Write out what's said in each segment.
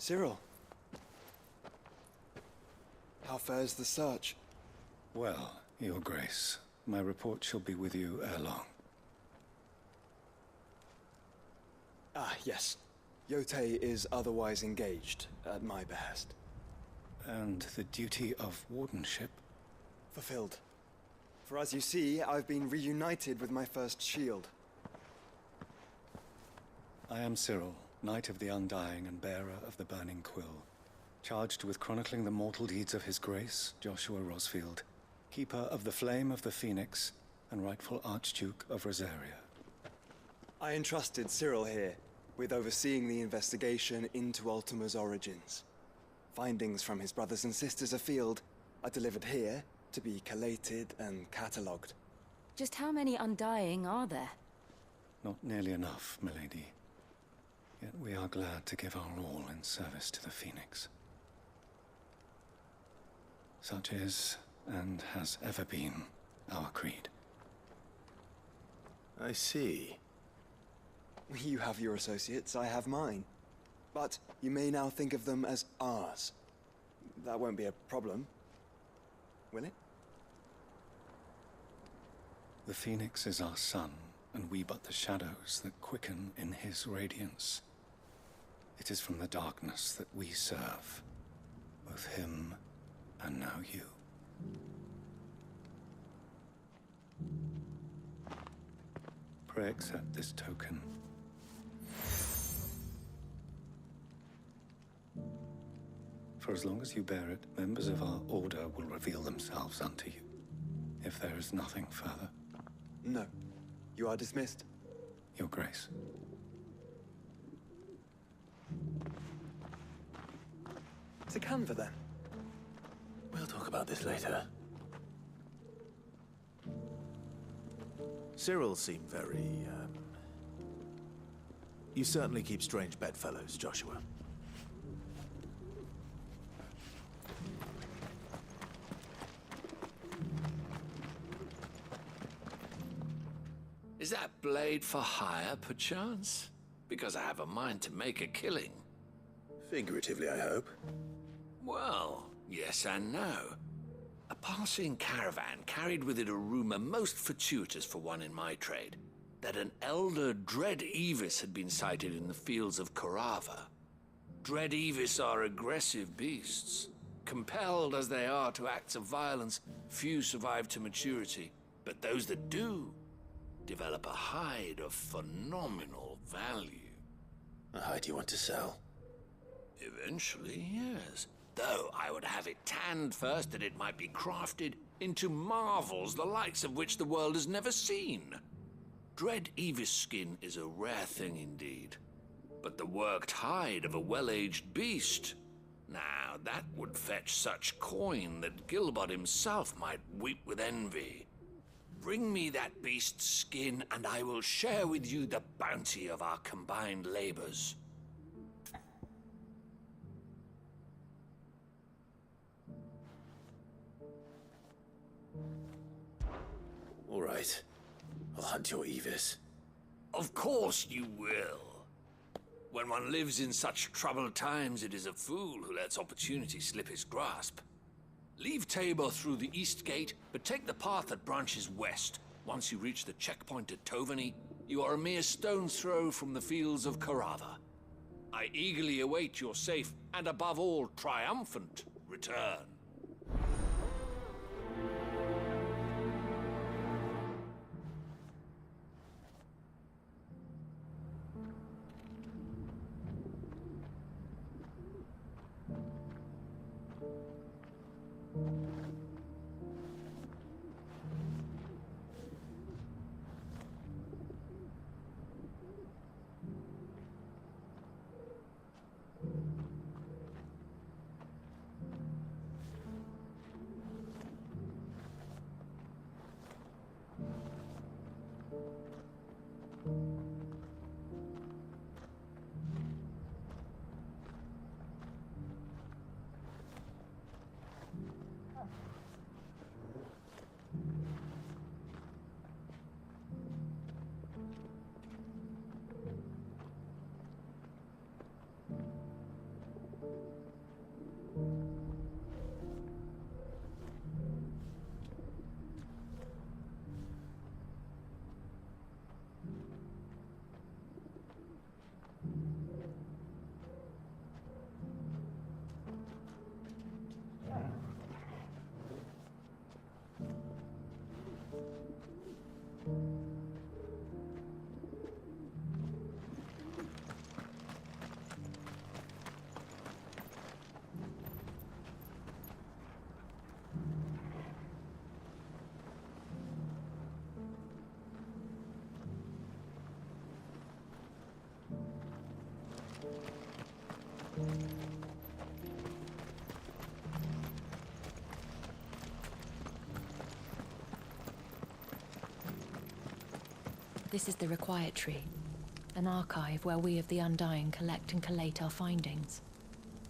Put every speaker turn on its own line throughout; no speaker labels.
Cyril. How fares the search?
Well, Your Grace, my report shall be with you ere long.
Ah, yes. Yotei is otherwise engaged, at my behest.
And the duty of wardenship?
Fulfilled. For as you see, I've been reunited with my first shield.
I am Cyril, Knight of the Undying and bearer of the Burning Quill, charged with chronicling the mortal deeds of His Grace, Joshua Rosfield, Keeper of the Flame of the Phoenix, and rightful Archduke of Rosaria.
I entrusted Cyril here with overseeing the investigation into Ultima's origins. Findings from his brothers and sisters afield are delivered here to be collated and catalogued.
Just how many Undying are there?
Not nearly enough, milady. Yet we are glad to give our all in service to the Phoenix. Such is, and has ever been, our creed.
I see.
You have your associates, I have mine. But you may now think of them as ours. That won't be a problem, will it?
The Phoenix is our sun, and we but the shadows that quicken in his radiance. It is from the darkness that we serve, both him and now you. Pray accept this token. For as long as you bear it, members of our order will reveal themselves unto you, if there is nothing further.
No. You are dismissed.
Your Grace.
To Canva, then.
We'll talk about this later. Cyril seemed very, You certainly keep strange bedfellows, Joshua.
Is that blade for hire, perchance? Because I have a mind to make a killing.
Figuratively, I hope.
Well, yes and no. A passing caravan carried with it a rumor most fortuitous for one in my trade, that an elder Dread Evis had been sighted in the fields of Korava. Dread Evis are aggressive beasts. Compelled as they are to acts of violence, few survive to maturity, but those that do develop a hide of phenomenal value.
A hide you want to sell?
Eventually, yes. Though I would have it tanned first that it might be crafted into marvels the likes of which the world has never seen. Dread Evis skin is a rare thing indeed. But the worked hide of a well-aged beast, now that would fetch such coin that Gilbert himself might weep with envy. Bring me that beast's skin, and I will share with you the bounty of our combined labors.
All right. I'll hunt your Evis.
Of course you will. When one lives in such troubled times, it is a fool who lets opportunity slip his grasp. Leave Tabor through the east gate, but take the path that branches west. Once you reach the checkpoint at Tovani, you are a mere stone's throw from the fields of Korava. I eagerly await your safe, and above all, triumphant return.
This is the Required Tree, an archive where we of the Undying collect and collate our findings.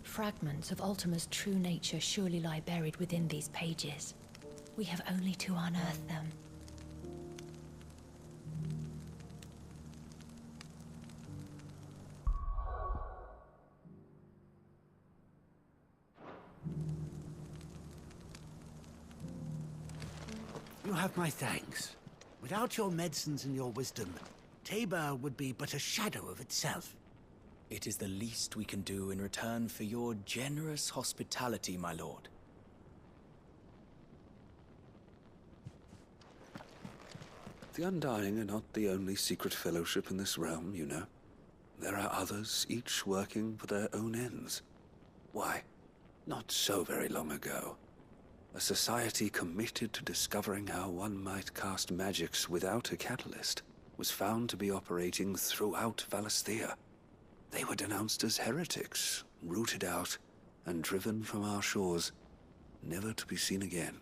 Fragments of Ultima's true nature surely lie buried within these pages. We have only to unearth them.
You have my thanks. Without your medicines and your wisdom, Tabor would be but a shadow of itself.
It is the least we can do in return for your generous hospitality, my lord.
The Undying are not the only secret fellowship in this realm, you know. There are others, each working for their own ends. Why, not so very long ago, a society committed to discovering how one might cast magics without a catalyst was found to be operating throughout Valisthea. They were denounced as heretics, rooted out, and driven from our shores, never to be seen again.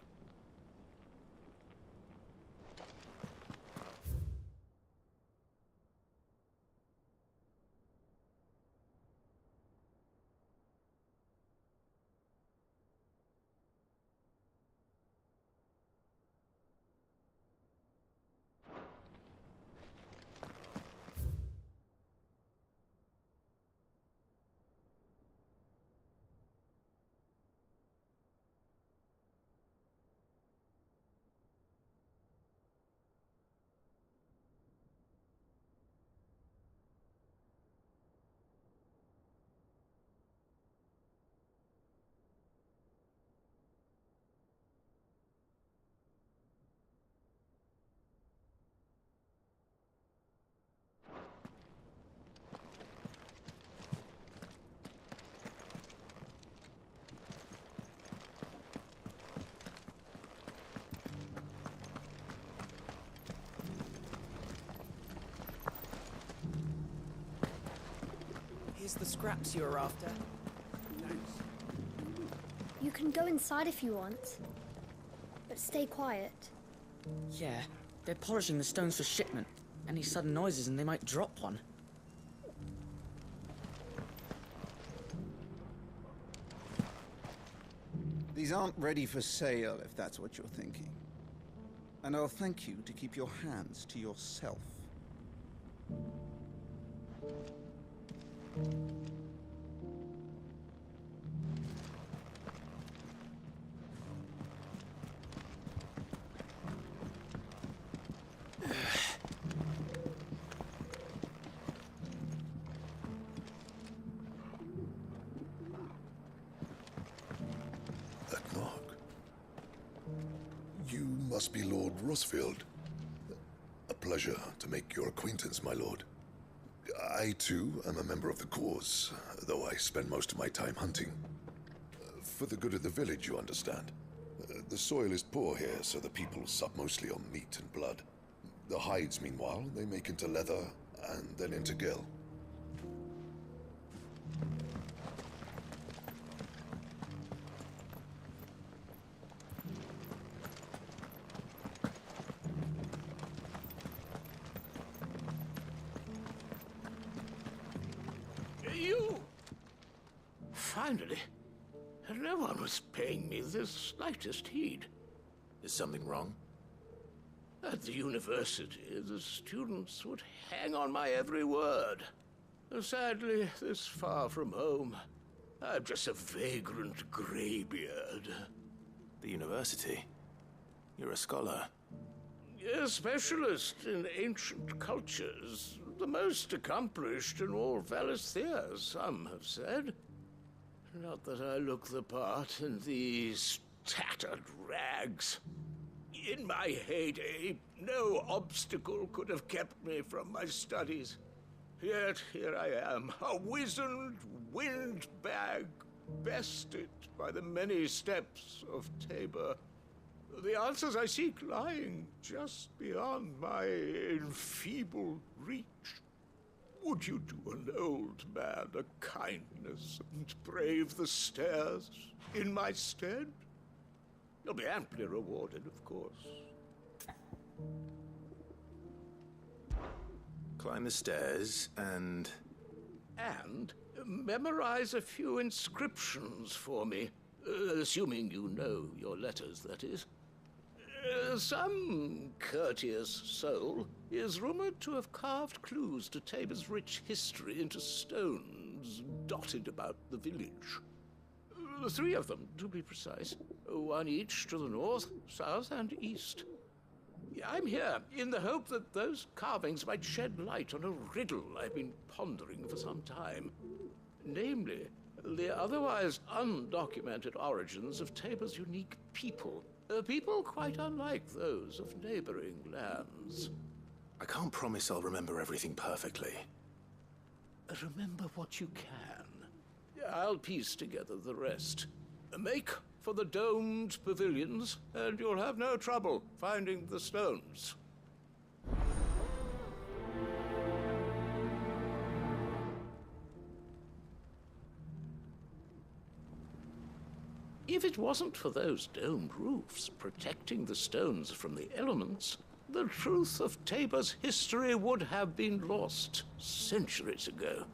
Here's the scraps you were after.
You can go inside if you want, but stay quiet.
Yeah, they're polishing the stones for shipment. Any sudden noises and they might drop one.
These aren't ready for sale, if that's what you're thinking. And I'll thank you to keep your hands to yourself.
That mark. You must be Lord Rosfield. A pleasure to make your acquaintance, my lord. I, too, am a member of the cause, though I spend most of my time hunting. For the good of the village, you understand. The soil is poor here, so the people sup mostly on meat and blood. The hides, meanwhile, they make into leather, and then into gil.
You! Finally. No one was paying me the slightest heed.
Is something wrong?
At the university, the students would hang on my every word. Sadly, this far from home, I'm just a vagrant graybeard.
The university? You're a scholar.
A specialist in ancient cultures. The most accomplished in all Valisthea, some have said. Not that I look the part in these tattered rags. In my heyday, no obstacle could have kept me from my studies. Yet here I am, a wizened windbag, bested by the many steps of Tabor. The answers I seek lying just beyond my enfeebled reach. Would you do an old man a kindness and brave the stairs in my stead? You'll be amply rewarded, of course.
Climb the stairs and...
And memorize a few inscriptions for me. Assuming you know your letters, that is. Some courteous soul is rumored to have carved clues to Tabor's rich history into stones dotted about the village. 3 of them, to be precise. 1 each to the north, south, and east. I'm here in the hope that those carvings might shed light on a riddle I've been pondering for some time. Namely, the otherwise undocumented origins of Tabor's unique people. People quite unlike those of neighboring lands.
I can't promise I'll remember everything perfectly.
Remember what you can. I'll piece together the rest. Make for the domed pavilions, and you'll have no trouble finding the stones. If it wasn't for those domed roofs protecting the stones from the elements, the truth of Tabor's history would have been lost centuries ago.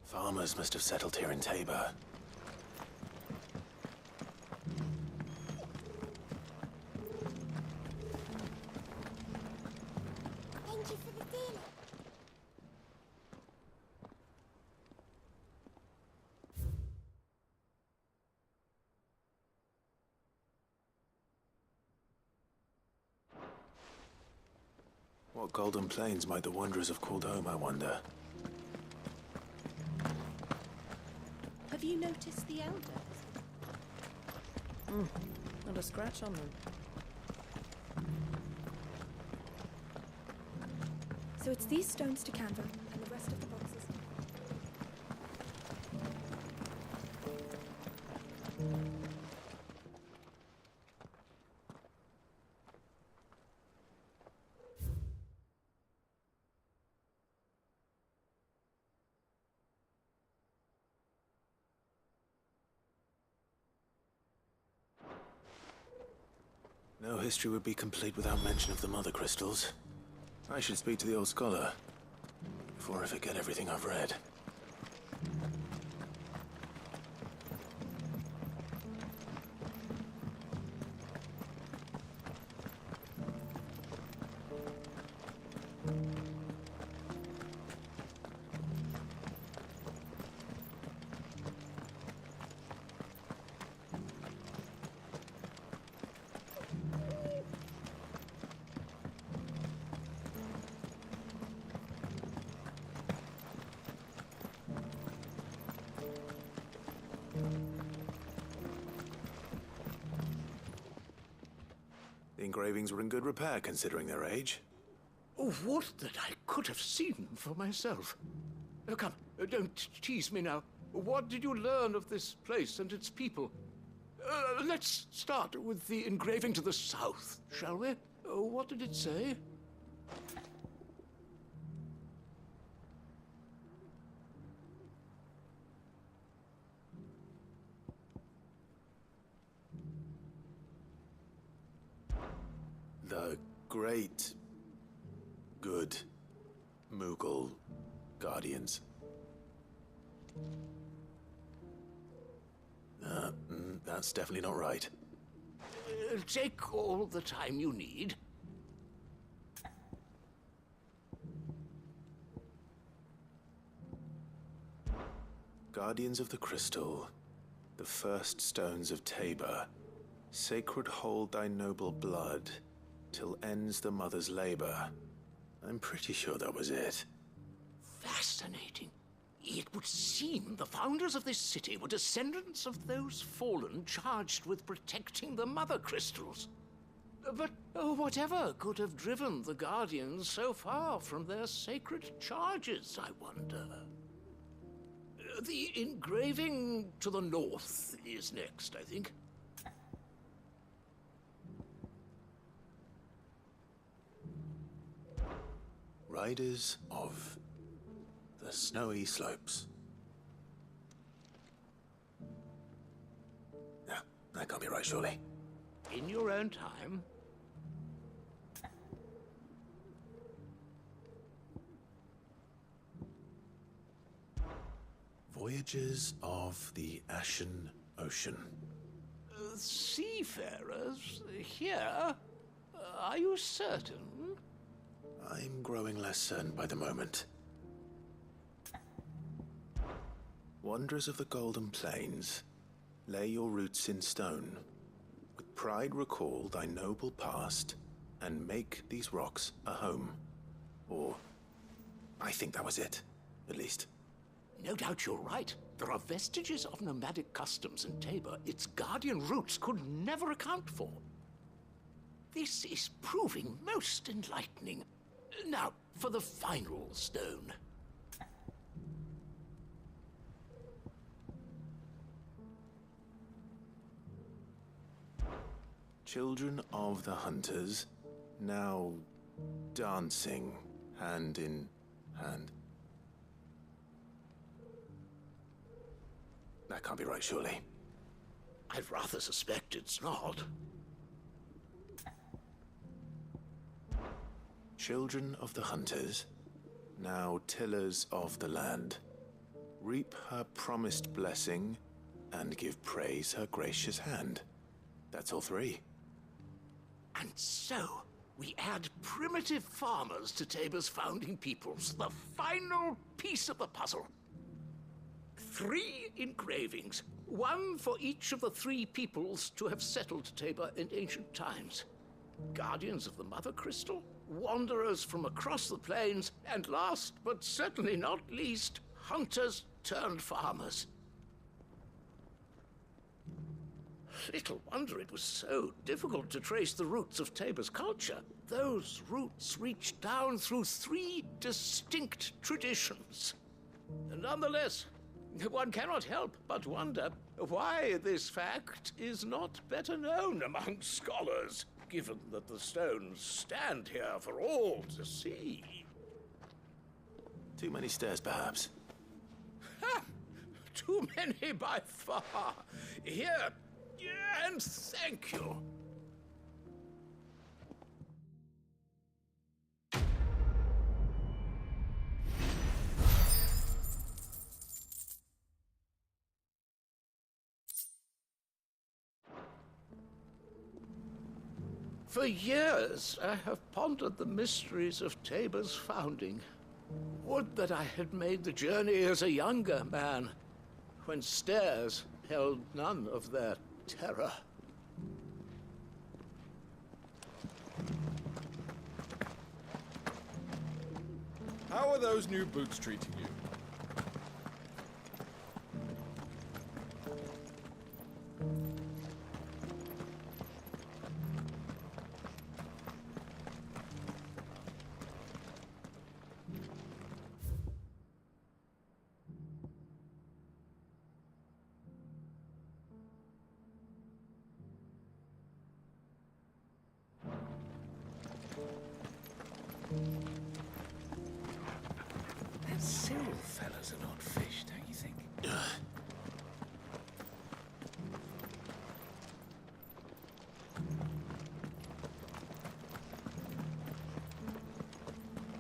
Farmers must have settled here in Tabor.
Thank you for the deal.
What golden plains might the wanderers have called home, I wonder?
Have you noticed the elders? Not a scratch on them.
So it's these stones to canvass, and the rest of the boxes.
No history would be complete without mention of the Mother Crystals. I should speak to the old scholar before I forget everything I've read. The engravings were in good repair, considering their age.
Oh, would that I could have seen for myself. Come, don't tease me now. What did you learn of this place and its people? Let's start with the engraving to the south, shall we? What did it say?
The great, good Moogle Guardians. That's definitely not right.
Take all the time you need.
Guardians of the Crystal, the first stones of Tabor, sacred hold thy noble blood, till ends the mother's labor. I'm pretty sure that was it.
Fascinating. It would seem the founders of this city were descendants of those fallen charged with protecting the Mother Crystals. But whatever could have driven the Guardians so far from their sacred charges, I wonder? The engraving to the north is next, I think.
Riders of the Snowy Slopes. No, that can't be right, surely.
In your own time.
Voyagers of the Ashen Ocean.
Seafarers here? Are you certain?
I'm growing less certain by the moment. Wanderers of the Golden Plains, lay your roots in stone. With pride recall thy noble past, and make these rocks a home. Or, I think that was it, at least.
No doubt you're right. There are vestiges of nomadic customs in Tabor its guardian roots could never account for. This is proving most enlightening. Now, for the final stone.
Children of the Hunters, now dancing hand in hand. That can't be right, surely.
I'd rather suspect it's not.
Children of the Hunters, now tillers of the land, reap her promised blessing and give praise her gracious hand. That's all three.
And so, we add primitive farmers to Tabor's founding peoples, the final piece of the puzzle. 3 engravings, one for each of the 3 peoples to have settled Tabor in ancient times. Guardians of the Mother Crystal, wanderers from across the plains, and last but certainly not least, hunters turned farmers. Little wonder it was so difficult to trace the roots of Tabor's culture. Those roots reach down through 3 distinct traditions. Nonetheless, one cannot help but wonder why this fact is not better known among scholars, given that the stones stand here for all to see.
Too many stairs, perhaps.
Ha! Too many by far. Here, and thank you. For years, I have pondered the mysteries of Tabor's founding. Would that I had made the journey as a younger man, when stairs held none of their terror.
How are those new boots treating you?
Them Cyril fellas are not fish, don't you think?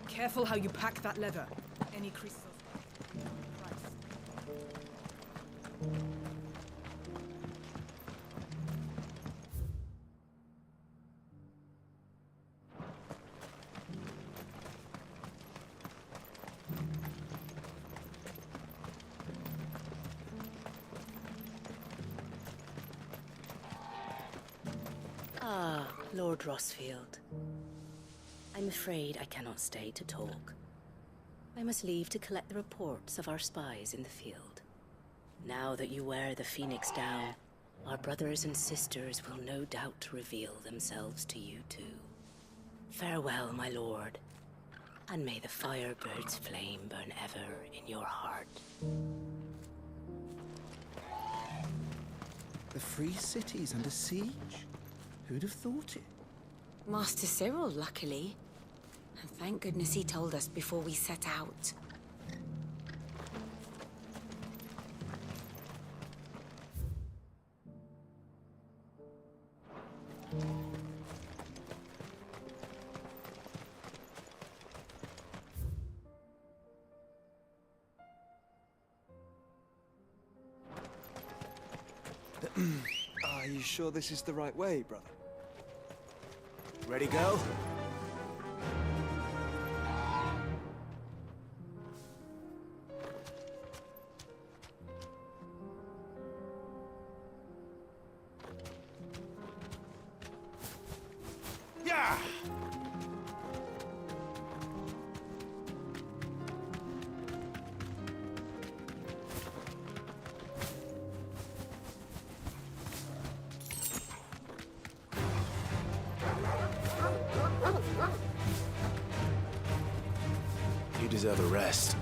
Careful how you pack that leather. Any crystals.
Ah, Lord Rosfield. I'm afraid I cannot stay to talk. I must leave to collect the reports of our spies in the field. Now that you wear the Phoenix down, our brothers and sisters will no doubt reveal themselves to you too. Farewell, my lord, and may the Firebird's flame burn ever in your heart.
The free city's under siege. Who'd have thought it?
Master Cyril, luckily. And thank goodness he told us before we set out.
Are you sure this is the right way, brother?
Ready, go? Yeah!
You deserve a rest.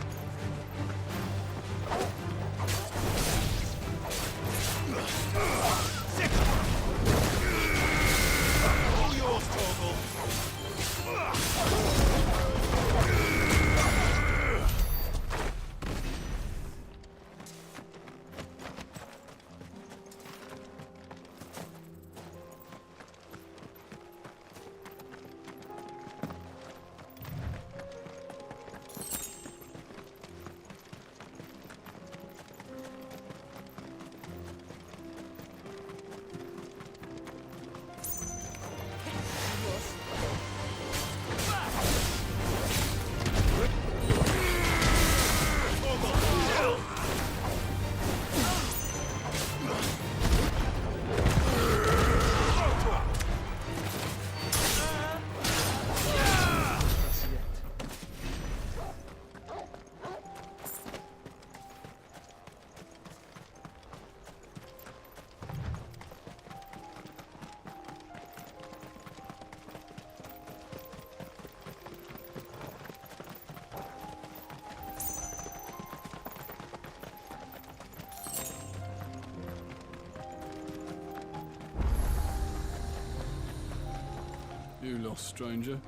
All yours, Torgal.
You lost, stranger.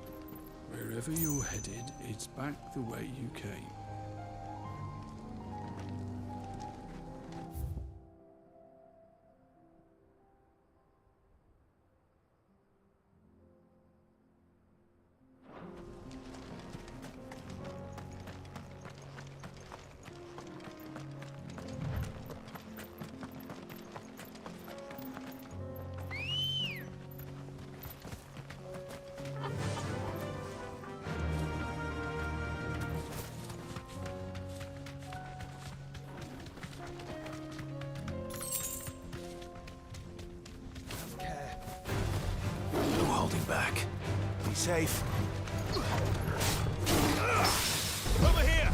Wherever you're headed, it's back the way you came.
Back. Be safe.
Over here!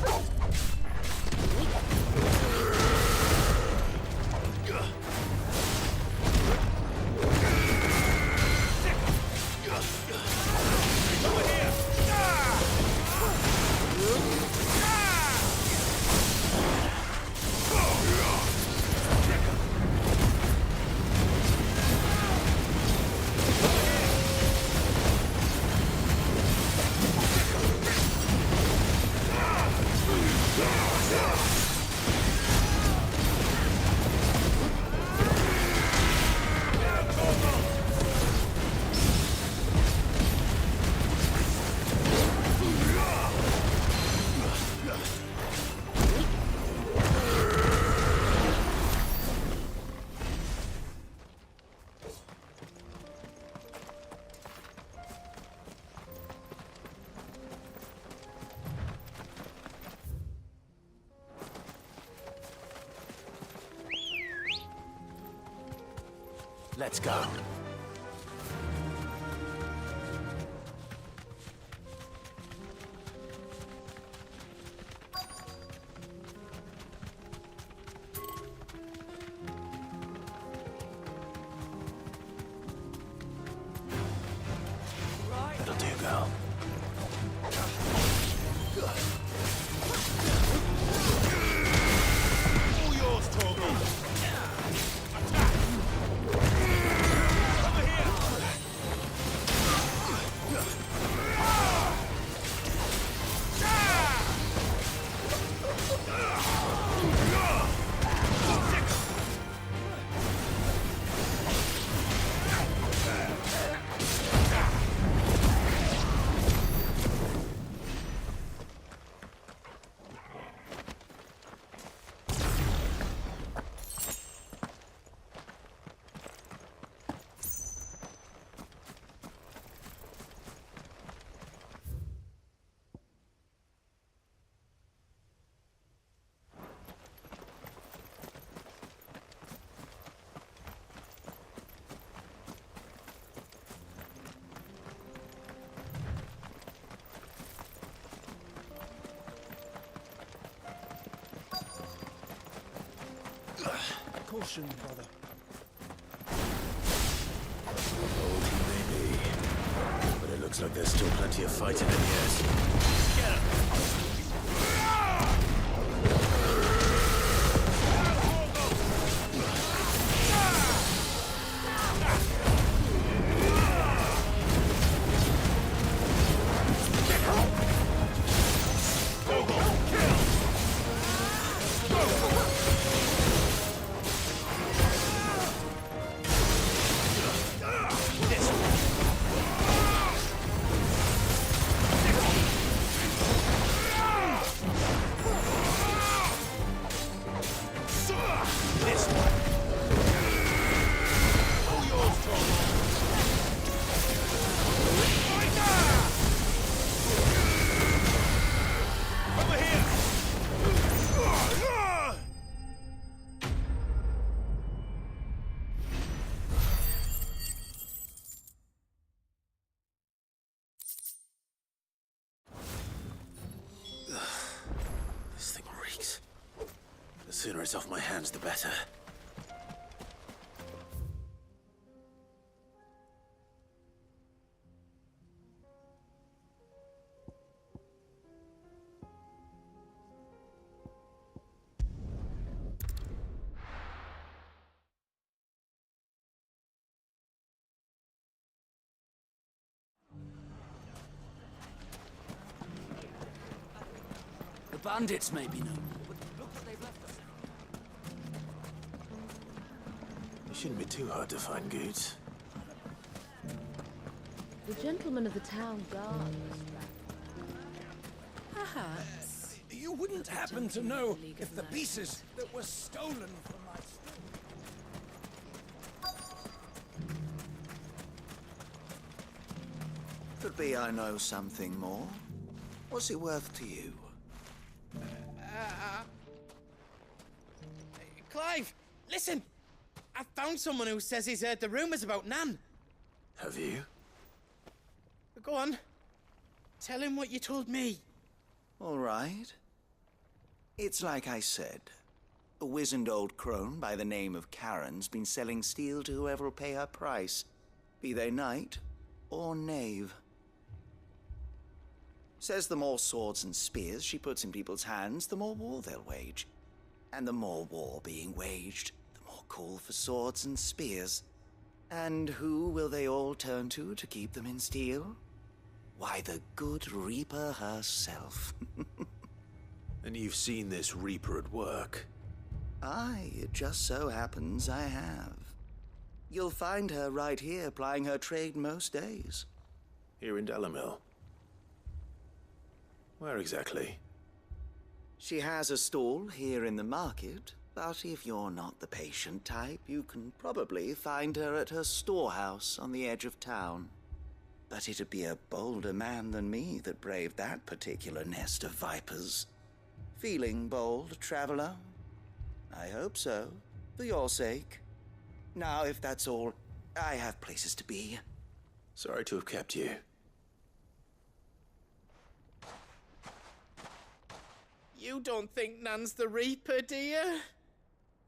Let's go. That'll do, girl.
All yours, Torgal. Attack!
Caution, brother.
Old he may be, but it looks like there's still plenty of fighting in yet. Get him! The sooner it's off my hands, the better.
The bandits may be no more, but look what they've left us.
It shouldn't be too hard to find goods.
The gentleman of the town guard.
Perhaps. You wouldn't happen to know if the pieces that were stolen from my store.
Could be I know something more. What's it worth to you?
Clive, listen! I found someone who says he's heard the rumors about Nan.
Have you?
Go on. Tell him what you told me.
All right. It's like I said. A wizened old crone by the name of Karen's been selling steel to whoever will pay her price, be they knight or knave. Says the more swords and spears she puts in people's hands, the more war they'll wage. And the more war being waged, the more call for swords and spears. And who will they all turn to keep them in steel? Why, the good Reaper herself.
And you've seen this Reaper at work?
Aye, it just so happens I have. You'll find her right here plying her trade most days.
Here in Delamil? Where exactly?
She has a stall here in the market, but if you're not the patient type, you can probably find her at her storehouse on the edge of town. But it'd be a bolder man than me that braved that particular nest of vipers. Feeling bold, traveler? I hope so, for your sake. Now, if that's all, I have places to be.
Sorry to have kept you.
You don't think Nan's the Reaper, do you?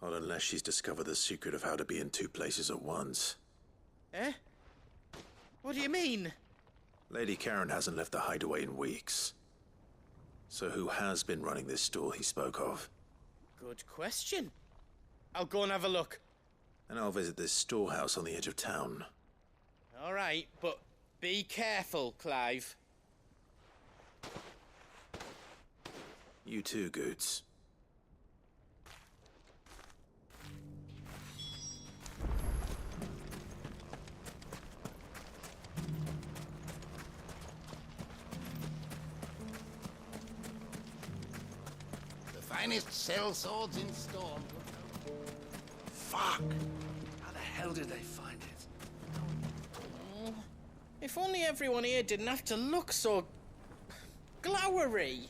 Not unless she's discovered the secret of how to be in two places at once.
Eh? What do you mean?
Lady Karen hasn't left the hideaway in weeks. So who has been running this stall he spoke of?
Good question. I'll go and have a look.
And I'll visit this storehouse on the edge of town.
All right, but be careful, Clive.
You too, Goods.
The finest cell swords in Storm. Fuck! How the hell did they find it?
If only everyone here didn't have to look so glowery.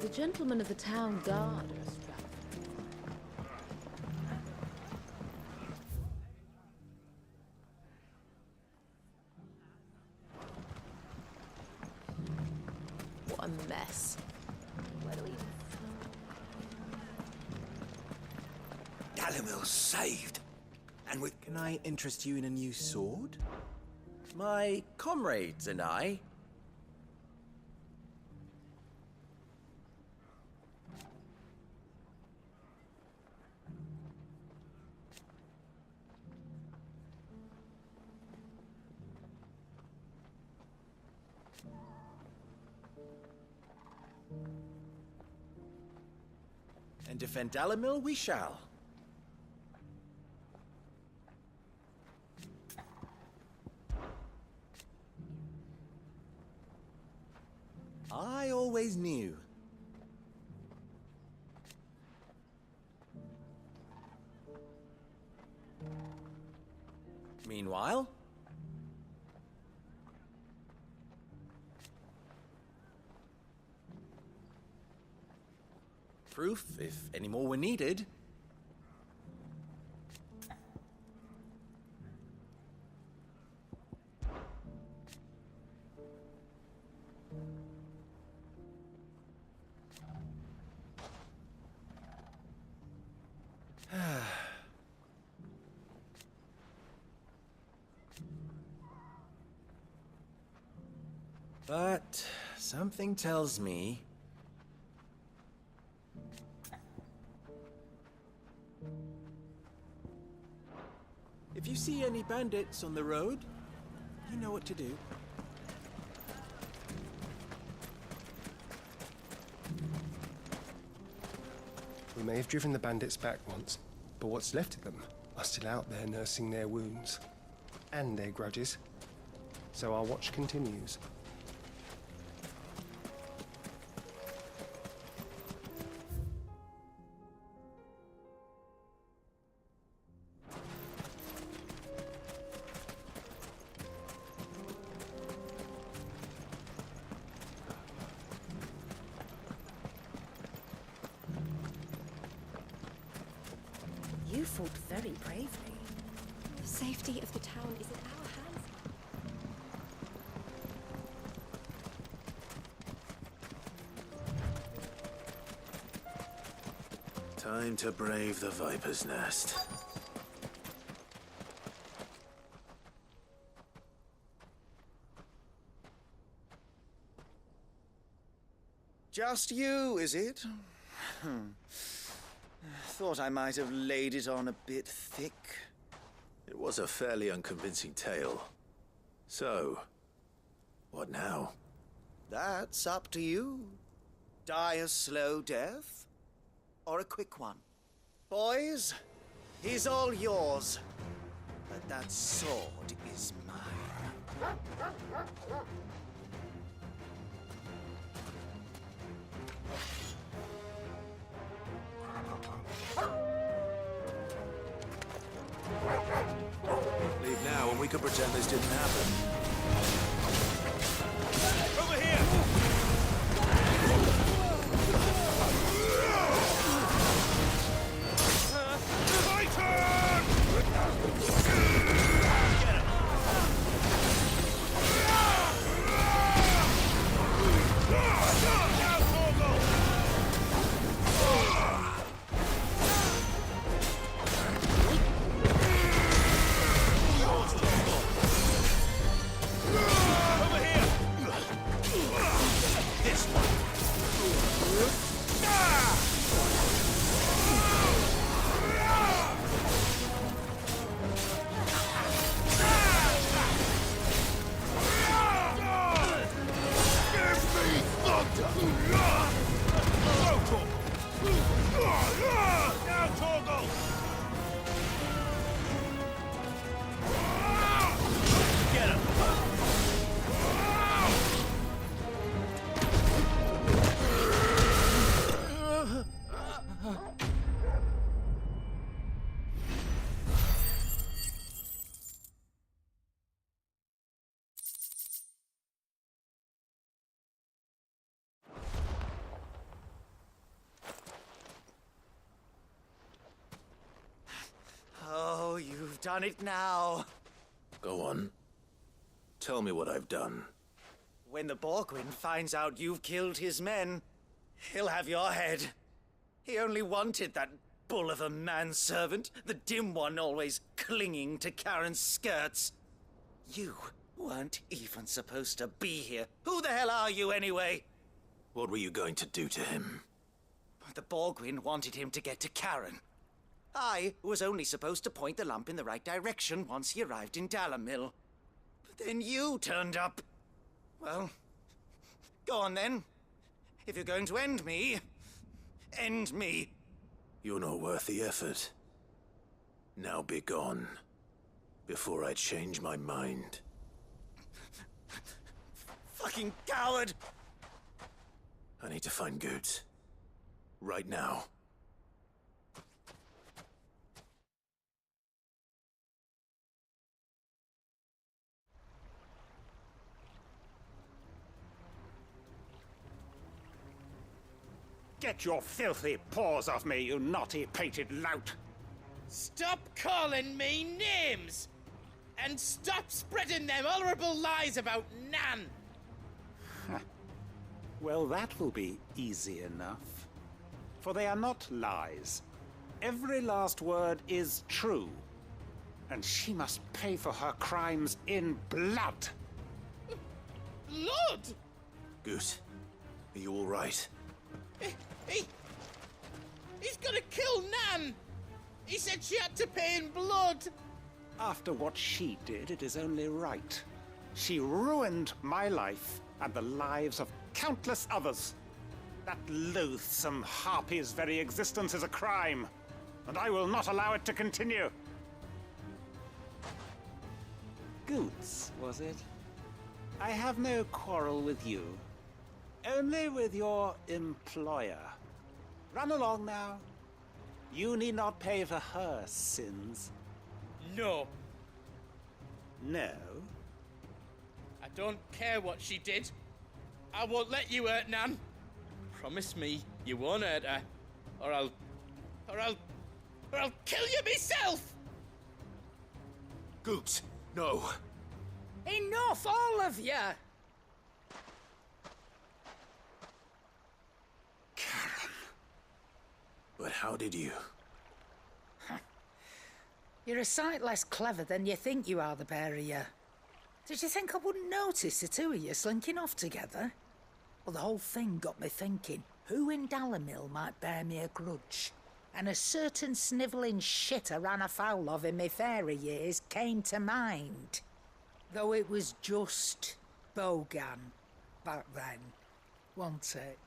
The gentleman of the town guard.
mess. Where do we even...
Dalimil's saved. And with... Can I interest you in a new sword? My comrades and I... And defend Dalimil we shall. I always knew. Meanwhile... proof, if any more were needed. But something tells me... if you see any bandits on the road, you know what to do.
We may have driven the bandits back once, but what's left of them are still out there nursing their wounds and their grudges. So our watch continues.
You fought very bravely. The safety of the town is in our hands.
Time to brave the Viper's Nest.
Just you, is it? Thought I might have laid it on a bit thick.
It was a fairly unconvincing tale. So, what now?
That's up to you. Die a slow death, or a quick one. Boys, he's all yours. But that sword is mine.
Leave now and we could pretend this didn't happen.
Over here!
Oh, you've done it now.
Go on. Tell me what I've done.
When the Borgwyn finds out you've killed his men, he'll have your head. He only wanted that bull of a manservant, the dim one always clinging to Karen's skirts. You weren't even supposed to be here. Who the hell are you, anyway?
What were you going to do to him?
The Borgwyn wanted him to get to Karen. I was only supposed to point the lamp in the right direction once he arrived in Dalamil. But then you turned up. Well, go on then. If you're going to end me, end me.
You're not worth the effort. Now be gone, before I change my mind.
Fucking coward!
I need to find Goetz. Right now.
Get your filthy paws off me, you naughty-pated lout!
Stop calling me names! And stop spreading them horrible lies about Nan!
Well, that will be easy enough. For they are not lies. Every last word is true. And she must pay for her crimes in blood.
Blood?
Goetz, are you all right?
He's gonna kill Nan! He said she had to pay in blood!
After what she did, it is only right. She ruined my life and the lives of countless others. That loathsome harpy's very existence is a crime, and I will not allow it to continue. Goetz, was it? I have no quarrel with you. Only with your employer. Run along now. You need not pay for her sins.
No.
No?
I don't care what she did. I won't let you hurt Nan. Promise me you won't hurt her, or I'll kill you myself!
Goetz, no.
Enough, all of you!
Karen. But how did you?
You're a sight less clever than you think you are, the pair of you. Did you think I wouldn't notice the two of you slinking off together? Well, the whole thing got me thinking, who in Dalamil might bear me a grudge? And a certain snivelling shit I ran afoul of in my fairy years came to mind. Though it was just Bogan back then, wasn't it?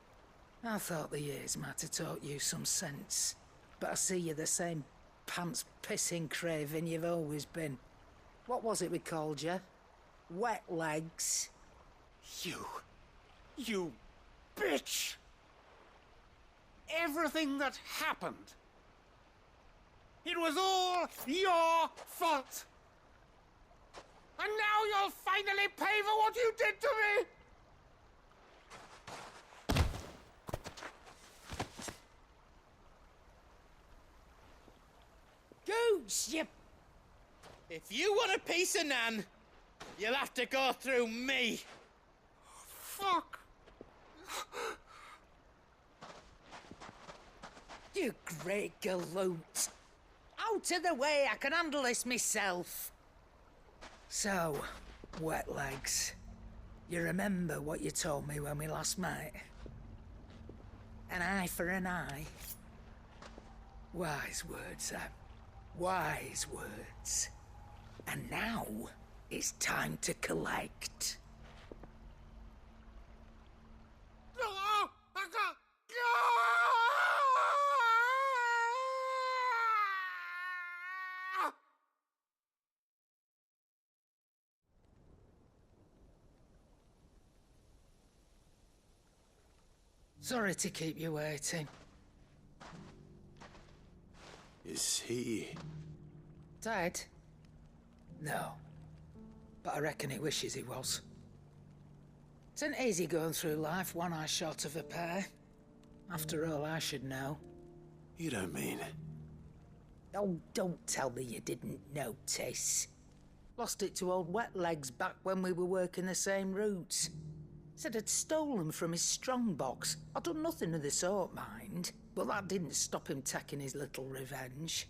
I thought the years might have taught you some sense, but I see you're the same pants-pissing craven you've always been. What was it we called you? Wet legs?
You bitch! Everything that happened, it was all your fault! And now you'll finally pay for what you did to me!
Goose, you... If you want a piece of Nan, you'll have to go through me.
Fuck!
You great galoot! Out of the way, I can handle this myself. So, wet legs, you remember what you told me when we last met? An eye for an eye. Wise words, Sam. Wise words. And now, it's time to collect. Sorry to keep you waiting.
Is he...
Dead? No. But I reckon he wishes he was. It isn't easy going through life one eye short of a pair. After all, I should know.
You don't mean...
Oh, don't tell me you didn't notice. Lost it to old Wet Legs back when we were working the same routes. Said I'd stolen from his strongbox. I'd done nothing of the sort, mind. But that didn't stop him taking his little revenge.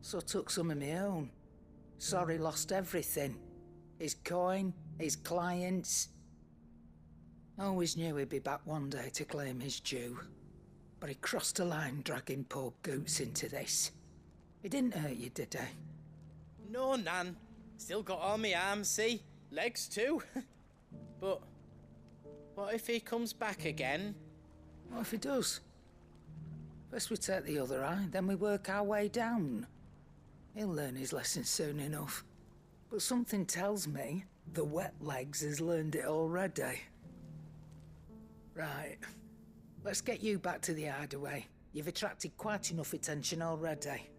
So I took some of my own. Sorry, lost everything. His coin, his clients. I always knew he'd be back one day to claim his due. But he crossed a line dragging poor Goots into this. He didn't hurt you, did he?
No, Nan. Still got all my arms, see? Legs too. But what if he comes back again?
What if he does? First we take the other eye, then we work our way down. He'll learn his lesson soon enough. But something tells me the wet legs has learned it already. Right. Let's get you back to the hideaway. You've attracted quite enough attention already.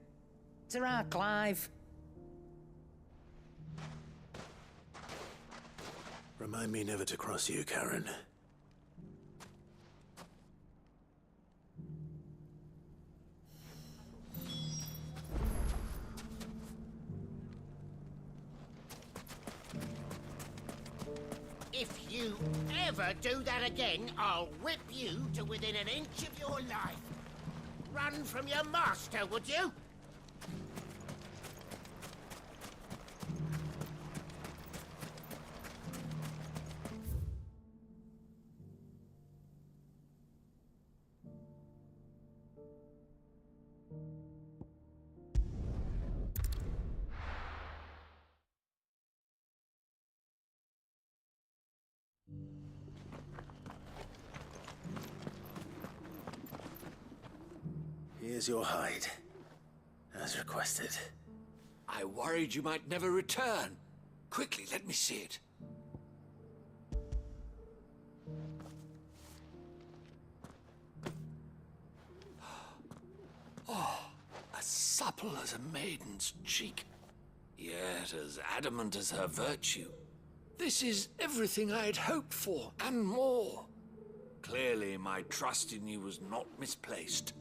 Ta-ra, Clive.
Remind me never to cross you, Karen.
If you ever do that again, I'll whip you to within an inch of your life. Run from your master, would you?
Here's your hide, as requested.
I worried you might never return. Quickly, let me see it. Oh, as supple as a maiden's cheek, yet as adamant as her virtue. This is everything I had hoped for, and more. Clearly, my trust in you was not misplaced.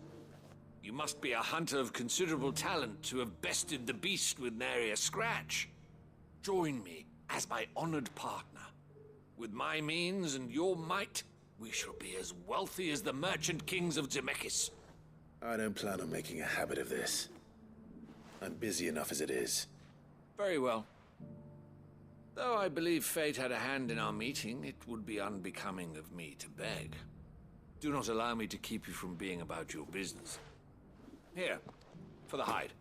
You must be a hunter of considerable talent to have bested the beast with nary a scratch. Join me as my honored partner. With my means and your might, we shall be as wealthy as the merchant kings of Zemeckis.
I don't plan on making a habit of this. I'm busy enough as it is.
Very well. Though I believe fate had a hand in our meeting, it would be unbecoming of me to beg. Do not allow me to keep you from being about your business. Here, for the hide.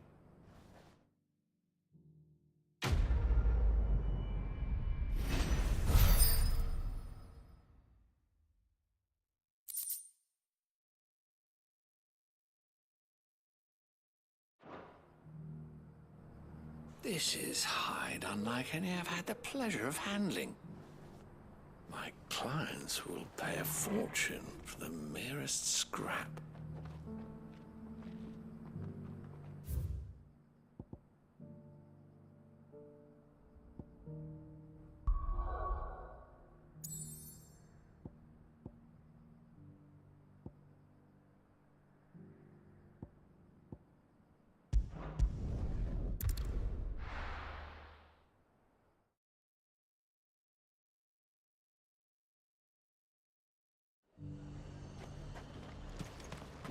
This is hide unlike any I've had the pleasure of handling. My clients will pay a fortune for the merest scrap.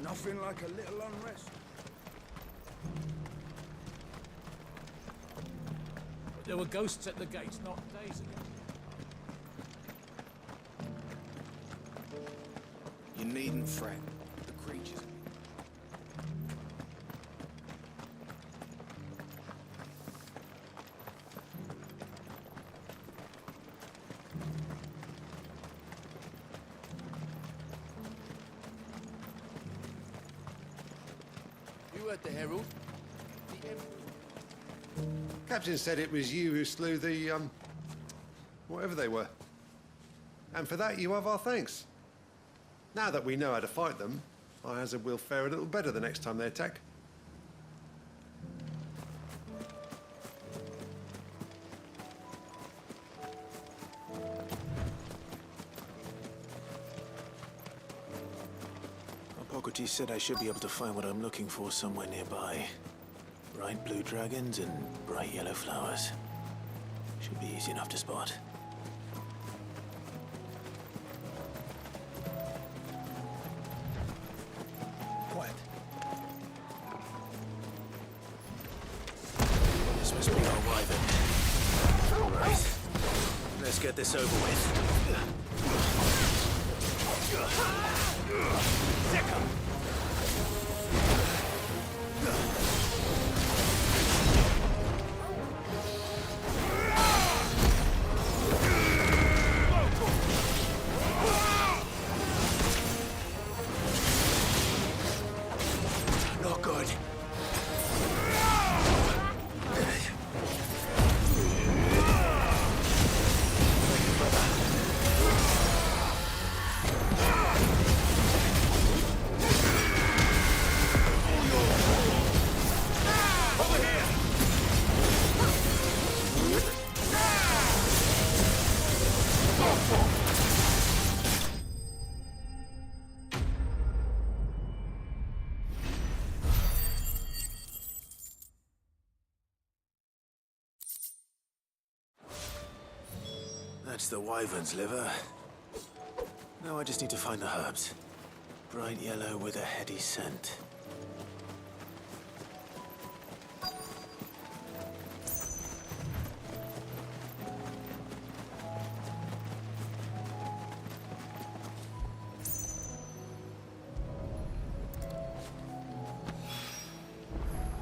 Nothing like a little unrest.
But there were ghosts at the gates not days ago.
You needn't fret. The creatures.
The Herald.
Captain said it was you who slew the, whatever they were. And for that, you have our thanks. Now that we know how to fight them, I hazard we'll fare a little better the next time they attack.
Hippocrates said I should be able to find what I'm looking for somewhere nearby. Bright blue dragons and bright yellow flowers. Should be easy enough to spot.
Wyvern. All right. Let's get this over with. Second. Not good. That's the wyvern's liver. Now I just need to find the herbs. Bright yellow with a heady scent.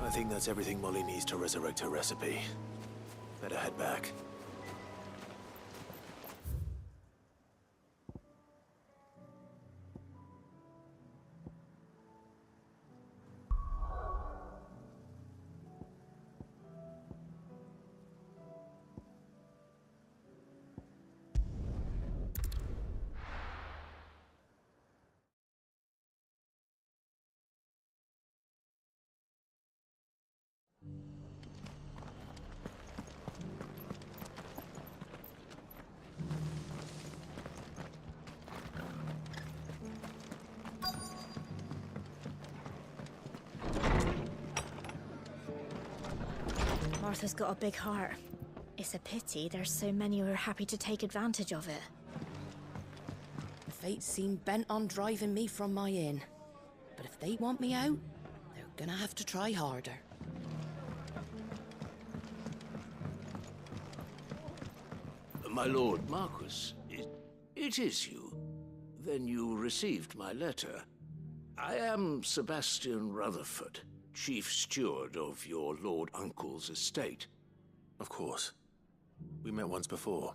I think that's everything Molly needs to resurrect her recipe. Better head back.
Martha's got a big heart. It's a pity there's so many who are happy to take advantage of it.
The Fates seem bent on driving me from my inn. But if they want me out, they're gonna have to try harder.
My lord Marquis, it is you. Then you received my letter. I am Sebastian Rutherford, Chief Steward of your Lord Uncle's estate.
Of course. We met once before.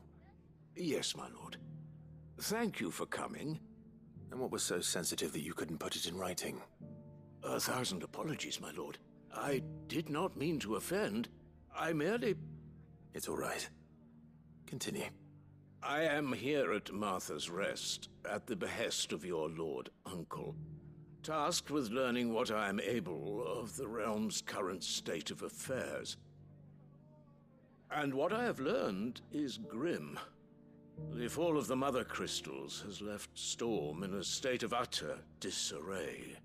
Yes, my lord. Thank you for coming.
And what was so sensitive that you couldn't put it in writing?
1,000 apologies, my lord. I did not mean to offend. I merely...
It's all right. Continue.
I am here at Martha's Rest, at the behest of your Lord Uncle, tasked with learning what I am able of the realm's current state of affairs. And what I have learned is grim. The fall of the Mother Crystals has left Storm in a state of utter disarray.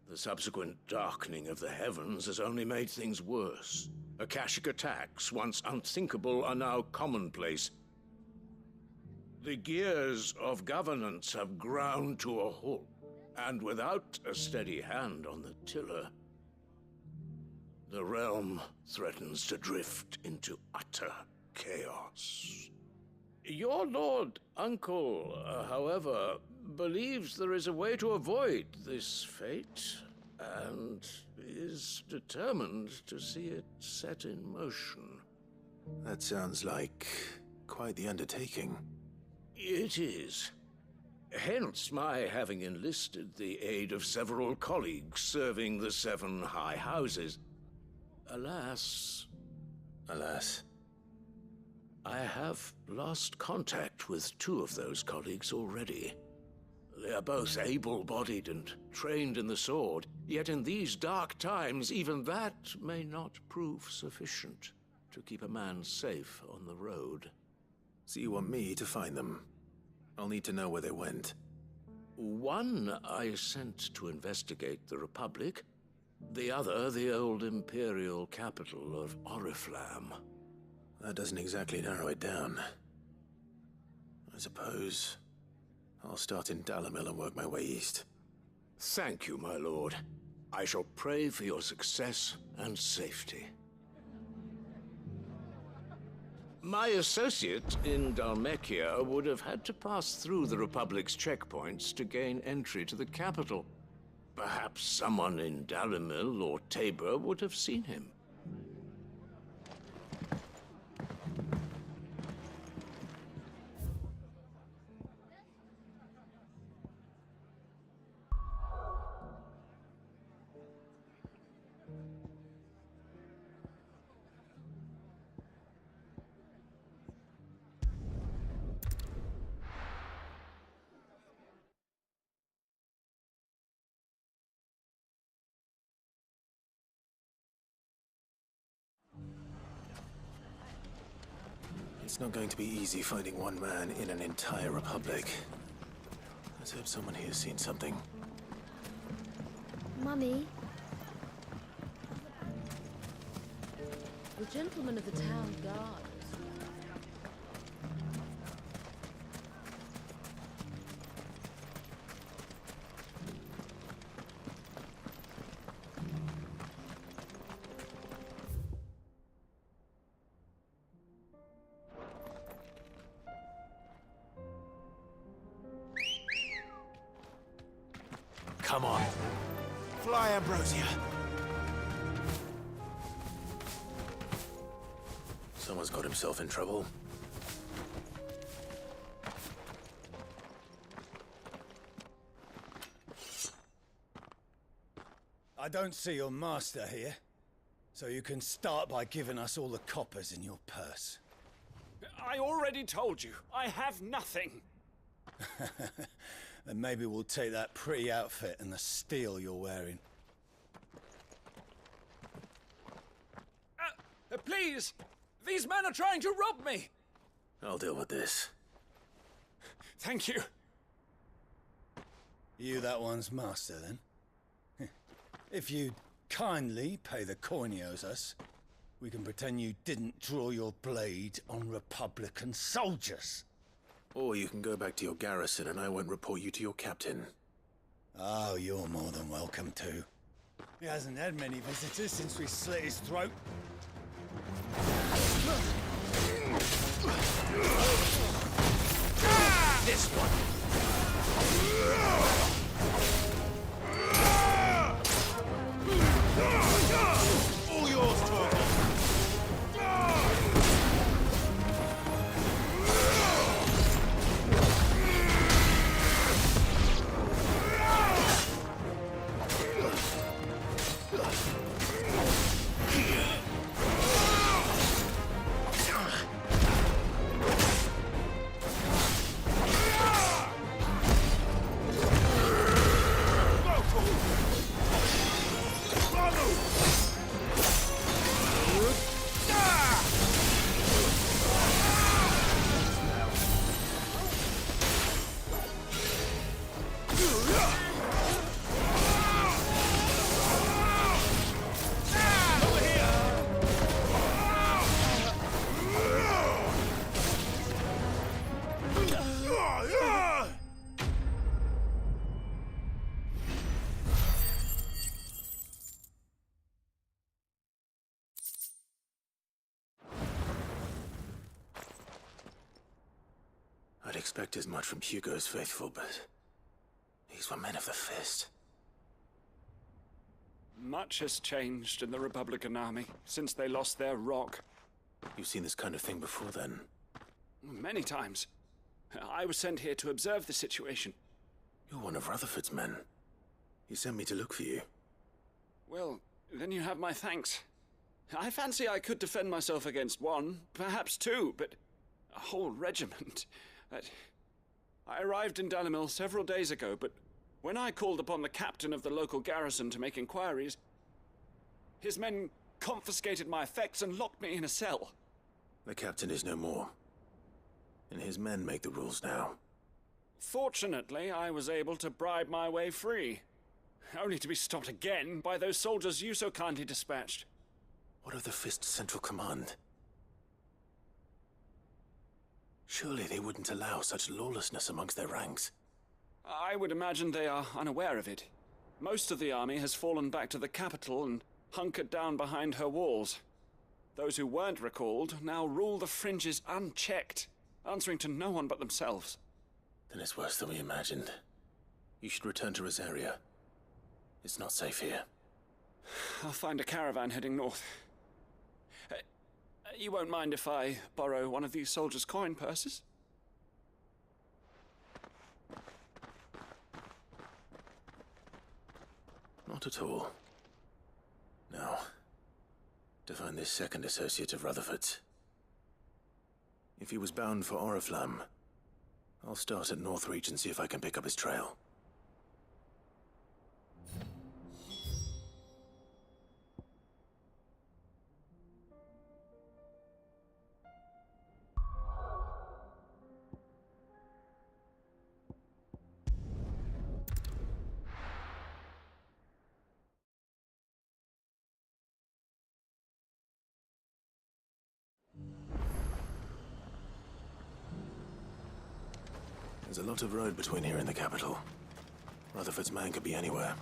The subsequent darkening of the heavens has only made things worse. Akashic attacks, once unthinkable, are now commonplace. The gears of governance have ground to a halt, and without a steady hand on the tiller, the realm threatens to drift into utter chaos. Your Lord Uncle, however, believes there is a way to avoid this fate, and is determined to see it set in motion.
That sounds like quite the undertaking.
It is. Hence my having enlisted the aid of several colleagues serving the 7 high houses. Alas...
Alas?
I have lost contact with 2 of those colleagues already. They are both able-bodied and trained in the sword, yet in these dark times, even that may not prove sufficient to keep a man safe on the road.
So you want me to find them? I'll need to know where they went.
One I sent to investigate the Republic, the other the old Imperial capital of Oriflamme.
That doesn't exactly narrow it down. I suppose I'll start in Dalimil and work my way east.
Thank you, my lord. I shall pray for your success and safety. My associate in Dhalmekia would have had to pass through the Republic's checkpoints to gain entry to the capital. Perhaps someone in Dalimil or Tabor would have seen him.
It's not going to be easy finding one man in an entire republic. Let's hope someone here's seen something.
Mummy? The gentleman of the town guard.
Come on. Fly, Ambrosia. Someone's got himself in trouble.
I don't see your master here, so you can start by giving us all the coppers in your purse.
I already told you, I have nothing.
Then maybe we'll take that pretty outfit and the steel you're wearing.
Please! These men are trying to rob me!
I'll deal with this.
Thank you.
You that one's master, then? If you kindly pay the coin he owes us, we can pretend you didn't draw your blade on Republican soldiers.
Or you can go back to your garrison and I won't report you to your captain.
Oh, you're more than welcome to. He hasn't had many visitors since we slit his throat.
This one!
All yours, Torgal! I'd expect as much from Hugo's faithful, but these were men of the fist.
Much has changed in the Republican army since they lost their rock.
You've seen this kind of thing before, then?
Many times. I was sent here to observe the situation.
You're one of Rutherford's men. He sent me to look for you.
Well, then you have my thanks. I fancy I could defend myself against one, perhaps two, but a whole regiment. I arrived in Dalimil several days ago, but when I called upon the captain of the local garrison to make inquiries, his men confiscated my effects and locked me in a cell.
The captain is no more, and his men make the rules now.
Fortunately, I was able to bribe my way free, only to be stopped again by those soldiers you so kindly dispatched.
What of the Fist's Central Command? Surely they wouldn't allow such lawlessness amongst their ranks.
I would imagine they are unaware of it. Most of the army has fallen back to the capital and hunkered down behind her walls. Those who weren't recalled now rule the fringes unchecked, answering to no one but themselves.
Then it's worse than we imagined. You should return to Rosaria. It's not safe here.
I'll find a caravan heading north. You won't mind if I borrow one of these soldiers' coin purses?
Not at all. Now, to find this second associate of Rutherford's. If he was bound for Oriflamme, I'll start at Northreach and see if I can pick up his trail. There's a lot of road between here and the capital. Rutherford's man could be anywhere.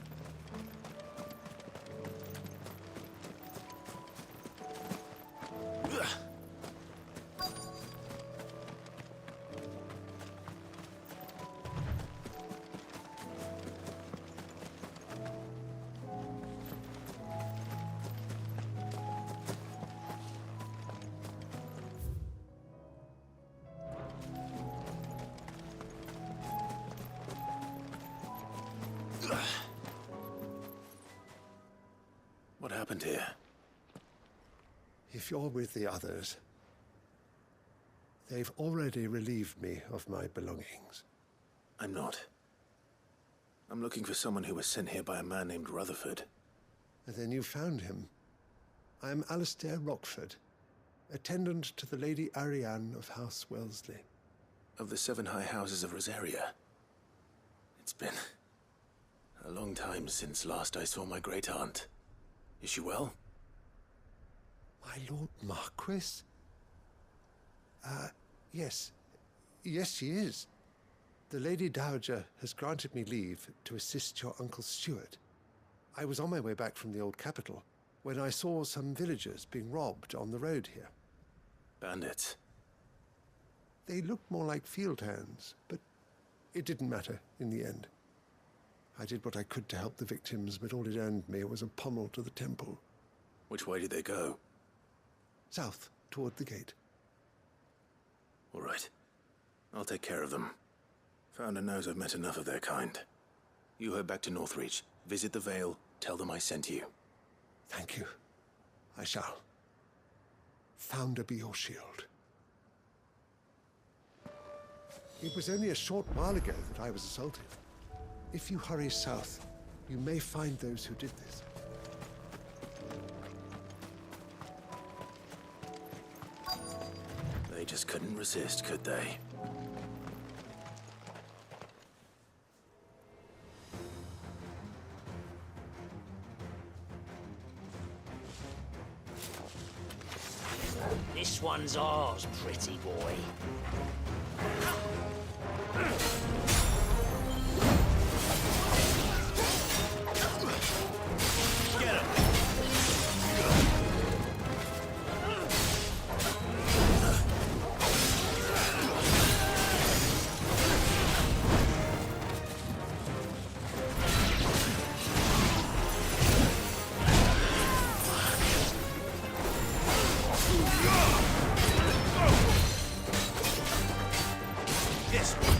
What happened here?
If you're with the others, they've already relieved me of my belongings.
I'm not. I'm looking for someone who was sent here by a man named Rutherford.
And then you found him. I'm Alistair Rockford, attendant to the Lady Ariane of House Wellesley.
Of the 7 high houses of Rosaria. It's been a long time since last I saw my great-aunt. Is she well?
My Lord Marquis? Yes. Yes, she is. The Lady Dowager has granted me leave to assist your Uncle Stuart. I was on my way back from the old capital when I saw some villagers being robbed on the road here.
Bandits?
They looked more like field hands, but it didn't matter in the end. I did what I could to help the victims, but all it earned me was a pommel to the temple.
Which way did they go?
South, toward the gate.
All right. I'll take care of them. Founder knows I've met enough of their kind. You head back to Northreach, visit the Vale, tell them I sent you.
Thank you. I shall. Founder be your shield. It was only a short while ago that I was assaulted. If you hurry south, you may find those who did this.
They just couldn't resist, could they?
This one's ours, pretty boy. Get him! This one.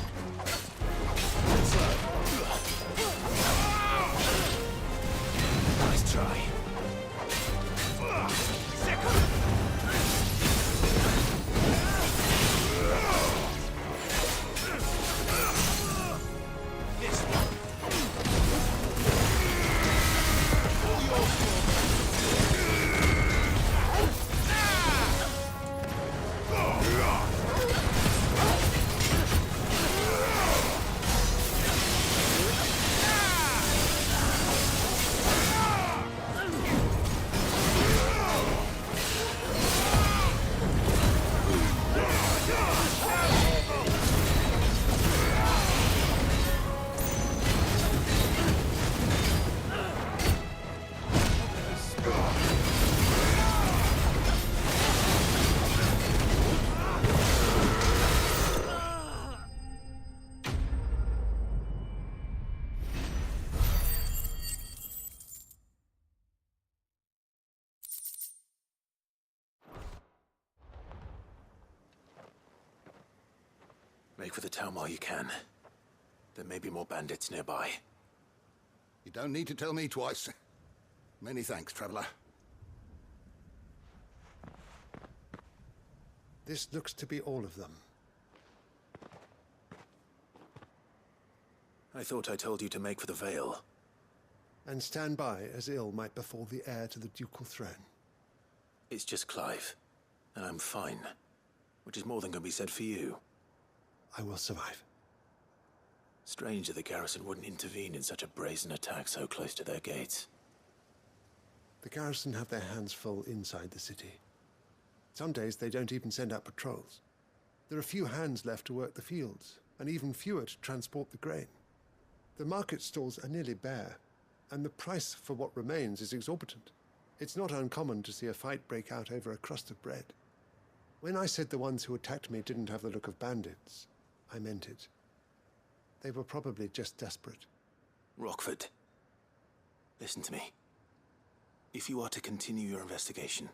Make for the town while you can. There may be more bandits nearby.
You don't need to tell me twice. Many thanks, traveler.
This looks to be all of them.
I thought I told you to make for the Vale.
And stand by as ill might befall the heir to the ducal throne.
It's just Clive, and I'm fine. Which is more than can be said for you.
I will survive.
Strange that the garrison wouldn't intervene in such a brazen attack so close to their gates.
The garrison have their hands full inside the city. Some days they don't even send out patrols. There are few hands left to work the fields, and even fewer to transport the grain. The market stalls are nearly bare, and the price for what remains is exorbitant. It's not uncommon to see a fight break out over a crust of bread. When I said the ones who attacked me didn't have the look of bandits, I meant it. They were probably just desperate.
Rockford, listen to me. If you are to continue your investigation,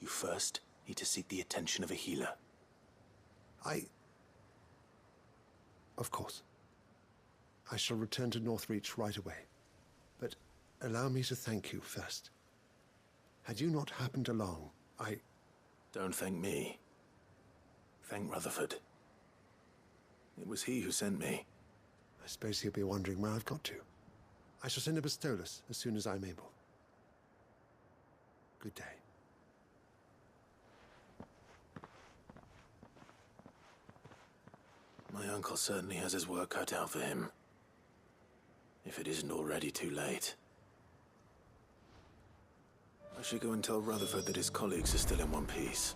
you first need to seek the attention of a healer.
Of course. I shall return to Northreach right away. But allow me to thank you first. Had you not happened along,
Don't thank me. Thank Rutherford. It was he who sent me.
I suppose he'll be wondering where I've got to. I shall send a Bastolus as soon as I'm able. Good day.
My uncle certainly has his work cut out for him. If it isn't already too late. I should go and tell Rutherford that his colleagues are still in one piece.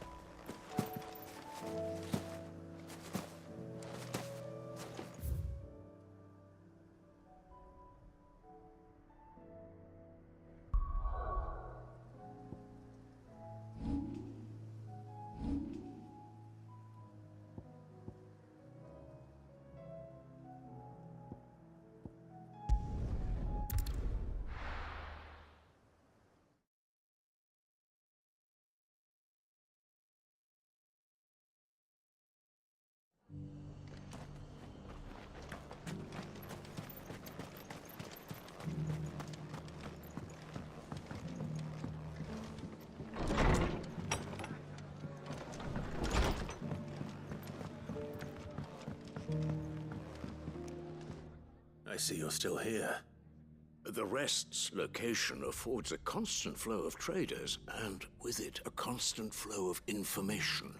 I see you're still here.
The Rest's location affords a constant flow of traders, and with it, a constant flow of information.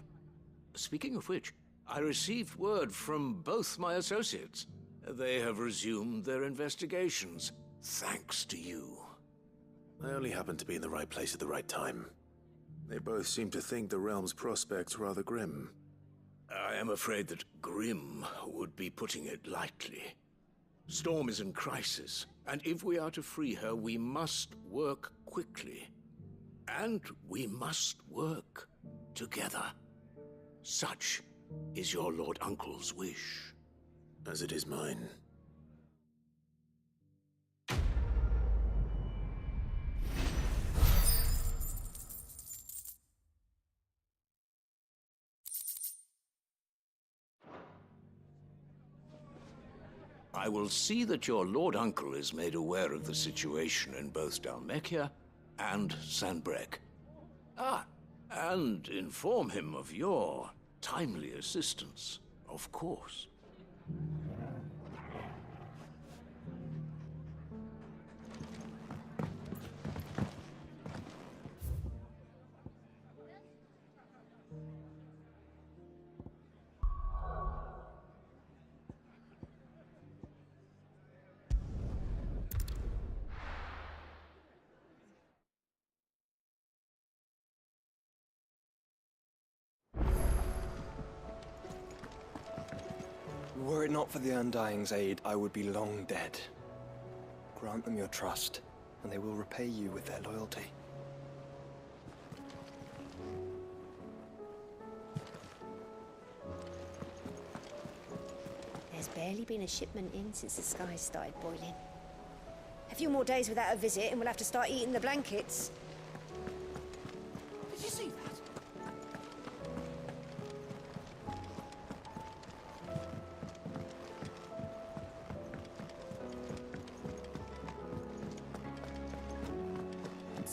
Speaking of which, I received word from both my associates. They have resumed their investigations, thanks to you.
I only happened to be in the right place at the right time. They both seem to think the realm's prospects rather grim.
I am afraid that grim would be putting it lightly. Storm is in crisis, and if we are to free her, we must work quickly. And we must work together. Such is your Lord Uncle's wish.
As it is mine.
I will see that your Lord Uncle is made aware of the situation in both Dhalmekia and Sanbreque. And inform him of your timely assistance, of course.
Were it not for the Undying's aid, I would be long dead. Grant them your trust, and they will repay you with their loyalty.
There's barely been a shipment in since the skies started boiling. A few more days without a visit and we'll have to start eating the blankets.
Did you see that?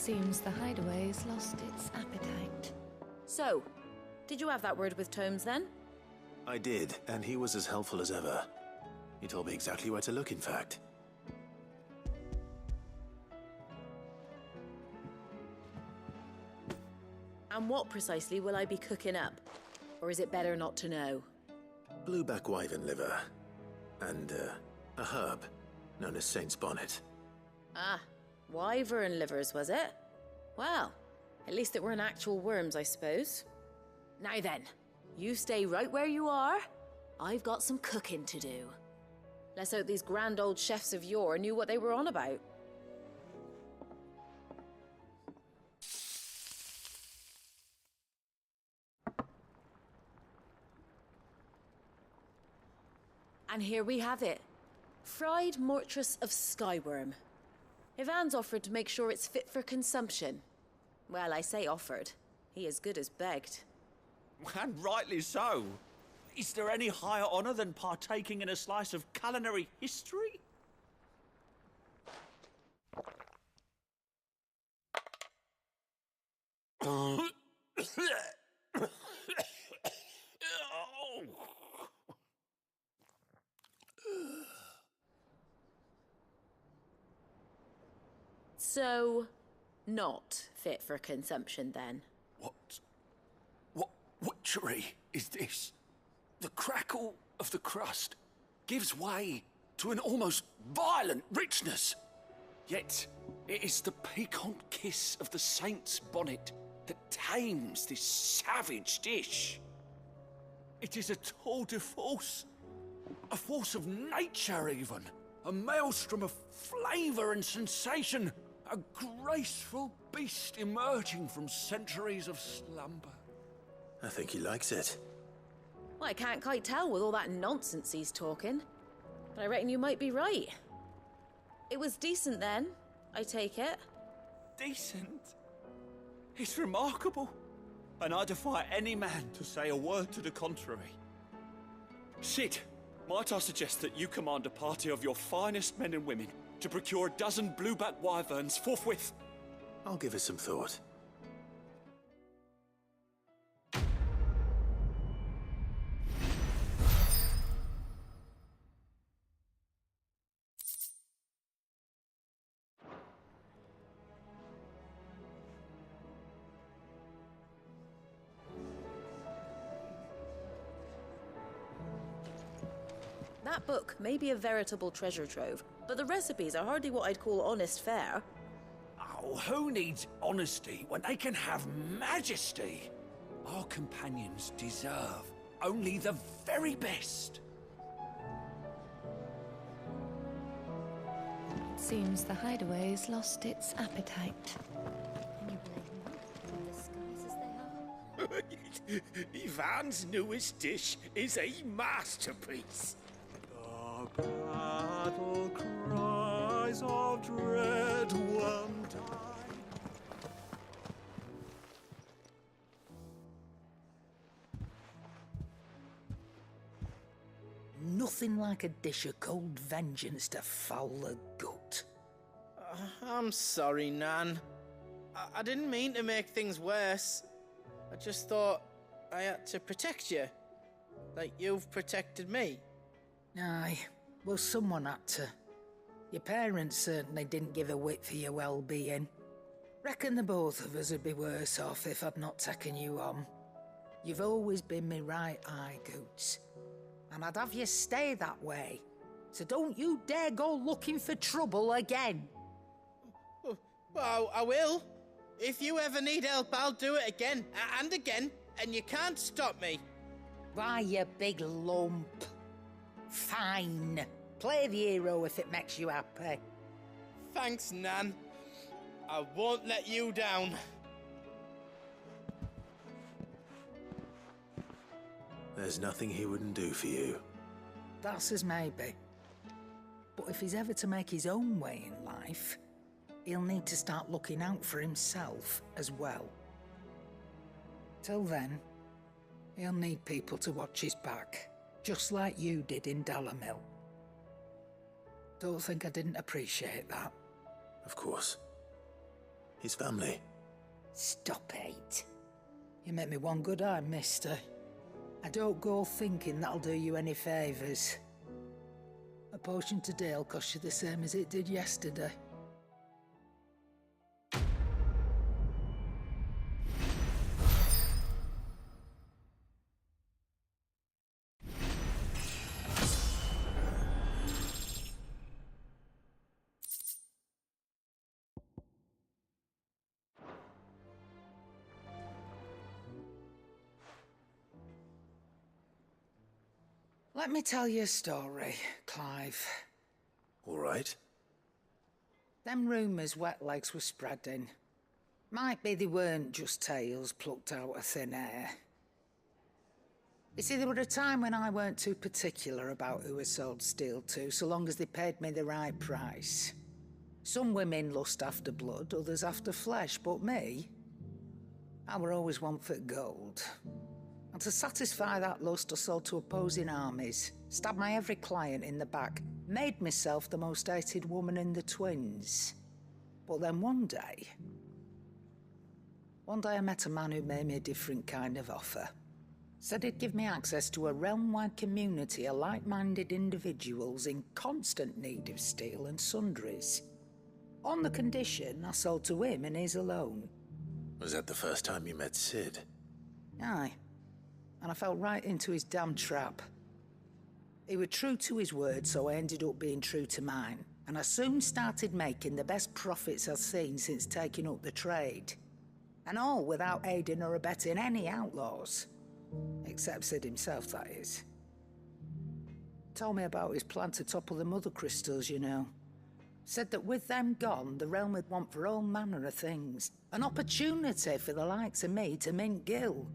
Seems the hideaway's lost its appetite.
So, did you have that word with Tomes then?
I did, and he was as helpful as ever. He told me exactly where to look, in fact.
And what precisely will I be cooking up? Or is it better not to know?
Blueback wyvern liver. And, a herb known as Saint's Bonnet.
Ah, wyvern livers, was it? Well, at least it weren't actual worms, I suppose. Now then, you stay right where you are. I've got some cooking to do. Let's hope these grand old chefs of yore knew what they were on about. And here we have it. Fried mortress of skyworm. Ivan's offered to make sure it's fit for consumption. Well, I say offered. He as good as begged.
And rightly so. Is there any higher honor than partaking in a slice of culinary history?
So, not fit for consumption then?
What witchery is this? The crackle of the crust gives way to an almost violent richness. Yet, it is the piquant kiss of the saint's bonnet that tames this savage dish. It is a tour de force, a force of nature even, a maelstrom of flavour and sensation, a graceful beast emerging from centuries of slumber.
I think he likes it.
Well, I can't quite tell with all that nonsense he's talking. But I reckon you might be right. It was decent then, I take it.
Decent? It's remarkable. And I defy any man to say a word to the contrary. Sid, might I suggest that you command a party of your finest men and women to procure a dozen blueback wyverns forthwith?
I'll give it some thought.
That book may be a veritable treasure trove, but the recipes are hardly what I'd call honest fare.
Oh, who needs honesty when they can have majesty? Our companions deserve only the very best.
Seems the hideaway's lost its appetite.
Ivan's newest dish is a masterpiece.
The battle cries of dread one time.
Nothing like a dish of cold vengeance to foul the gut.
I'm sorry, Nan. I didn't mean to make things worse. I just thought I had to protect you. Like you've protected me.
Aye, well, someone had to. Your parents certainly didn't give a whit for your well-being. Reckon the both of us would be worse off if I'd not taken you on. You've always been me right eye, Goots. And I'd have you stay that way. So don't you dare go looking for trouble again.
Well, I will. If you ever need help, I'll do it again and again, and you can't stop me.
Why, you big lump. Fine. Play the hero if it makes you happy.
Thanks, Nan. I won't let you down.
There's nothing he wouldn't do for you.
That's as maybe. But if he's ever to make his own way in life, he'll need to start looking out for himself as well. Till then, he'll need people to watch his back, just like you did in Dalamil. Don't think I didn't appreciate that.
Of course. his family.
Stop it. You make me one good eye, mister. I don't go thinking that'll do you any favours. A potion today'll cost you the same as it did yesterday. Let me tell you a story, Clive.
All right.
Them rumours Wetlegs were spreading. Might be they weren't just tales plucked out of thin air. You see, there were a time when I weren't too particular about who I sold steel to, so long as they paid me the right price. Some women lust after blood, others after flesh, but me, I were always one for gold. And to satisfy that lust, I sold to opposing armies, stabbed my every client in the back, made myself the most hated woman in the twins. But then one day I met a man who made me a different kind of offer. Said he'd give me access to a realm-wide community of like-minded individuals in constant need of steel and sundries. On the condition I sold to him and his alone.
Was that the first time you met Sid?
Aye. And I fell right into his damn trap. He was true to his word, so I ended up being true to mine. And I soon started making the best profits I've seen since taking up the trade. And all without aiding or abetting any outlaws. Except Sid himself, that is. Told me about his plan to topple the mother crystals, you know. Said that with them gone, the realm would want for all manner of things. An opportunity for the likes of me to mint Gil.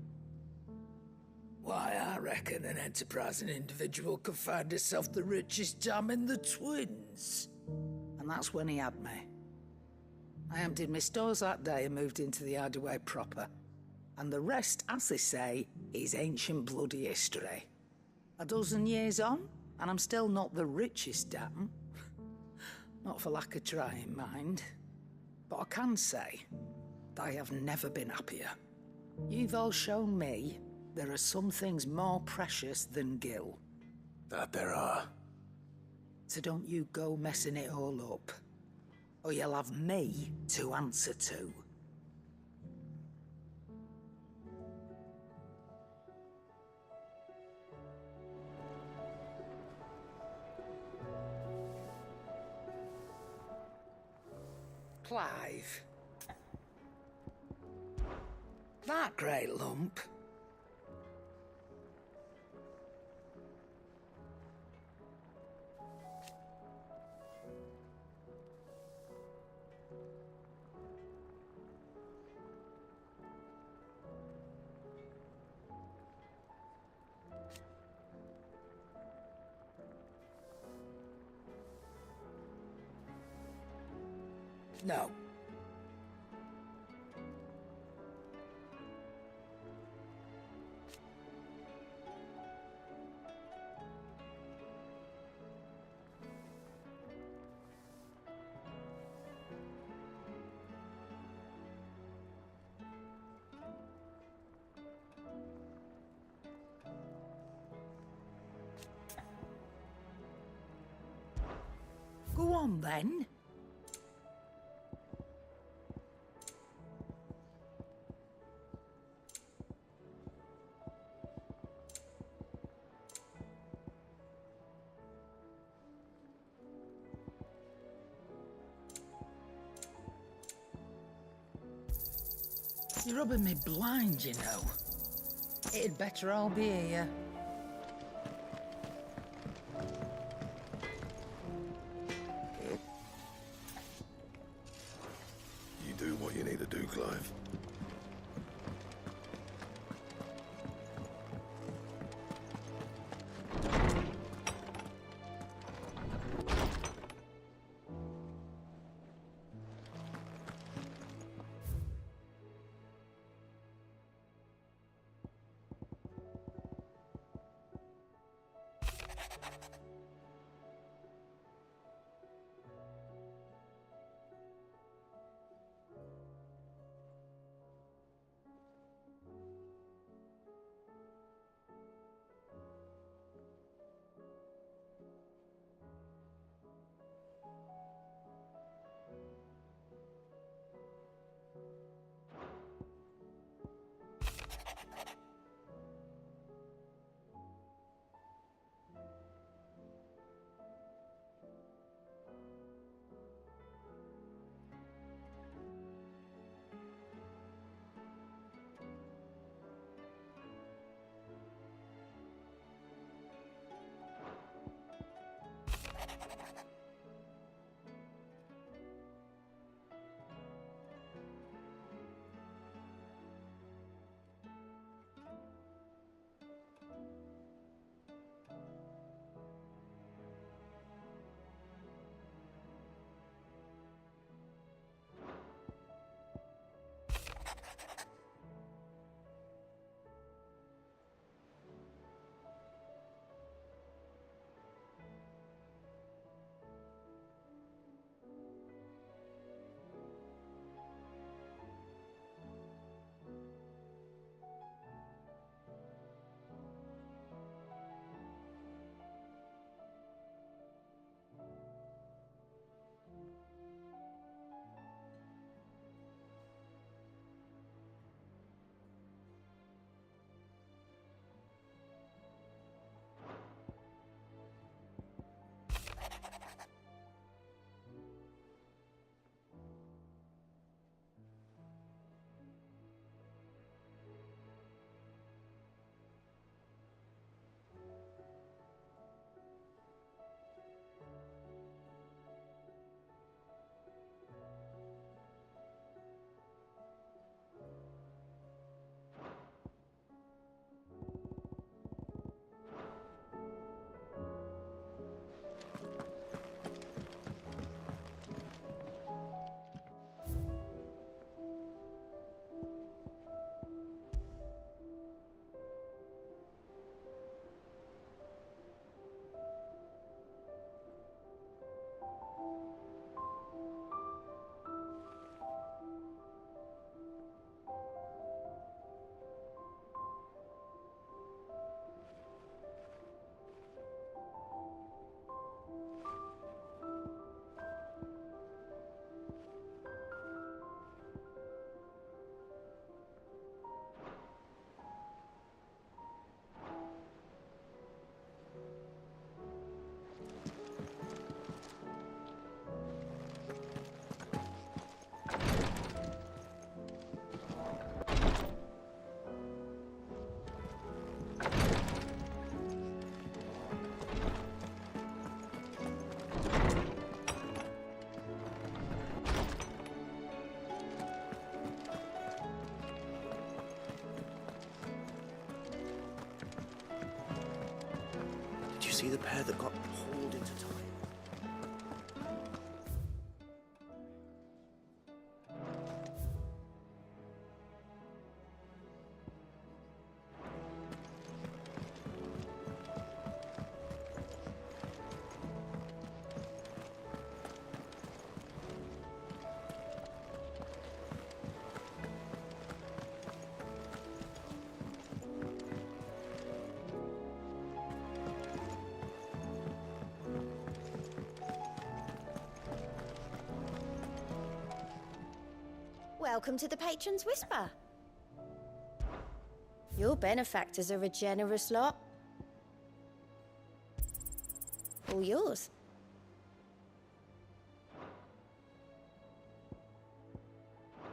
Why, I reckon an enterprising individual could find himself the richest dam in the twins. And that's when he had me. I emptied my stores that day and moved into the Hideaway proper. And the rest, as they say, is ancient bloody history. A dozen years on, and I'm still not the richest dam. Not for lack of trying, mind. But I can say, I have never been happier. You've all shown me there are some things more precious than Gil.
That there are.
So don't you go messing it all up. Or you'll have me to answer to. Clive. That great lump. No. Go on, then. You're rubbing me blind, you know. It'd better all be here.
You do what you need to do, Clive.
see the pair that got hauled into time.
Welcome to the Patron's Whisper. Your benefactors are a generous lot. All yours.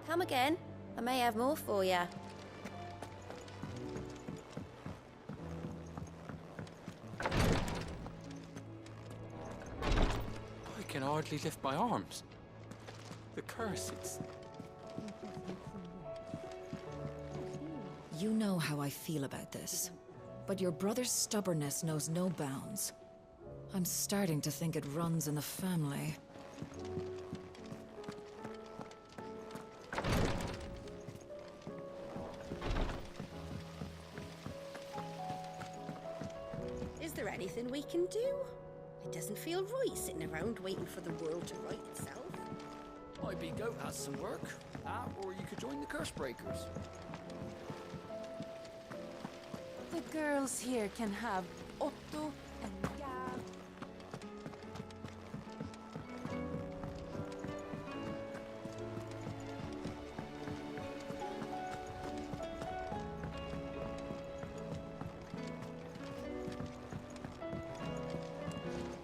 Come again. I may have more for you.
I can hardly lift my arms. The curse, it's...
You know how I feel about this, but your brother's stubbornness knows no bounds. I'm starting to think it runs in the family.
Is there anything we can do? It doesn't feel right sitting around waiting for the world to right itself.
Maybe Goat has some work. That, or you could join the Curse Breakers.
The girls here can have Otto and Gav.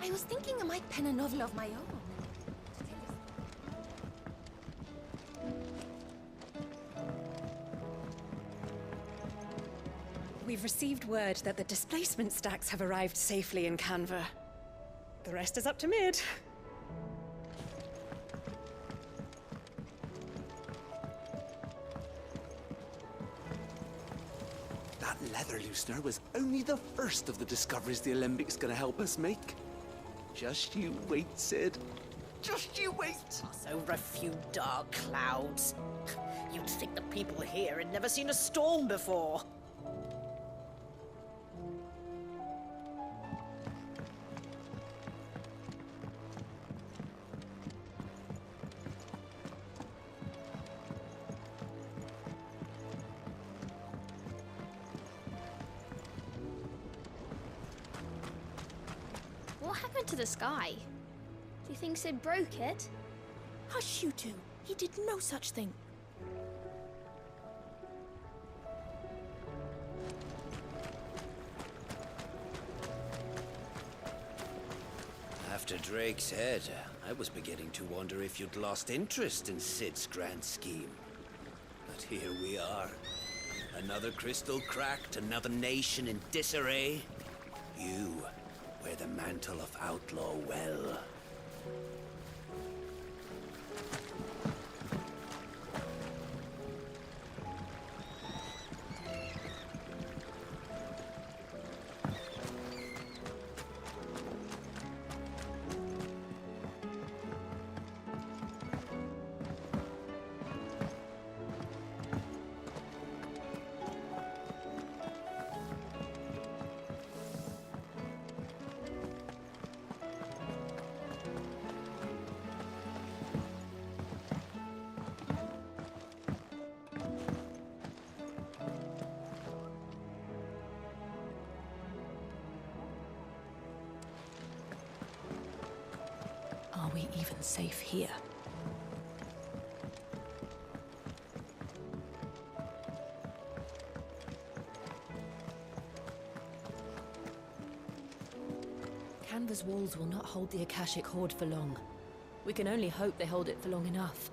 I was thinking I might pen a novel of my own.
We've received word that the displacement stacks have arrived safely in Canva. The rest is up to Mid.
That leather loosener was only the first of the discoveries the Alembic's gonna help us make. Just you wait, Sid. Just you wait!
Pass over a few dark clouds. You'd think the people here had never seen a storm before.
What happened to the sky? Do you think Sid broke it?
Hush, you two. He did no such thing.
After Drake's head, I was beginning to wonder if you'd lost interest in Sid's grand scheme. But here we are. Another crystal cracked, another nation in disarray. You wear the mantle of outlaw well.
Are we even safe here? Canva's walls will not hold the Akashic Horde for long. We can only hope they hold it for long enough.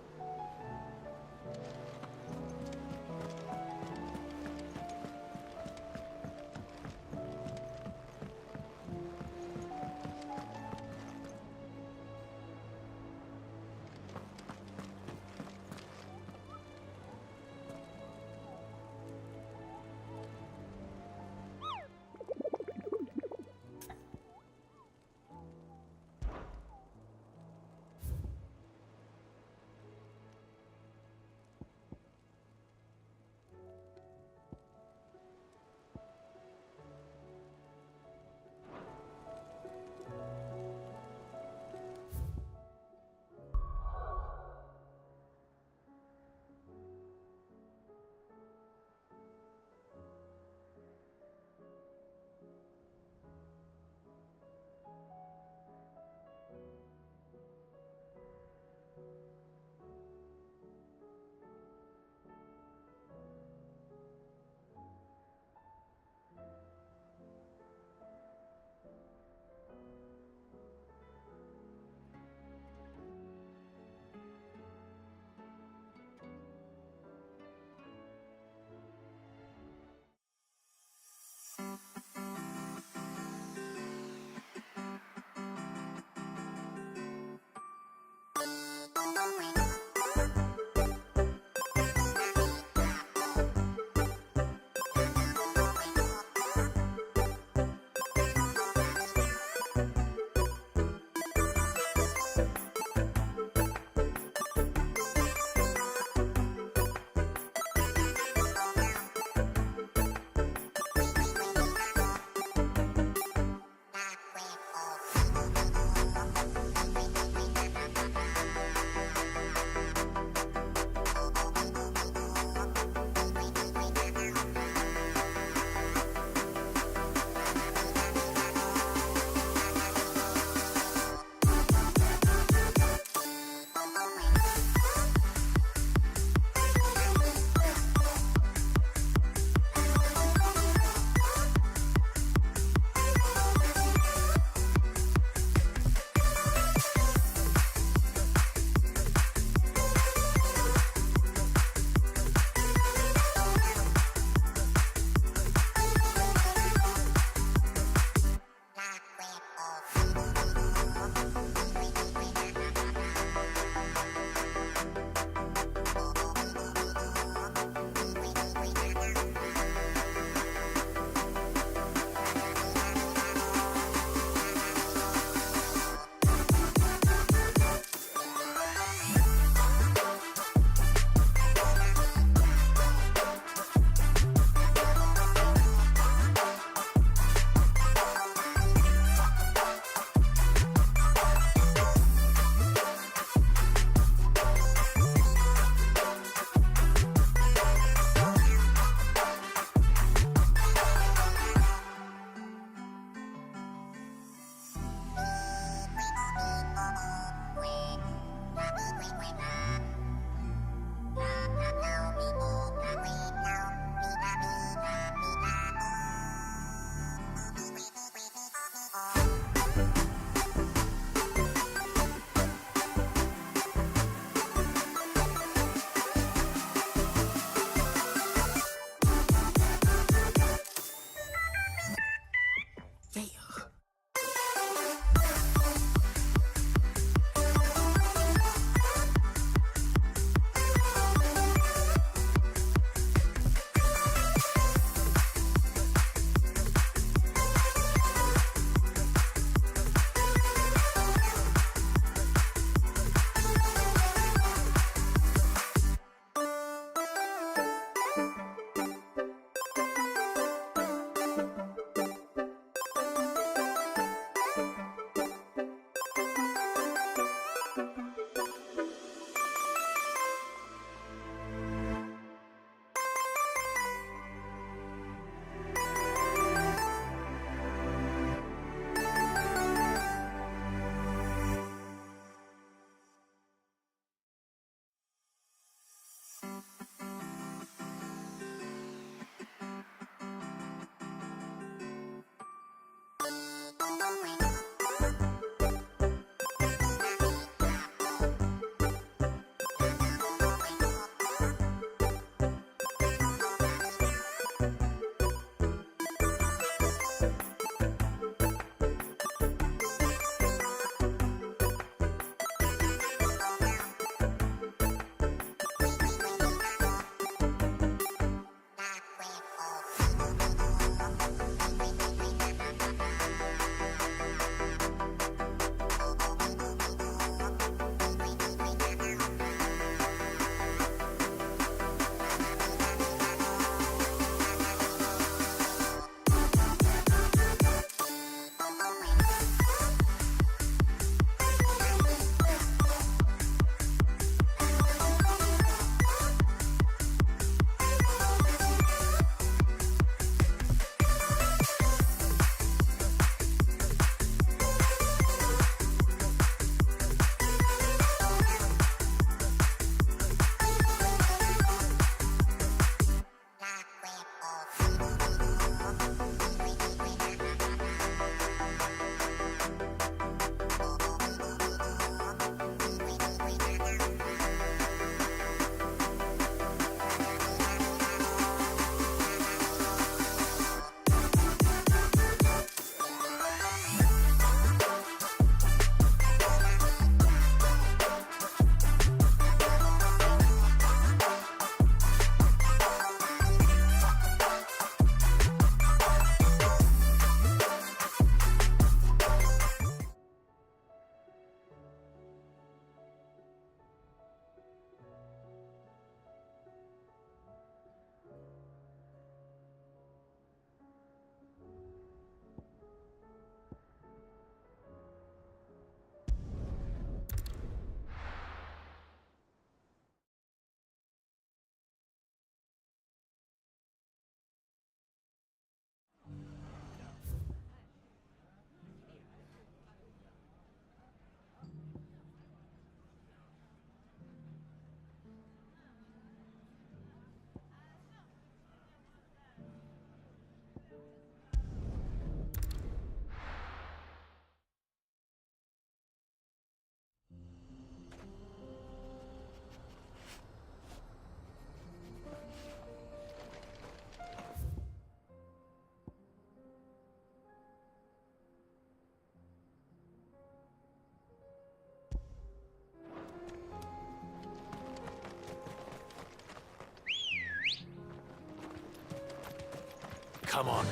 Come on.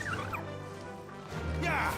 Yeah!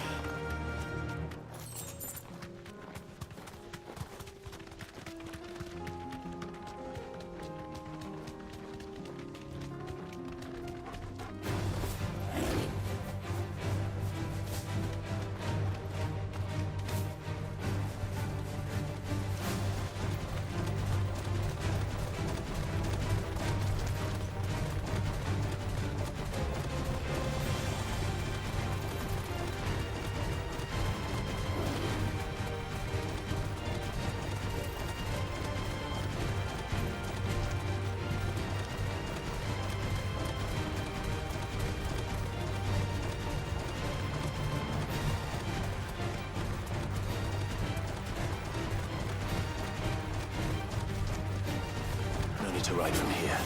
No need to ride from here.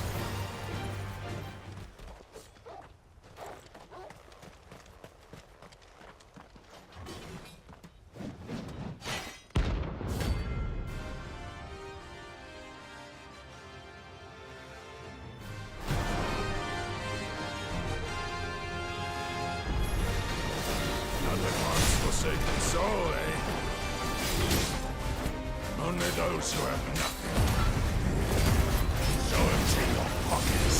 Nothing harms forsaken soul, eh? Only those who have nothing. So empty your pockets.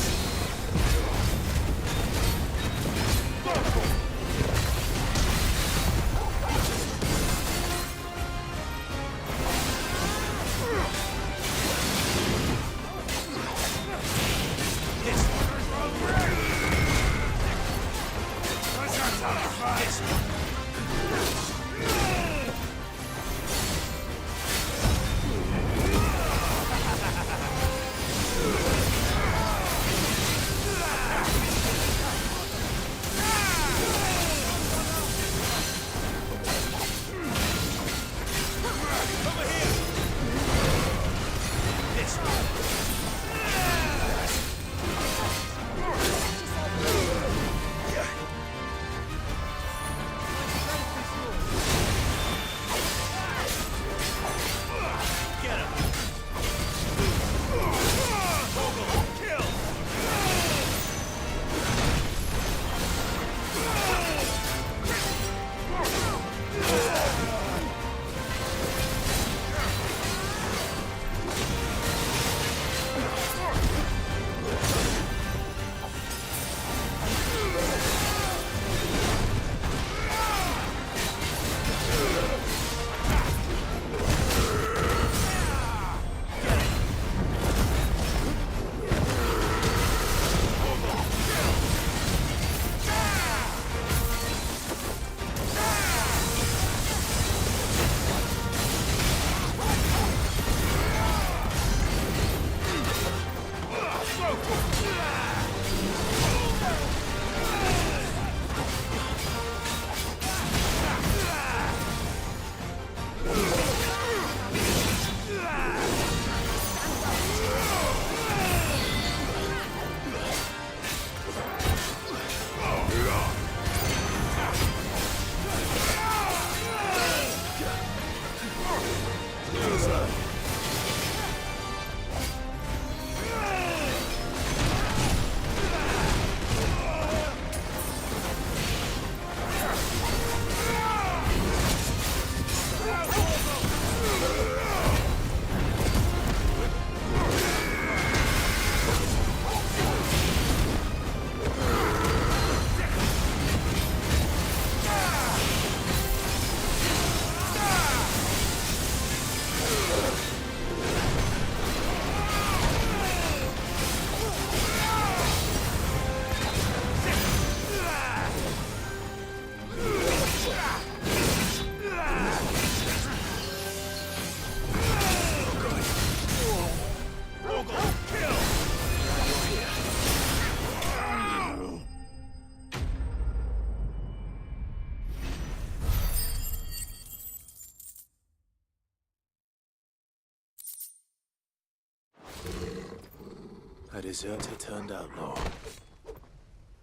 A deserter turned outlaw.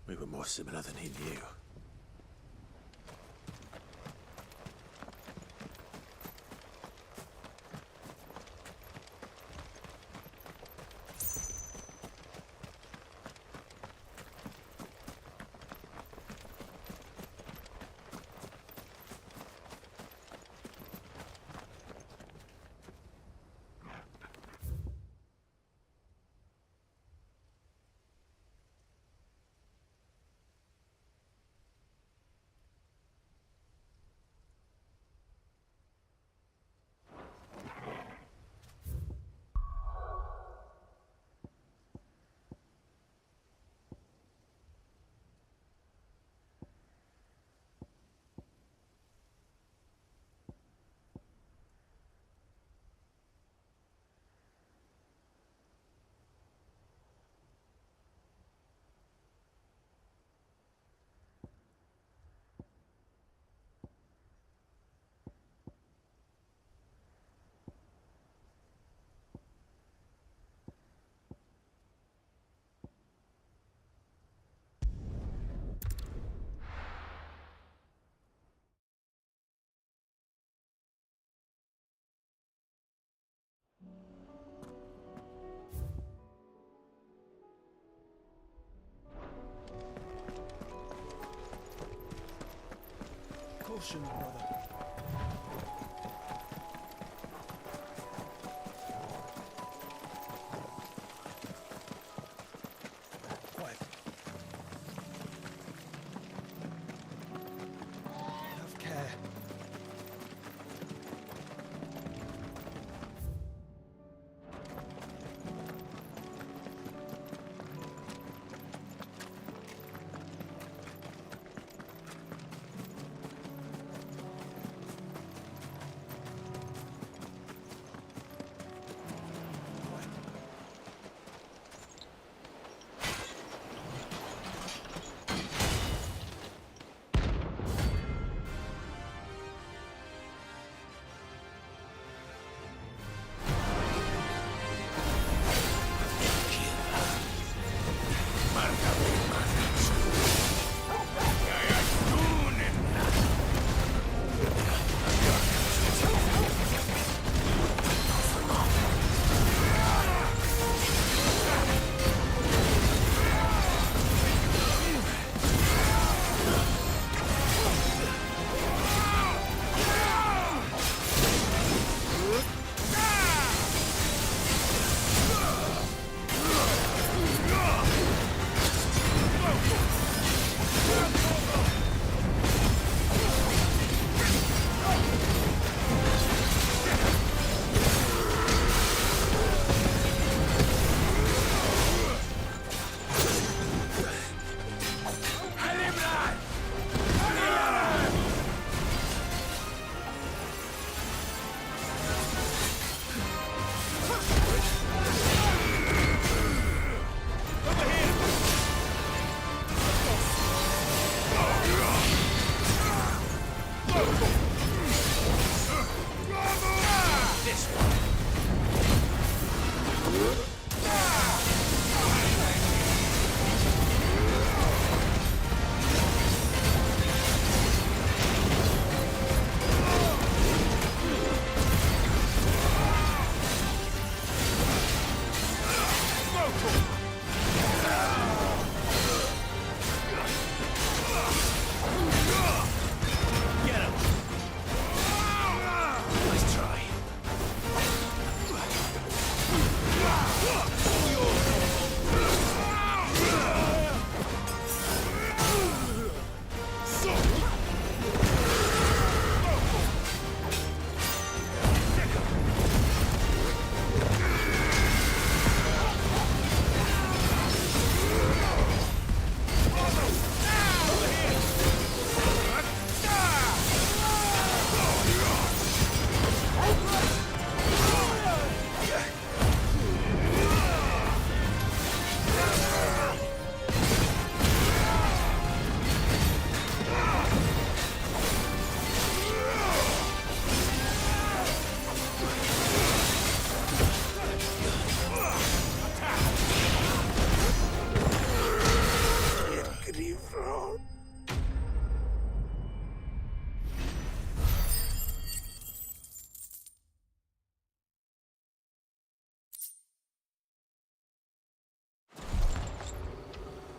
We were more similar than he knew.
potions, brother. Quiet. Have care.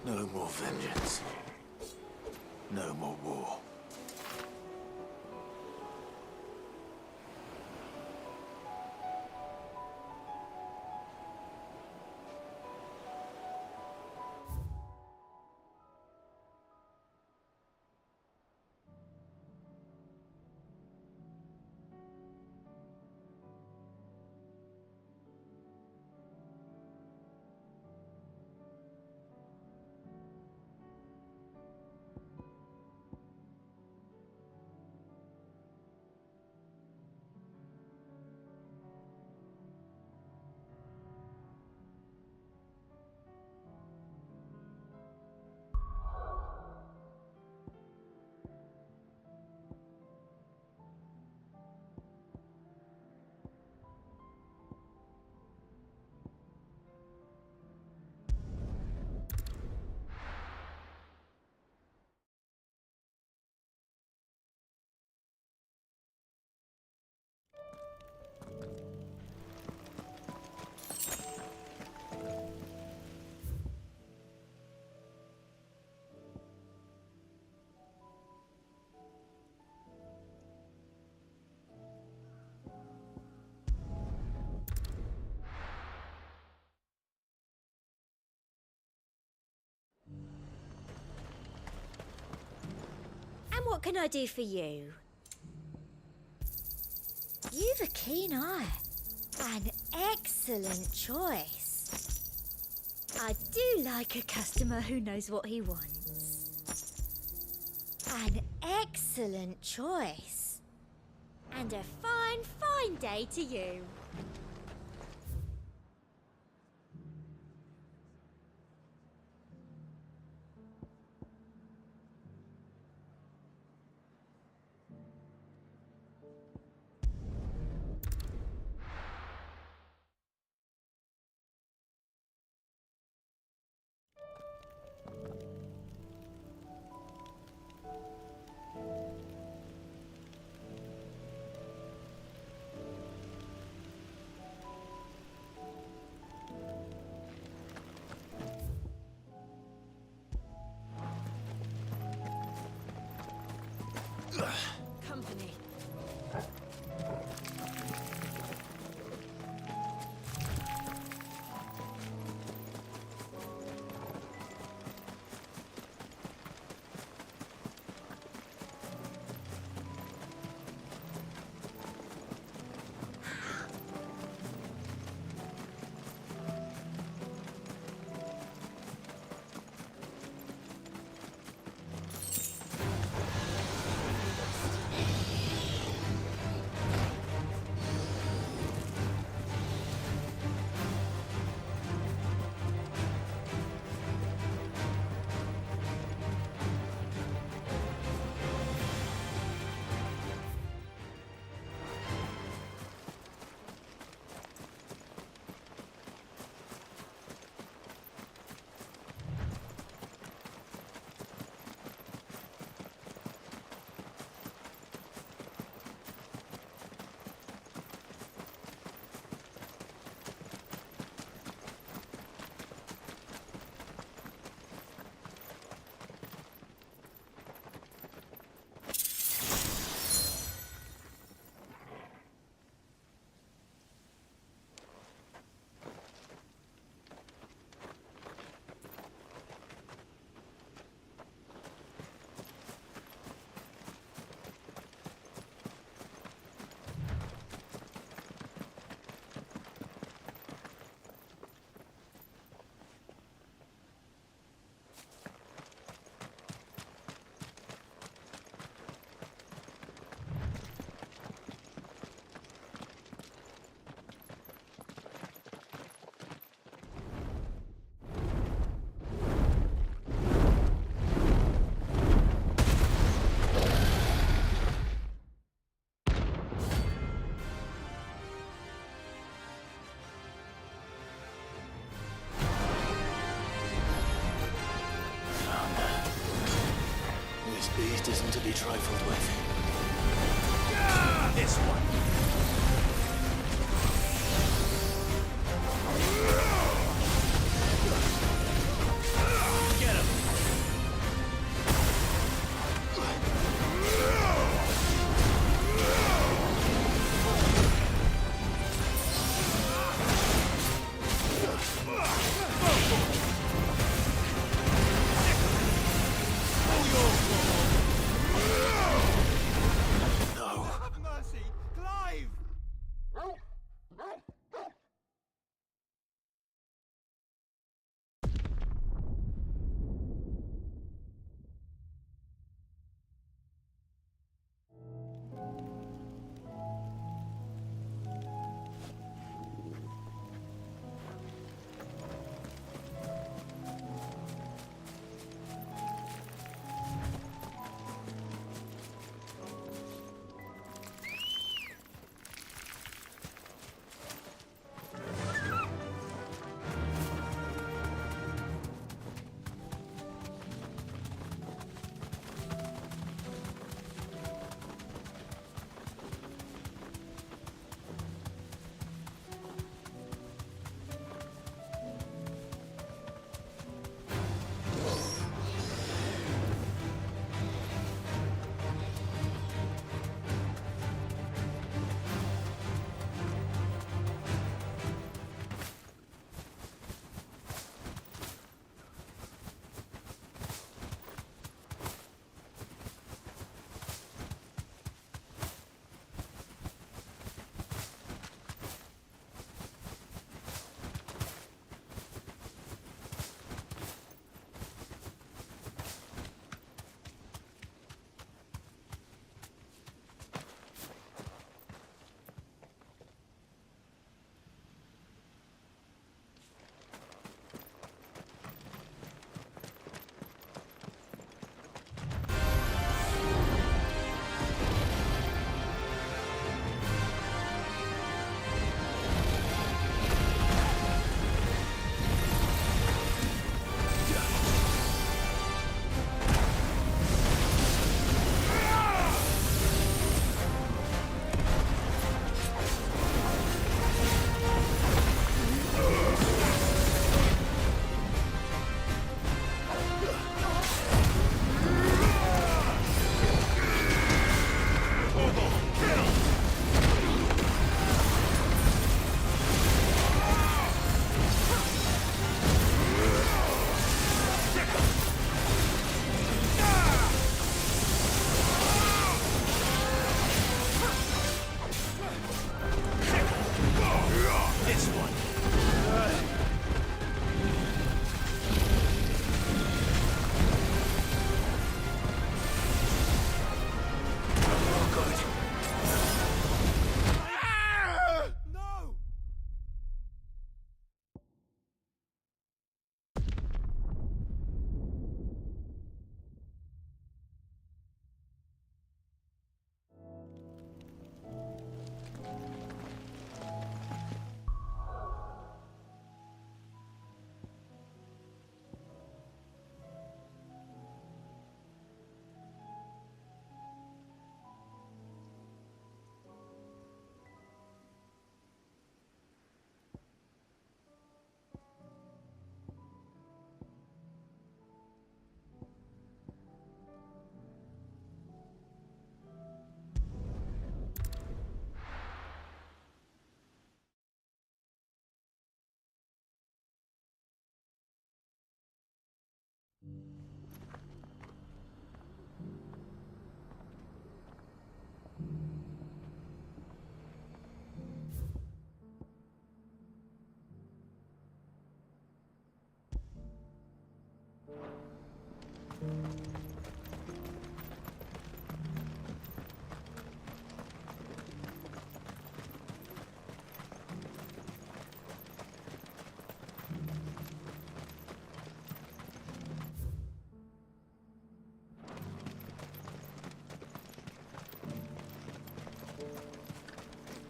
No more vengeance. No more war.
And what can I do for you? You've a keen eye. An excellent choice. I do like a customer who knows what he wants. An excellent choice. And a fine, fine day to you.
Company.
This beast isn't to be trifled with.
This one.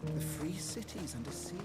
The free cities under siege?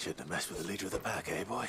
Shouldn't have messed with the leader of the pack, eh, boy?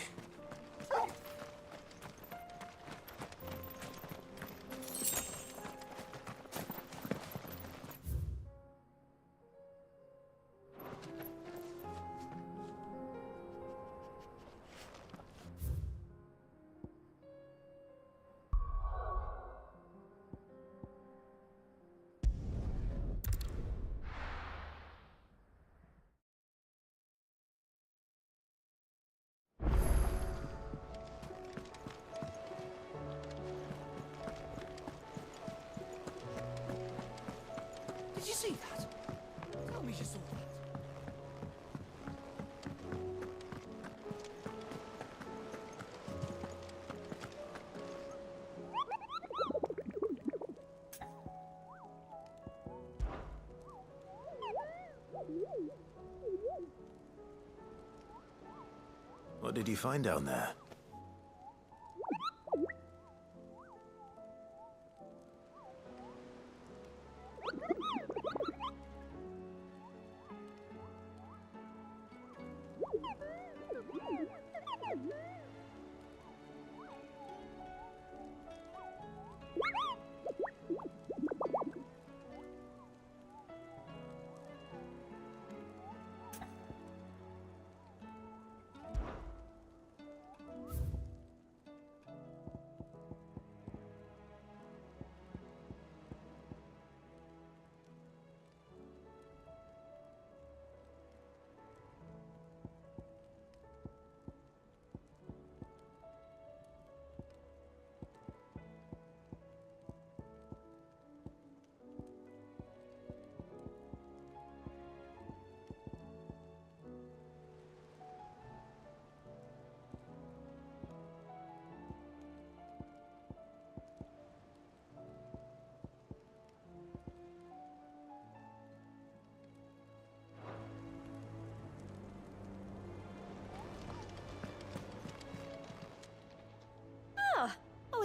Did you see that? Tell me you saw that.
What did you find down there?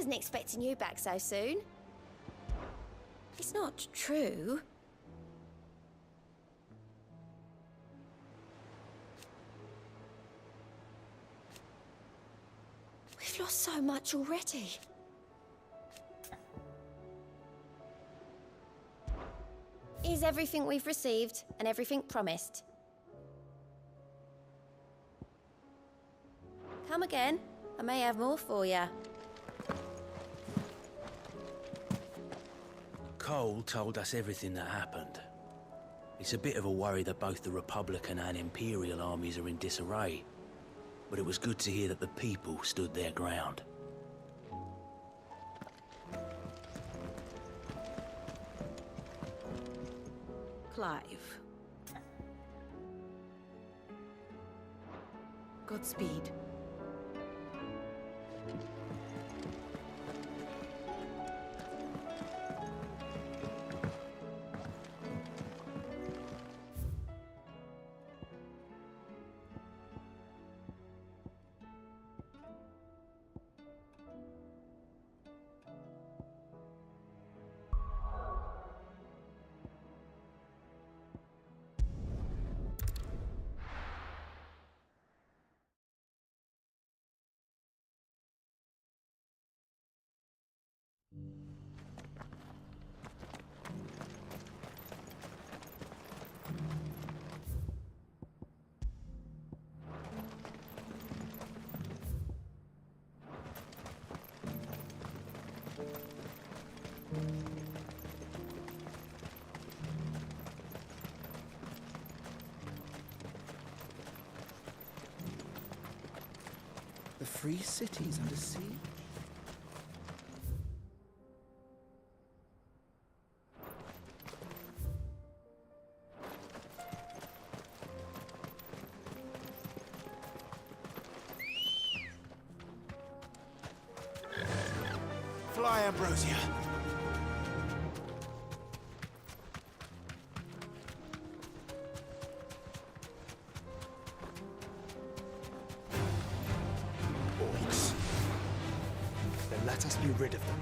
wasn't expecting you back so soon. It's not true. We've lost so much already. Is everything we've received and everything promised? Come again. I may have more for you.
Cole told us everything that happened. It's a bit of a worry that both the Republican and Imperial armies are in disarray. But it was good to hear that the people stood their ground.
Clive. Godspeed.
The free cities under siege?
Fly, Ambrosia.
Orcs. Then let us be rid of them.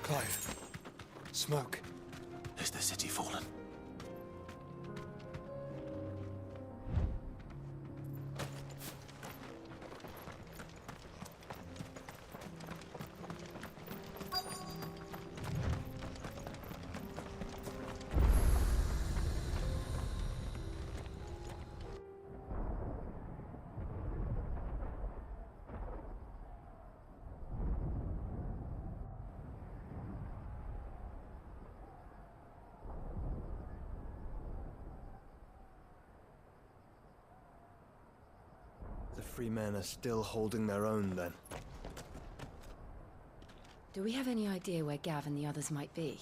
Clive. Smoke.
Is the city fallen?
The free men are still holding their own, then.
Do we have any idea where Gav and the others might be?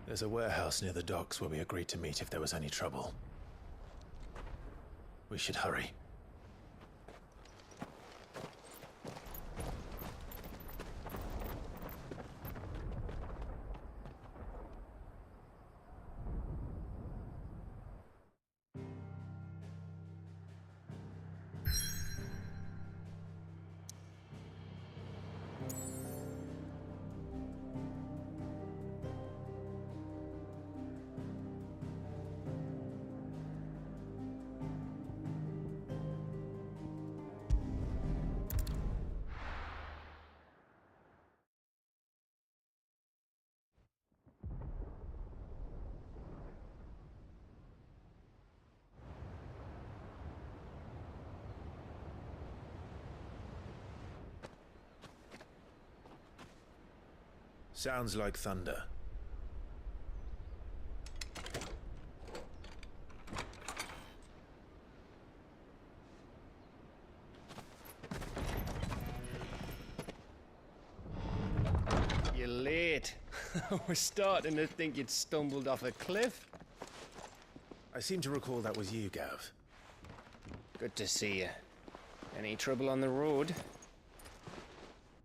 There's a warehouse near the docks where we agreed to meet if there was any trouble. We should hurry. Sounds like thunder.
You're late. We're starting to think you'd stumbled off a cliff.
I seem to recall that was you, Gav.
Good to see you. Any trouble on the road?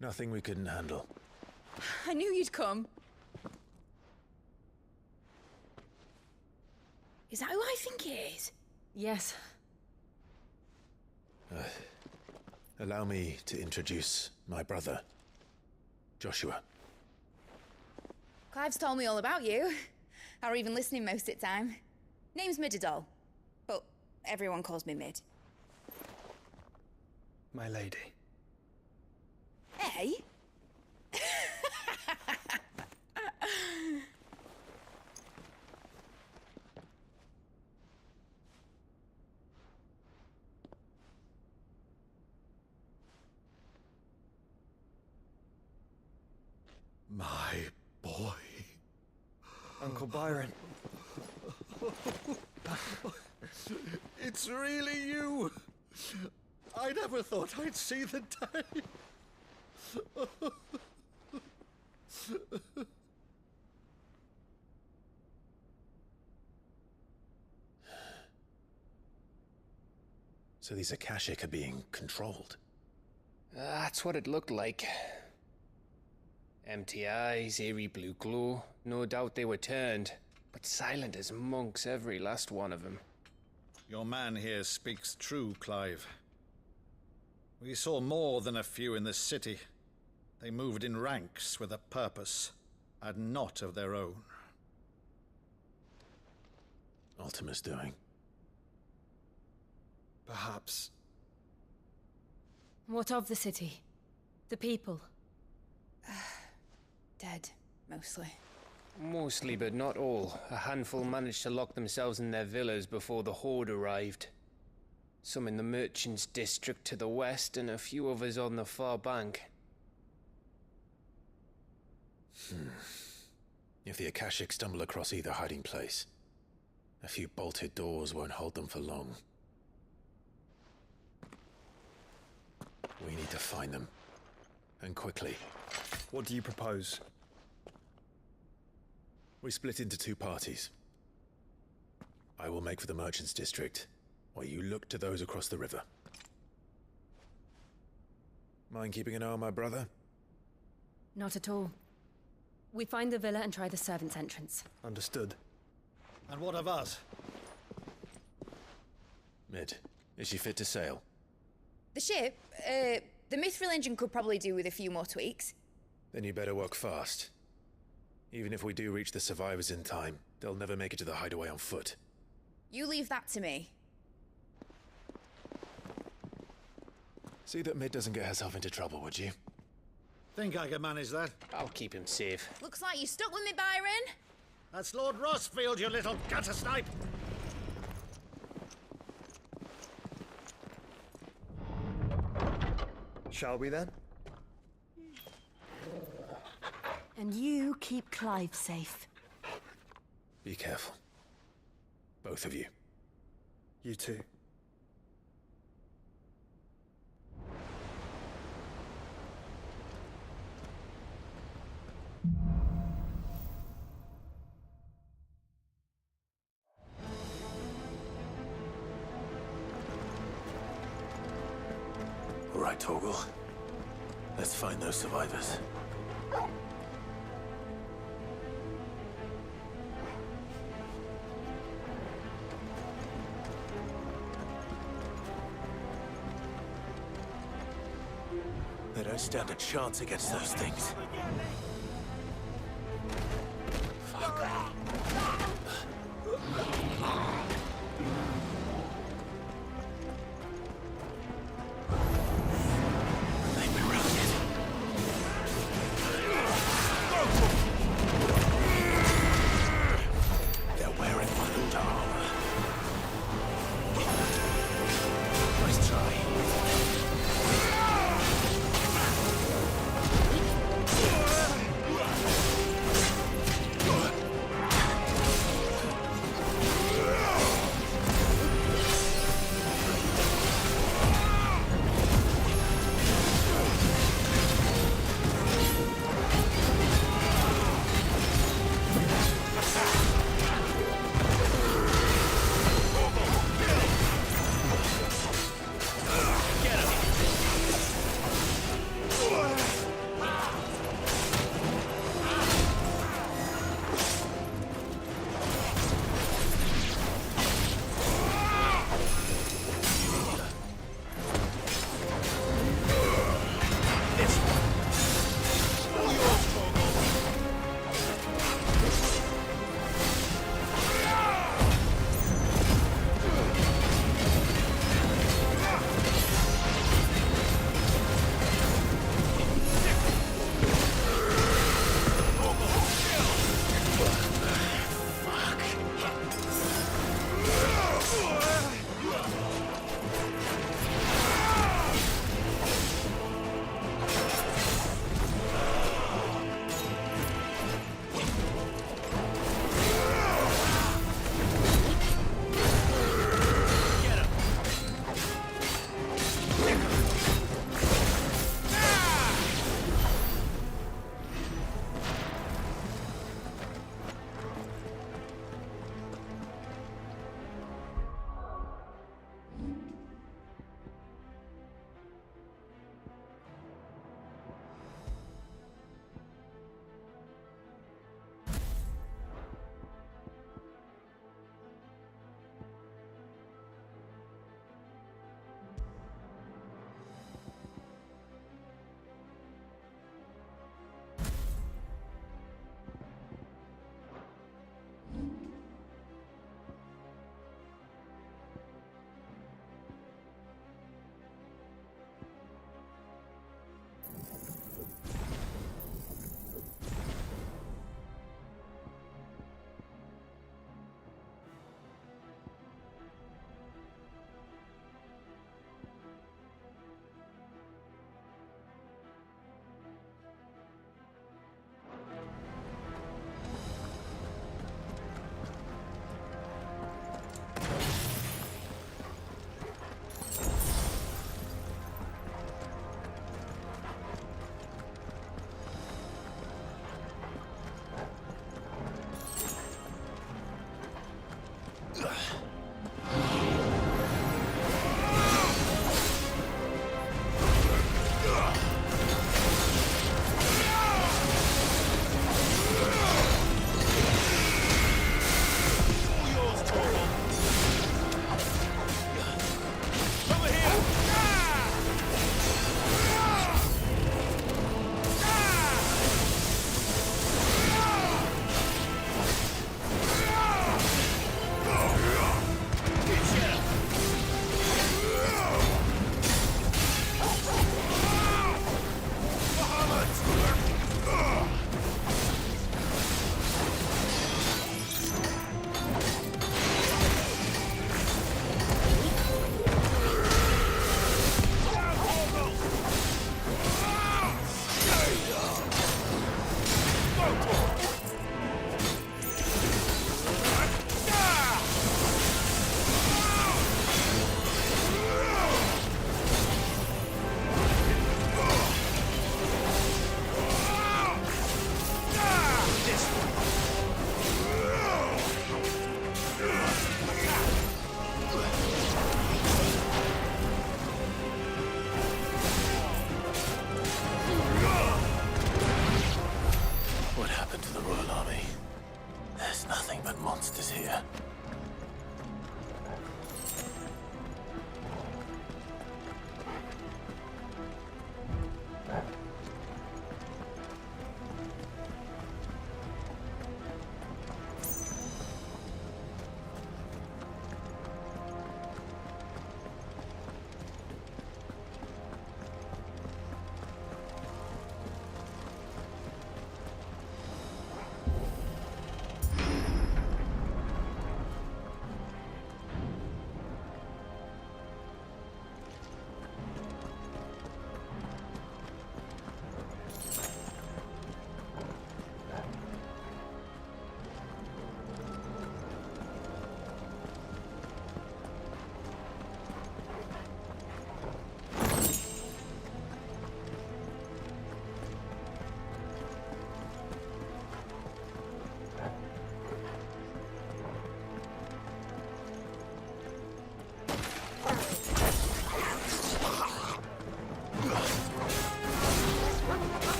Nothing we couldn't handle.
I knew you'd come.
Is that who I think it is?
Yes.
Allow me to introduce my brother, Joshua.
Clive's told me all about you. Or even listening most of the time. Name's Midadol, but everyone calls me Mid.
My lady.
Hey?
My boy.
Uncle Byron.
It's really you. I never thought I'd see the day.
So these Akashic are being controlled?
That's what it looked like. Empty eyes, eerie blue glow. No doubt they were turned, but silent as monks, every last one of them.
Your man here speaks true, Clive. We saw more than a few in this city. They moved in ranks with a purpose, and not of their own.
Ultima's doing.
Perhaps.
What of the city? The people?
Dead, mostly.
Mostly, but not all. A handful managed to lock themselves in their villas before the Horde arrived. Some in the Merchants' District to the west, and a few others on the far bank.
If the Akashic stumble across either hiding place, a few bolted doors won't hold them for long. We need to find them. And quickly.
What do you propose?
We split into two parties. I will make for the Merchants' District, while you look to those across the river. Mind keeping an eye on my brother?
Not at all. We find the villa and try the servants' entrance.
Understood.
And what of us?
Mid, is she fit to sail?
The ship, the Mithril engine could probably do with a few more tweaks.
Then you better work fast. Even if we do reach the survivors in time, they'll never make it to the hideaway on foot.
You leave that to me.
See that Mid doesn't get herself into trouble, would you?
Think I can manage that?
I'll keep him safe.
Looks like you stuck with me, Byron.
That's Lord Rossfield, you little gutter snipe!
Shall we then?
And you keep Clive safe.
Be careful. Both of you.
You too.
All right, Torgal. Let's find those survivors. They don't stand a chance against those things. They're wearing blue armor. Nice try.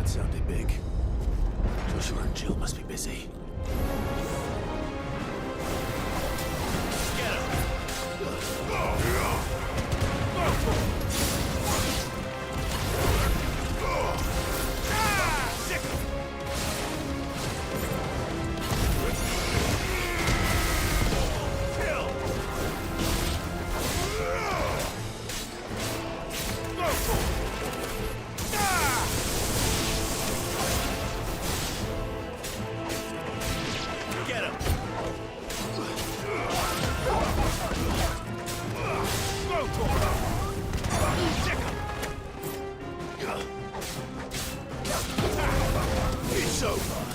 Sounded big. Joshua and Jill must be busy. Get him! It's over.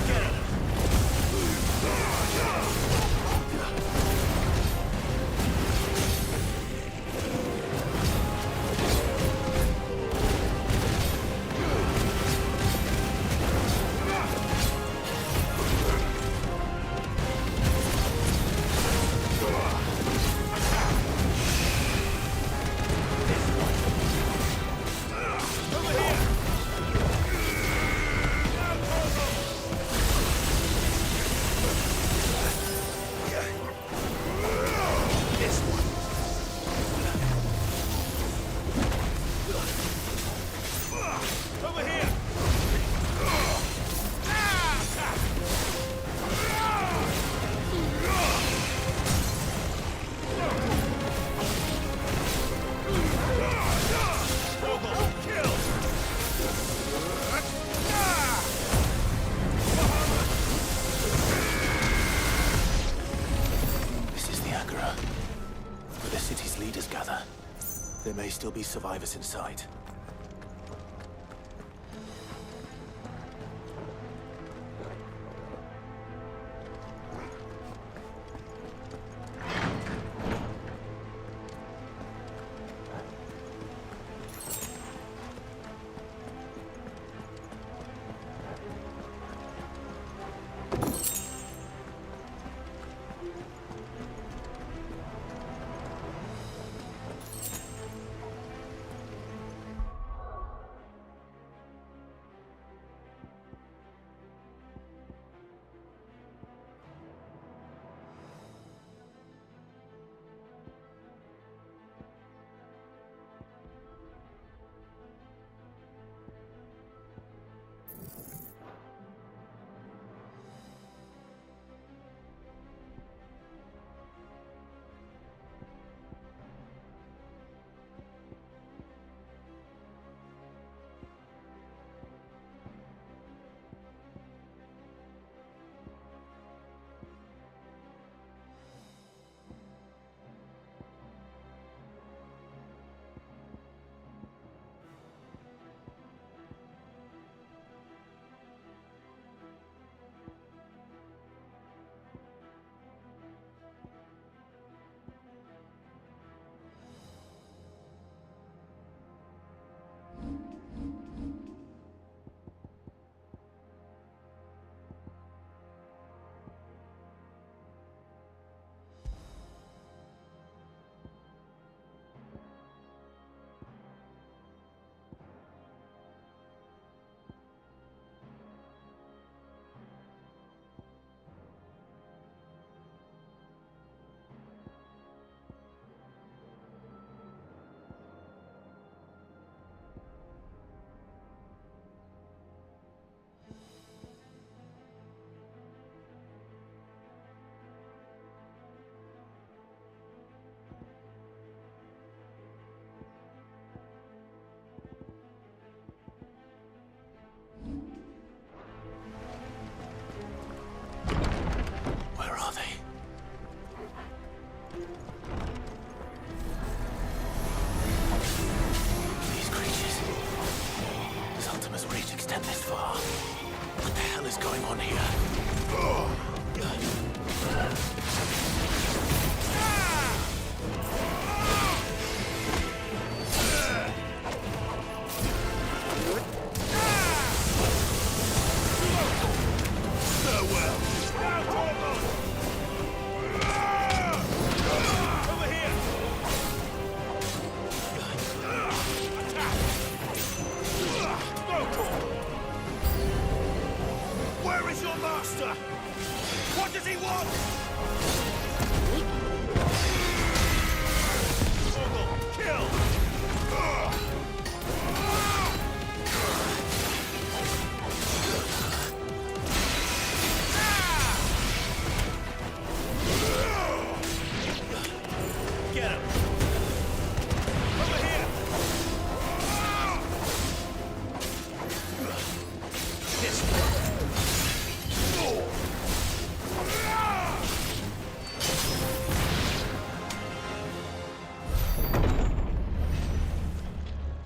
Get him! city's leaders gather, there may still be survivors inside.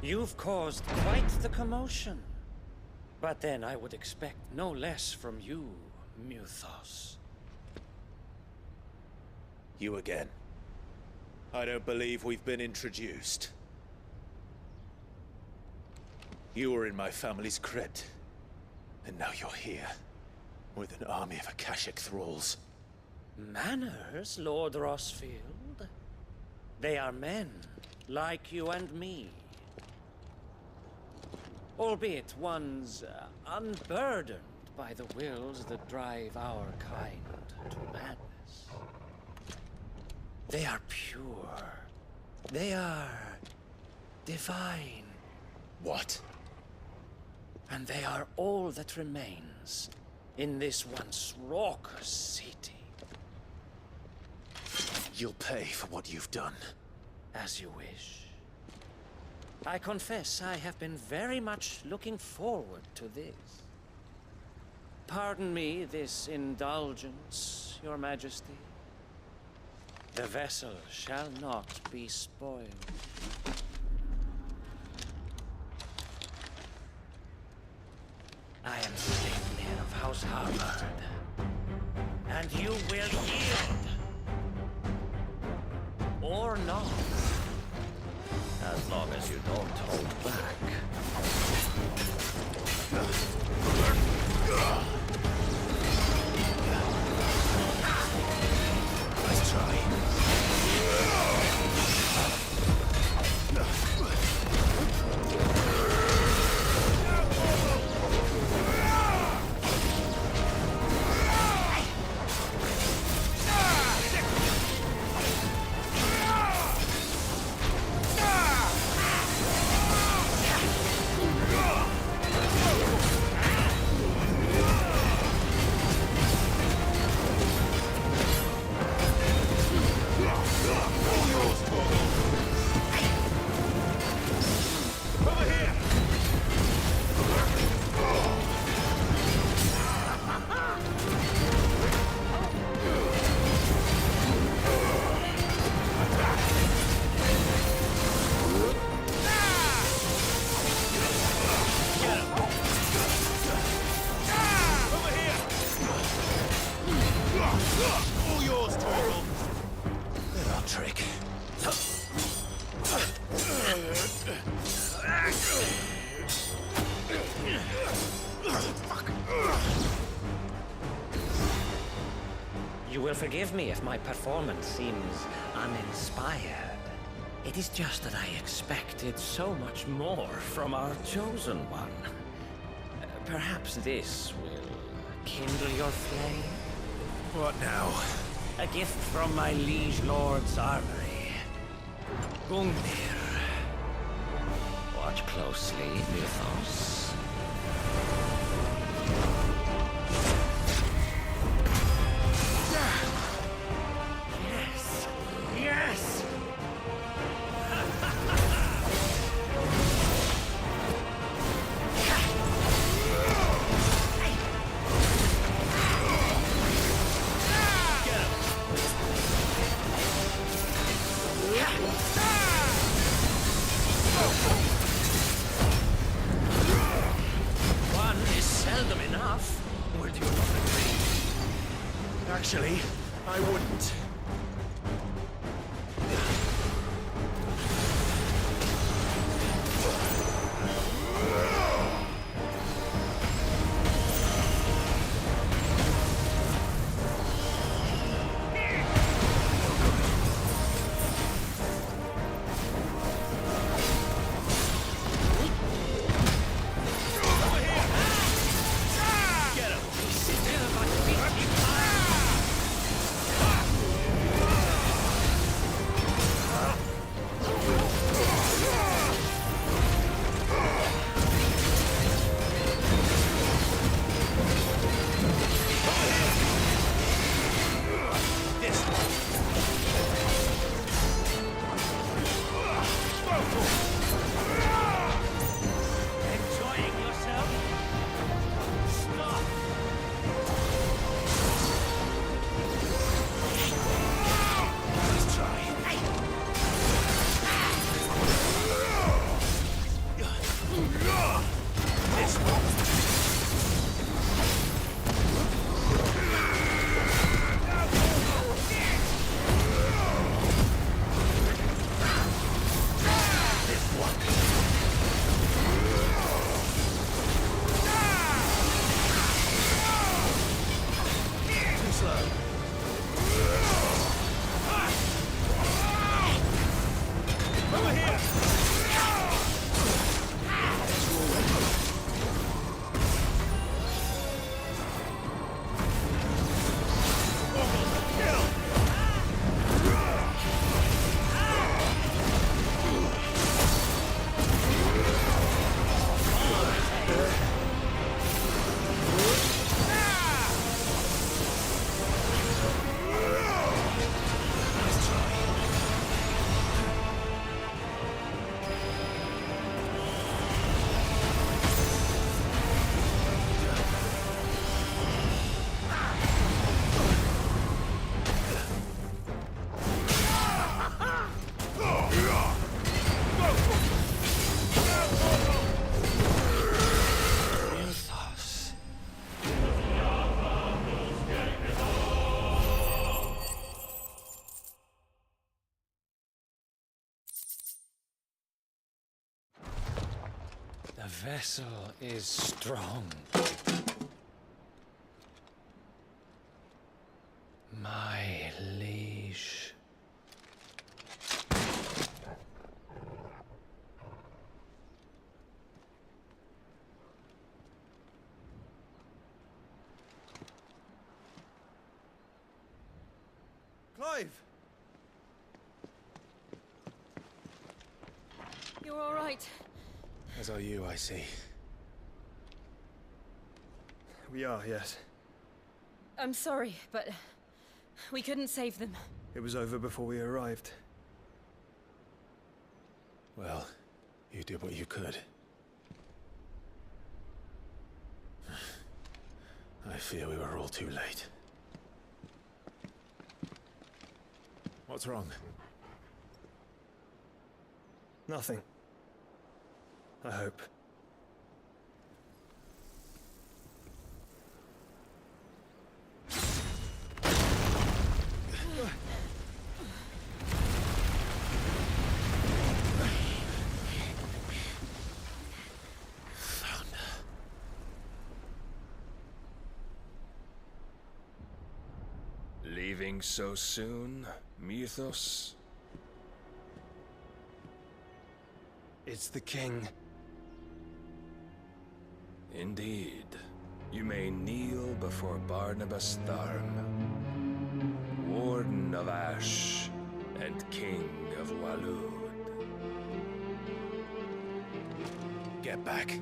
You've caused quite the commotion. But then I would expect no less from you, Muthos.
You again. I don't believe we've been introduced. You were in my family's crypt, and now you're here, with an army of Akashic thralls.
Manners, Lord Rosfield? They are men, like you and me. Albeit ones unburdened by the wills that drive our kind to madness. They are pure. They are divine.
What?
And they are all that remains in this once raucous city.
You'll pay for what you've done.
As you wish. I confess I have been very much looking forward to this. Pardon me this indulgence, Your Majesty. The vessel shall not be spoiled. I am Sleipnir of House Harvard, and you will yield. Or not. As long as you don't hold back.
Nice try.
All yours, Torgal.
Good old trick.
You will forgive me if my performance seems uninspired. It is just that I expected so much more from our chosen one. Perhaps this will kindle your flame?
What now?
A gift from my liege lord's armory. Gungnir. Watch closely, Mythos. Yes! Yes! One is seldom enough. Would you not agree?
Actually, I wouldn't.
Get him!
vessel is strong. My liege.
Clive!
You're all right.
As are you, I see.
We are, yes.
I'm sorry, but we couldn't save them.
It was over before we arrived.
Well, you did what you could. I fear we were all too late. What's wrong?
Nothing. I hope.
Leaving so soon, Mythos?
It's the king.
Indeed. You may kneel before Barnabas Tharm, Warden of Ash and King of Waloed.
Get back.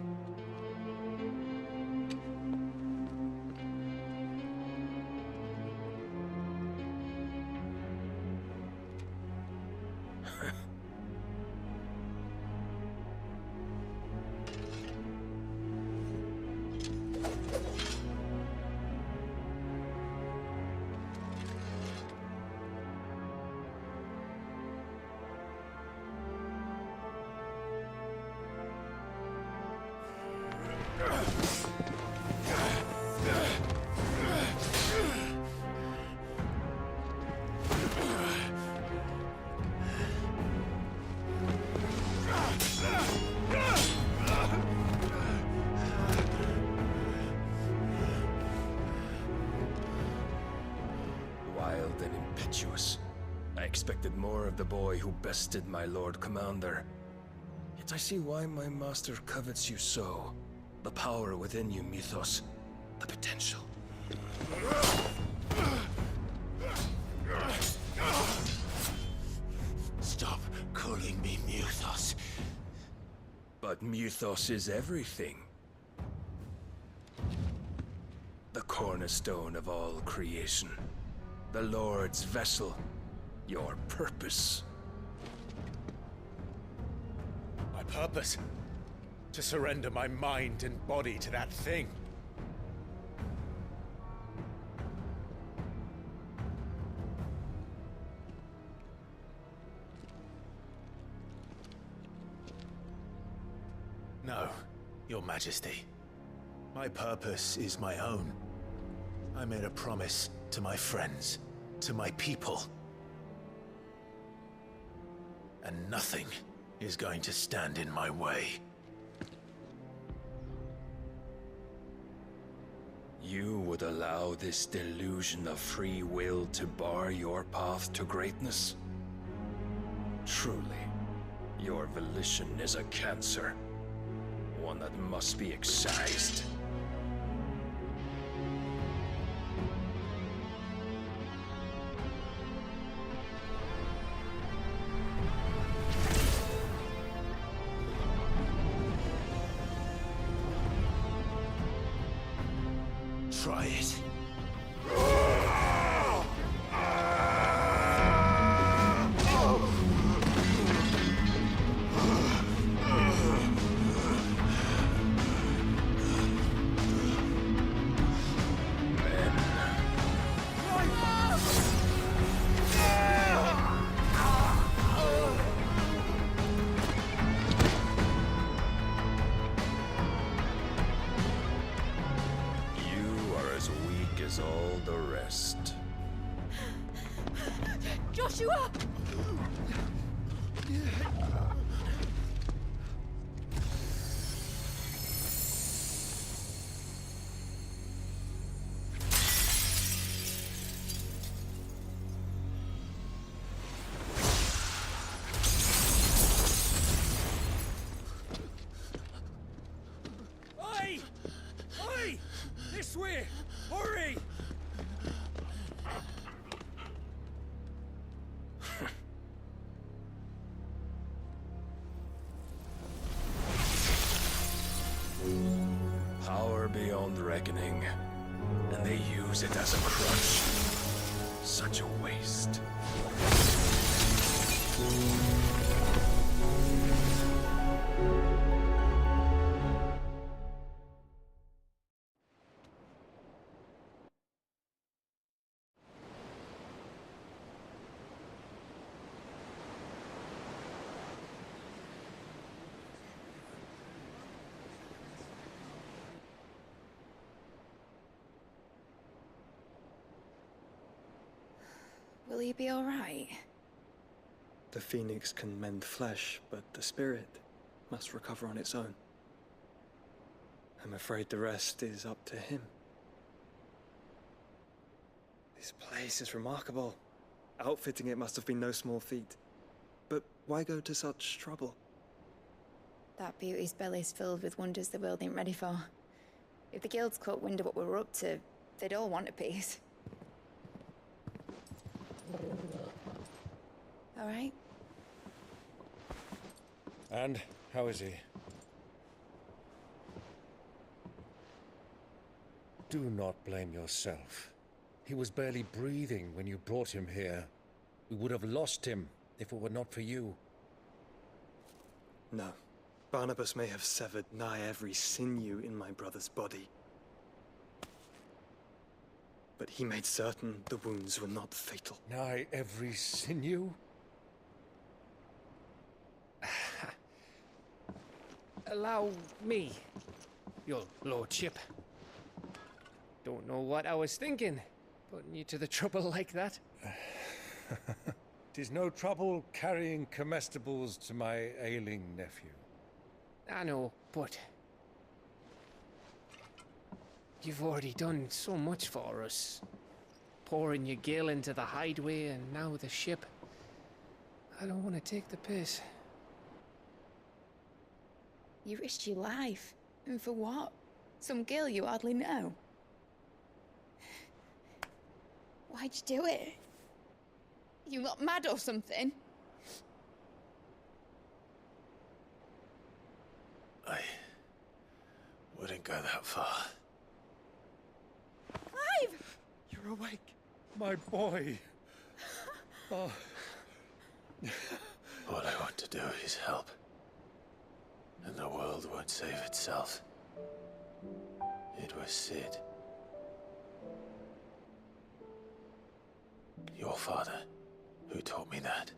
Wild and impetuous. I expected more of the boy who bested my Lord Commander. Yet I see why my master covets you so. The power within you, Mythos. The potential.
Stop calling me Mythos.
But Mythos is everything. The cornerstone of all creation. The Lord's vessel. Your purpose.
My purpose? To surrender my mind and body to that thing. No, Your Majesty. My purpose is my own. I made a promise to my friends, to my people. And nothing is going to stand in my way.
You would allow this delusion of free will to bar your path to greatness? Truly, your volition is a cancer. One that must be excised.
Try it.
All the rest.
Joshua!
Power beyond reckoning. And they use it as a crutch. Such a waste.
Will he be all right?
The phoenix can mend flesh, but the spirit must recover on its own. I'm afraid the rest is up to him. This place is remarkable. Outfitting it must have been no small feat. But why go to such trouble?
That beauty's belly's filled with wonders the world ain't ready for. If the guilds caught wind of what we were up to, they'd all want a piece. All right?
And how is he? Do not blame yourself. He was barely breathing when you brought him here. We would have lost him if it were not for you.
No. Barnabas may have severed nigh every sinew in my brother's body. But he made certain the wounds were not fatal.
Nigh every sinew?
Allow me, your lordship. Don't know what I was thinking, putting you to the trouble like that.
'Tis no trouble carrying comestibles to my ailing nephew.
I know, but you've already done so much for us. Pouring your gil into the hideaway and now the ship. I don't want to take the piss.
You risked your life. And for what? Some girl you hardly know. Why'd you do it? You not mad or something?
I wouldn't go that far.
Clive!
You're awake, my boy. Oh.
All I want to do is help. And the world won't save itself. It was Cid. Your father, who taught me that.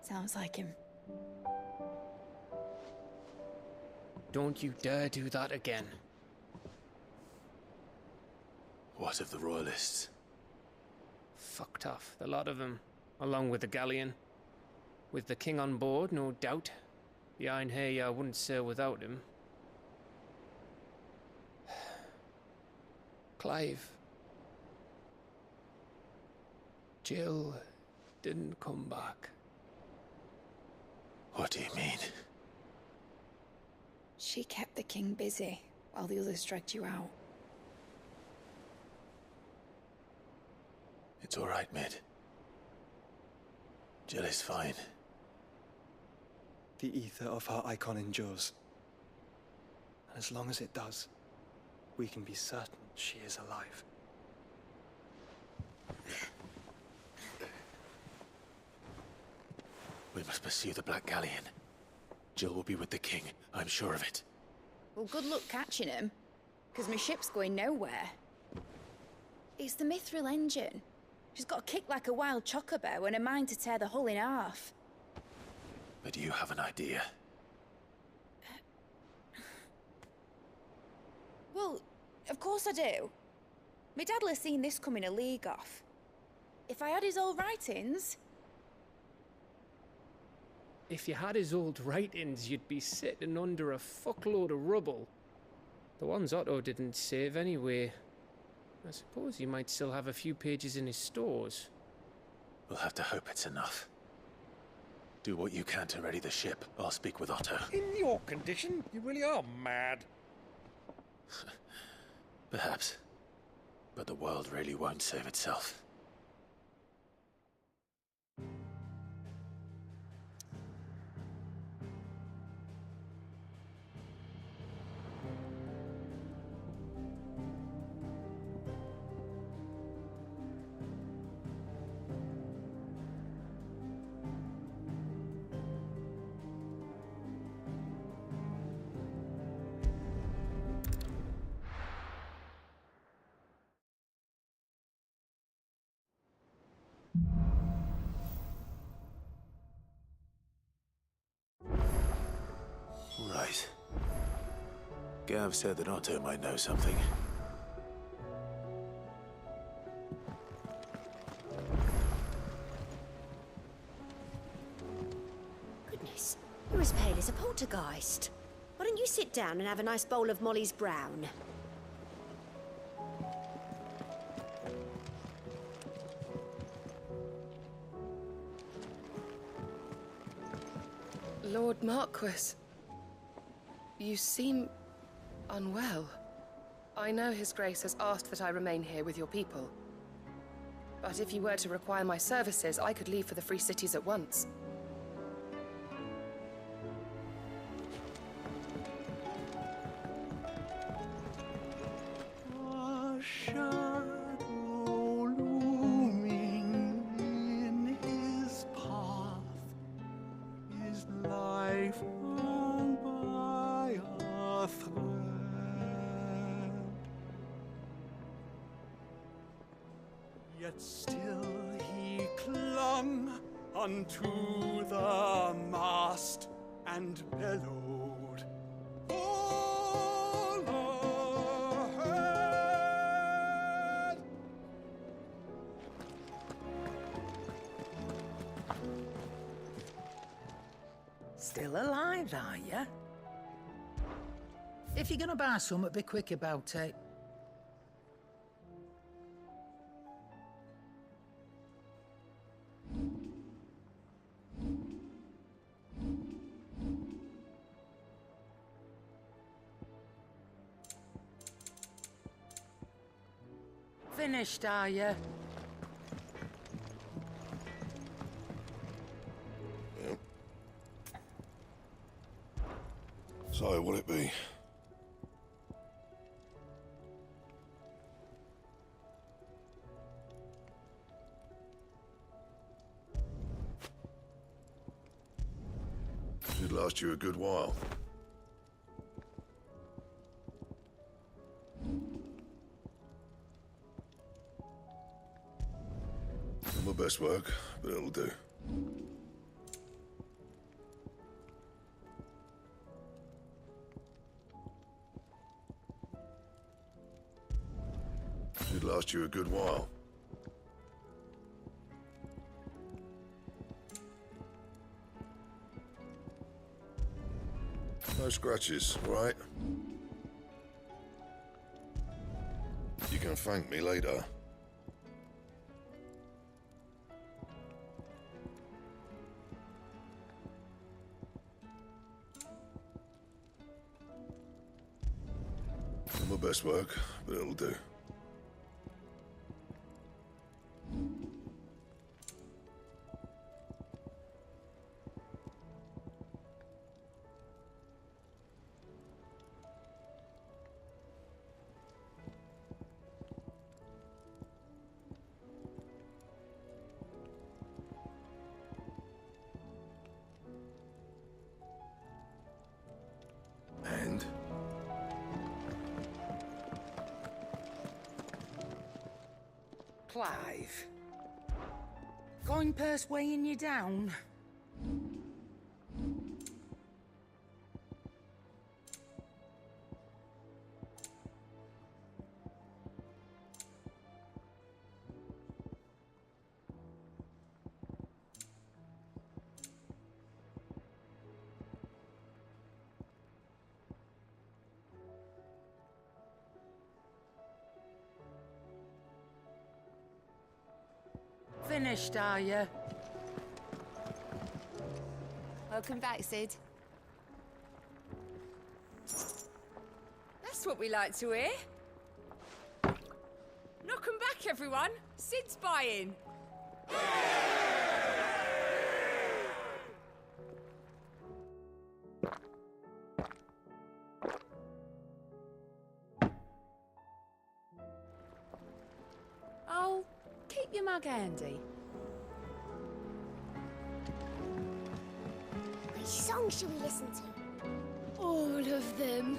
Sounds like him.
Don't you dare do that again.
What of the Royalists?
Fucked off, the lot of them, along with the galleon. With the king on board, no doubt. Behind here, I wouldn't sail without him. Clive. Jill didn't come back.
What do you mean?
She kept the king busy while the others dragged you out.
It's all right, Mid. Jill is fine.
The ether of her icon endures. And as long as it does, we can be certain she is alive.
We must pursue the Black Galleon. Jill will be with the king, I'm sure of it.
Well, good luck catching him, because my ship's going nowhere. It's the Mithril engine. She's got a kick like a wild chocobo and a mind to tear the hull in half.
But do you have an idea?
Well, of course I do. My dad'll have seen this coming a league off. If I had his old writings...
If you had his old writings, you'd be sitting under a fuckload of rubble. The ones Otto didn't save anyway. I suppose he might still have a few pages in his stores.
We'll have to hope it's enough. Do what you can to ready the ship. I'll speak with Otto.
In your condition, you really are mad.
Perhaps. But the world really won't save itself. guys. Gav said that Otto might know something.
Goodness, you're as pale as a poltergeist. Why don't you sit down and have a nice bowl of Molly's Brown?
Lord Marquis, you seem unwell. I know His Grace has asked that I remain here with your people. But if you were to require my services, I could leave for the Free Cities at once.
A shadow looming in his path, his life hung by a thread. Yet still he clung unto the mast and bellowed, "All ahead!"
Still alive, are ya? If you're gonna buy something, be quick about it. Finished, are ya?
Yep. So, what'll it be? Should last you a good while. Not my best work, but it'll do. Should last you a good while. No scratches, all right? You can thank me later. Not my best work, but it'll do. And?
Clive. Going purse weighing you down? Finished, are ya?
Welcome back, Sid. That's what we like to hear. Knock 'em back, everyone. Sid's buying. Oh, keep your mug handy.
Which song should we listen to?
All of them.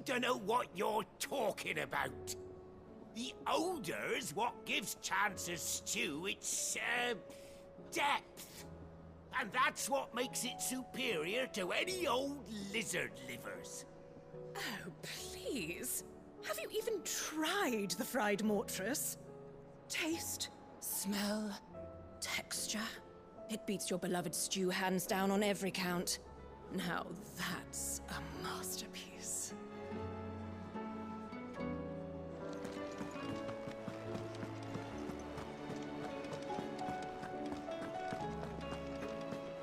don't know what you're talking about. The odour's what gives Chance's stew its, depth. And that's what makes it superior to any old lizard livers.
Oh, please. Have you even tried the fried mortress? Taste, smell, texture. It beats your beloved stew hands down on every count. Now that's a masterpiece.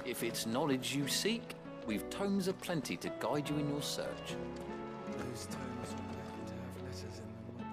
If it's knowledge you seek, we've tomes aplenty to guide you in your search.
Those tomes will be able to have letters in them, won't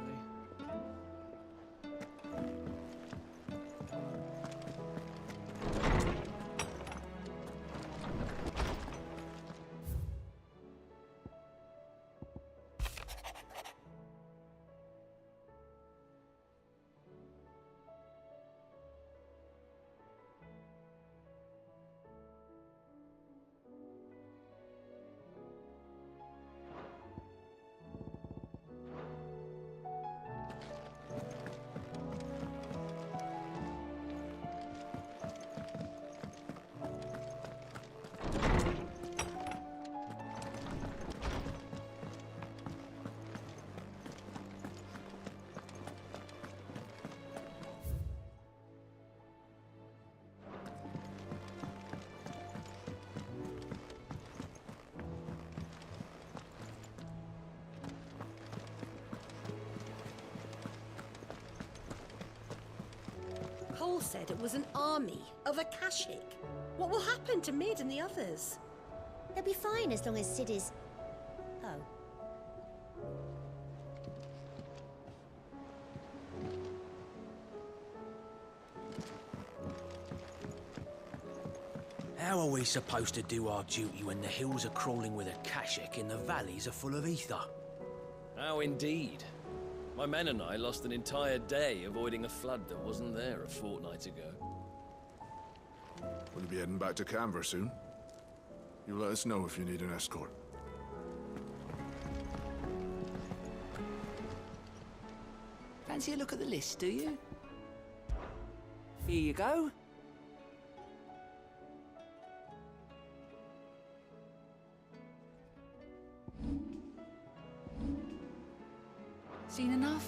Cole said it was an army of Akashic. What will happen to Mid and the others? They'll be fine as long as Sid is... Oh.
How are we supposed to do our duty when the hills are crawling with Akashic and the valleys are full of ether?
How indeed. My men and I lost an entire day avoiding a flood that wasn't there a fortnight ago.
We'll be heading back to Canver soon. You let us know if you need an escort.
Fancy a look at the list, do you? Here you go. Seen enough?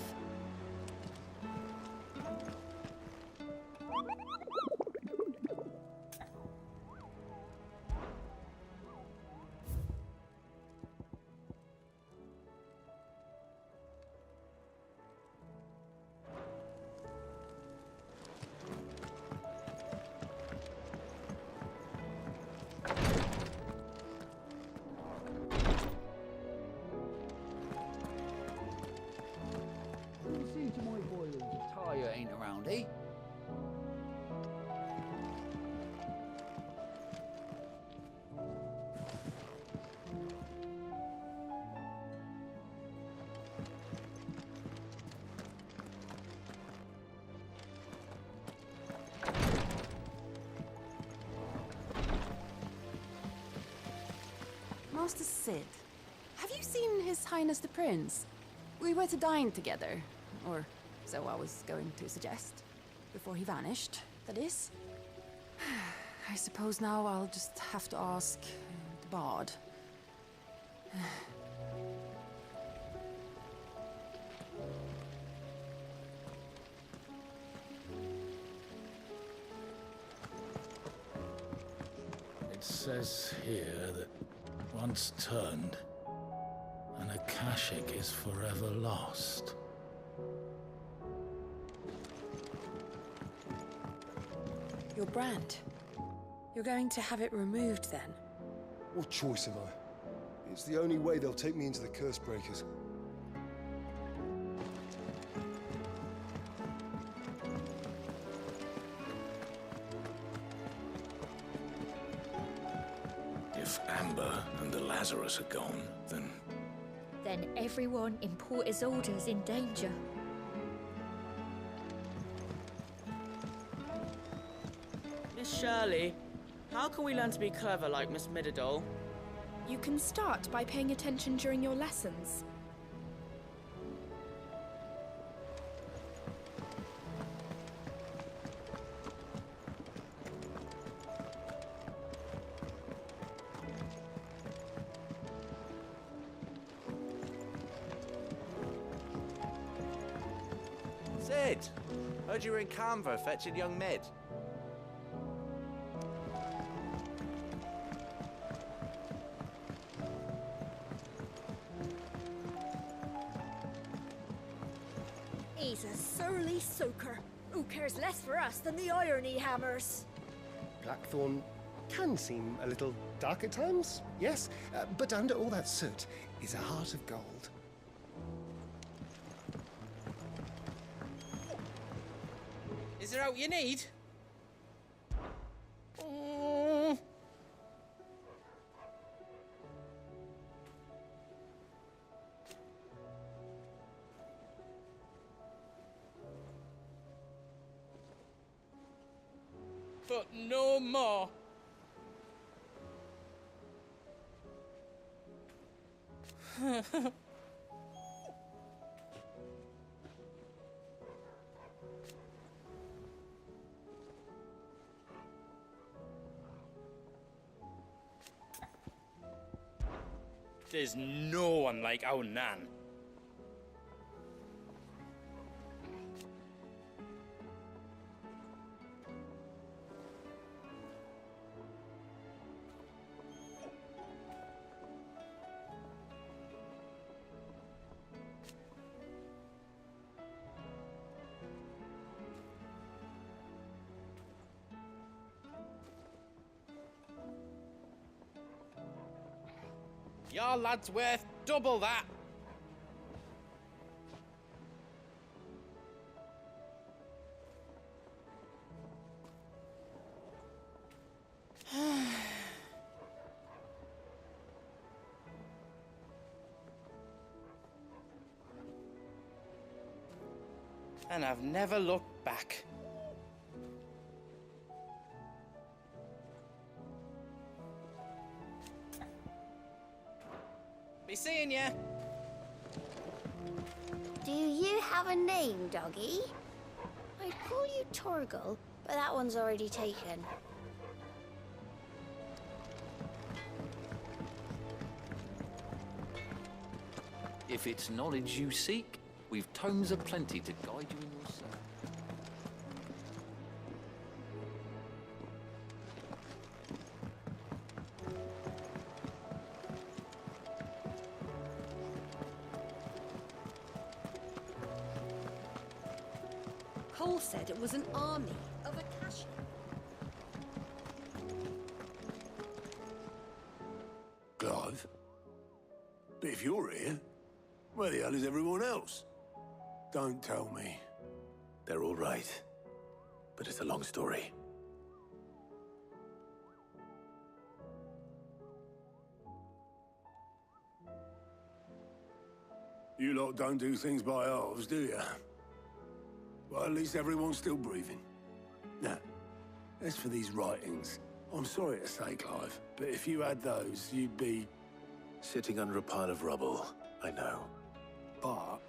See to my boilers if Tyre ain't around, eh?
Master Sid, have you seen His Highness the Prince? We were to dine together, or so I was going to suggest. Before he vanished, that is. I suppose now I'll just have to ask the Bard.
It says here that once turned, an Akashic is forever lost.
Your brand. You're going to have it removed then?
What choice have I? It's the only way they'll take me into the Cursebreakers.
If Amber and the Lazarus are gone, then...
Then everyone in Port Isolde's in danger.
Miss Shirley, how can we learn to be clever like Miss Midadol?
You can start by paying attention during your lessons.
Sid! Heard you were in Canva fetching young Med.
He's a surly soaker. Who cares less for us than the irony hammers?
Blackthorn can seem a little dark at times, yes, but under all that soot is a heart of gold.
Is there out you need?
But no more.
There's no one like our Nan. Your lad's worth double that. And I've never looked back. Be seeing ya.
Do you have a name, doggy? I'd call you Torgal, but that one's already taken.
If it's knowledge you seek, we've tomes aplenty to guide you in your search.
Cole said it was an army of Akasha.
Clive? But if you're here, where the hell is everyone else? Don't tell me.
They're all right. But it's a long story.
You lot don't do things by halves, do you? Well, at least everyone's still breathing. Now, as for these writings, I'm sorry to say, Clive, but if you had those, you'd be...
Sitting under a pile of rubble, I know.
But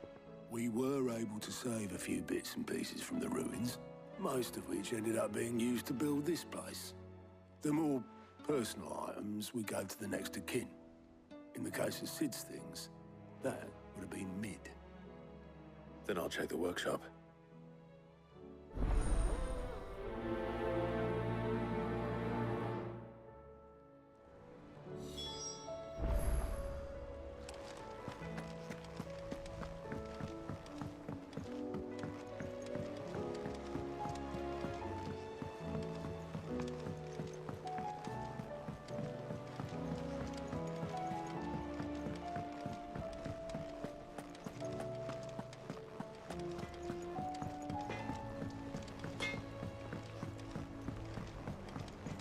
we were able to save a few bits and pieces from the ruins, most of which ended up being used to build this place. The more personal items we gave to the next of kin. In the case of Sid's things, that would have been mid.
Then I'll check the workshop.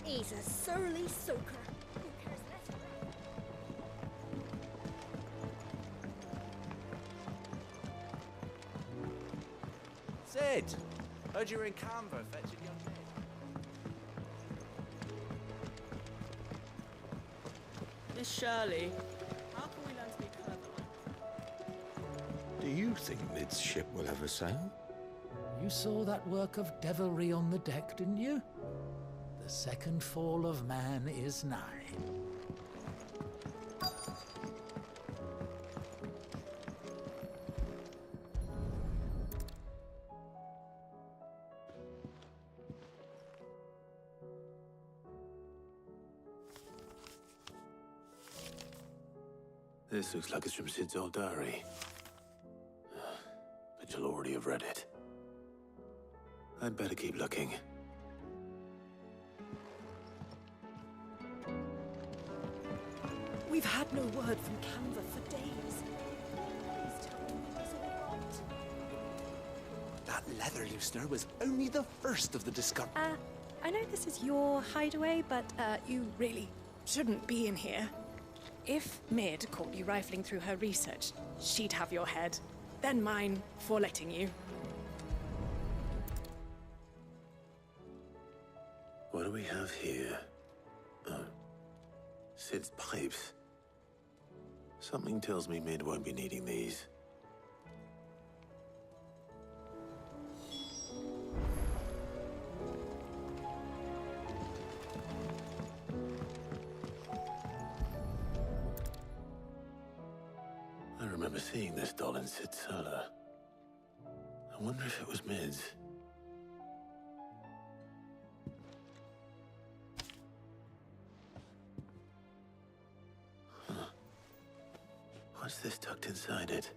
He's a surly soaker. Who cares less for us?
Sid! Heard you were in Canva fetching young Med.
Miss Shirley, how can we learn to be clever?
Do you think Mid's ship will ever sail?
You saw that work of devilry on the deck, didn't you? The second fall of man is nigh.
This looks like it's from Sid's old diary. But you'll already have read it. I'd better keep looking.
We've had no word from Canva for days. Please tell me it's all right.
That leather loosener was only the first of the discoveries.
I know this is your hideaway, but you really shouldn't be in here. If Mid caught you rifling through her research, she'd have your head. Then mine for letting you.
What do we have here? Oh. Sid's pipes. Something tells me Mid won't be needing these. I remember seeing this doll in Sid's cellar. I wonder if it was Mid's. What's this tucked inside it?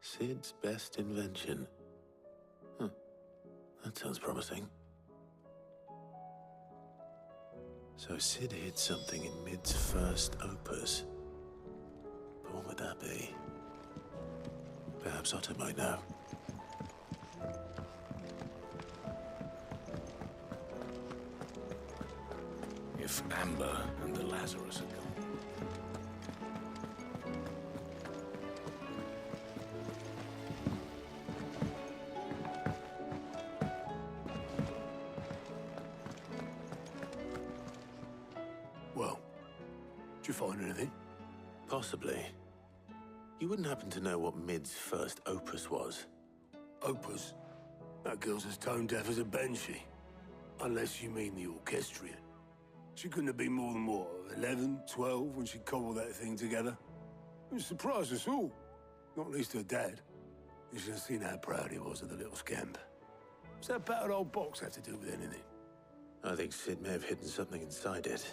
Sid's best invention. Huh. That sounds promising. So Sid hid something in Mid's first opus. But what would that be? Perhaps Otto might know.
If Amber and the Lazarus had gone.
Well, did you find anything?
Possibly. You wouldn't happen to know what Mid's first opus was?
Opus? That girl's as tone deaf as a banshee. Unless you mean the orchestrion. She couldn't have been more than, what, 11, 12 when she cobbled that thing together? It surprised us all. Not least her dad. You should have seen how proud he was of the little scamp. What's that battered old box have to do with anything?
I think Sid may have hidden something inside it.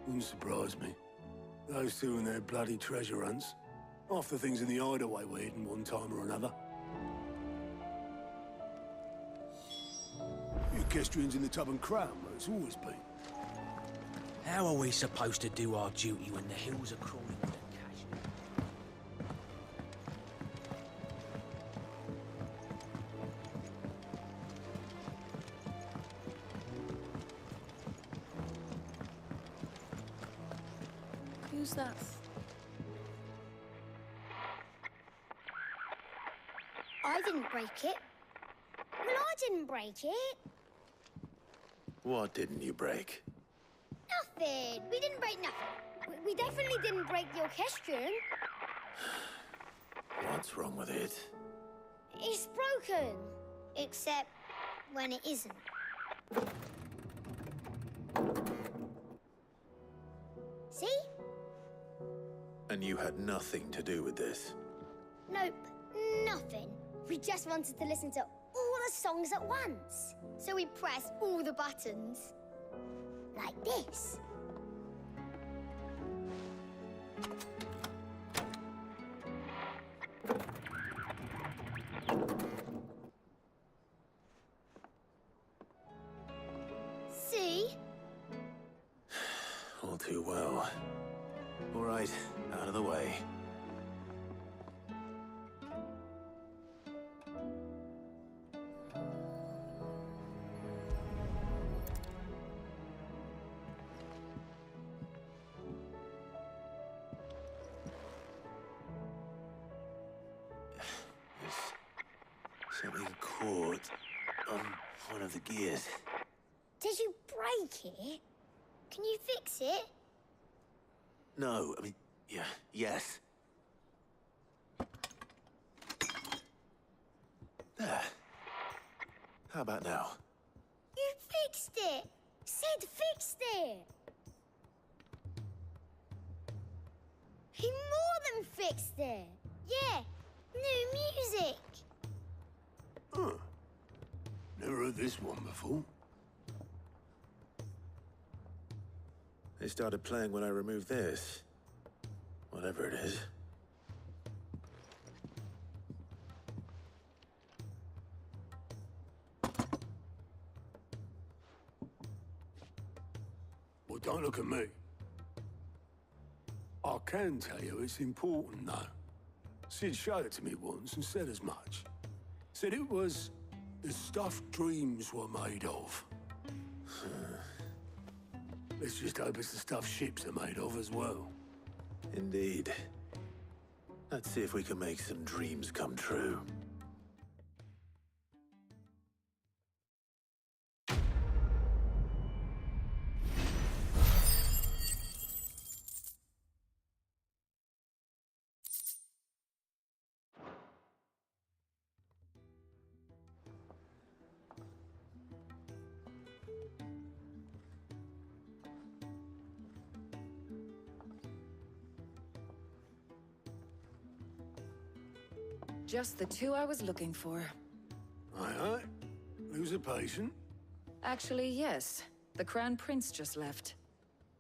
Wouldn't surprise me. Those two and their bloody treasure hunts. Half the things in the hideaway were hidden one time or another. The orchestrion's in the tub and crown, but it's always been.
How are we supposed to do our duty when the hills are crawling with a cash?
Who's that?
I didn't break it. Well, I didn't break it.
What didn't you break?
Nothing. We didn't break nothing. We definitely didn't break the orchestrion.
What's wrong with it?
It's broken. Except when it isn't. See?
And you had nothing to do with this?
Nope, nothing. We just wanted to listen to all the songs at once. So we pressed all the buttons. Like this. See?
All too well. All right, out of the way. Something caught on one of the gears.
Did you break it? Can you fix it?
No, I mean, yeah, yes. There. How about now?
You fixed it! Sid fixed it! He more than fixed it! Yeah, new music!
Huh. Never heard this one before.
They started playing when I removed this. Whatever it is.
Well, don't look at me. I can tell you it's important, though. Sid showed it to me once and said as much. Said it was the stuff dreams were made of. Let's just hope it's the stuff ships are made of as well.
Indeed. Let's see if we can make some dreams come true.
Just the two I was looking for.
Aye, aye. Who's a patient?
Actually, yes. The Crown Prince just left.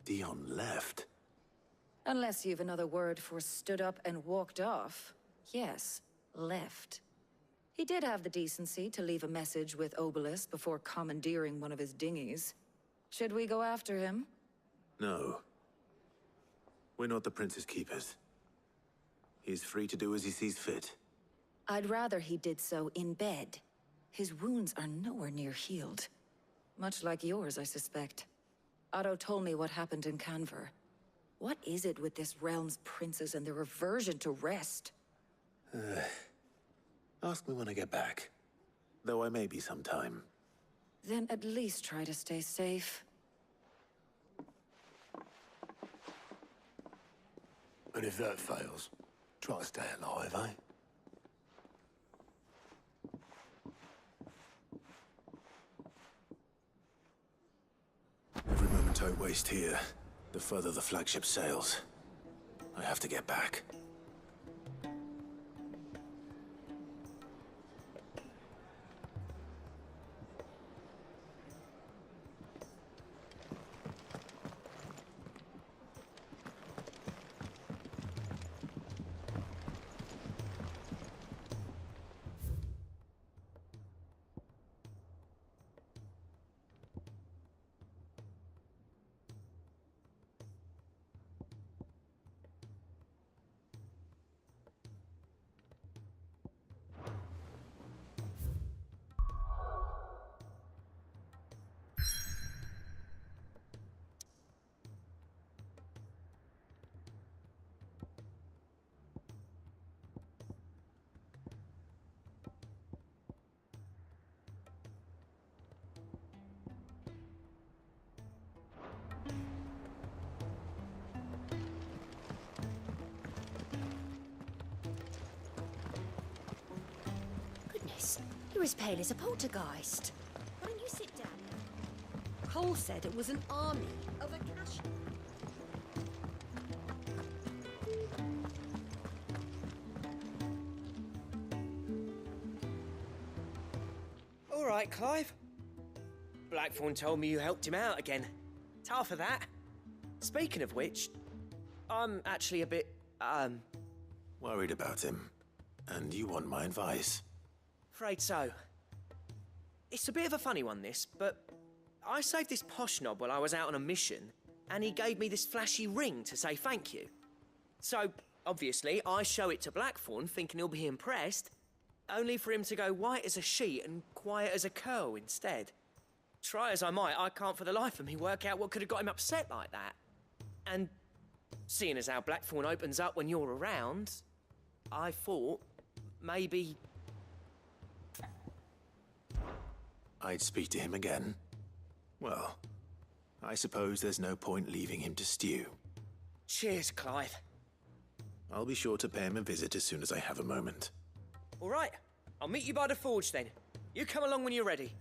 Dion left?
Unless you've another word for stood up and walked off. Yes, left. He did have the decency to leave a message with Obelisk before commandeering one of his dinghies. Should we go after him?
No. We're not the Prince's keepers. He's free to do as he sees fit.
I'd rather he did so in bed. His wounds are nowhere near healed. Much like yours, I suspect. Otto told me what happened in Canver. What is it with this realm's princes and their aversion to rest?
Ask me when I get back. Though I may be sometime.
Then at least try to stay safe.
And if that fails, try to stay alive, eh?
Every moment I waste here, the further the flagship sails. I have to get back.
You're as pale as a poltergeist. Why don't you sit down? Cole said it was an army of Akasha.
All right, Clive. Blackthorn told me you helped him out again. Tough of that. Speaking of which, I'm actually a bit,
Worried about him. And you want my advice?
Afraid so. It's a bit of a funny one, this, but I saved this posh knob while I was out on a mission, and he gave me this flashy ring to say thank you. So, obviously, I show it to Blackthorn, thinking he'll be impressed, only for him to go white as a sheet and quiet as a curl instead. Try as I might, I can't for the life of me work out what could have got him upset like that. And seeing as how Blackthorn opens up when you're around, I thought maybe...
I'd speak to him again. Well, I suppose there's no point leaving him to stew.
Cheers, Clive.
I'll be sure to pay him a visit as soon as I have a moment.
All right, I'll meet you by the forge then. You come along when you're ready.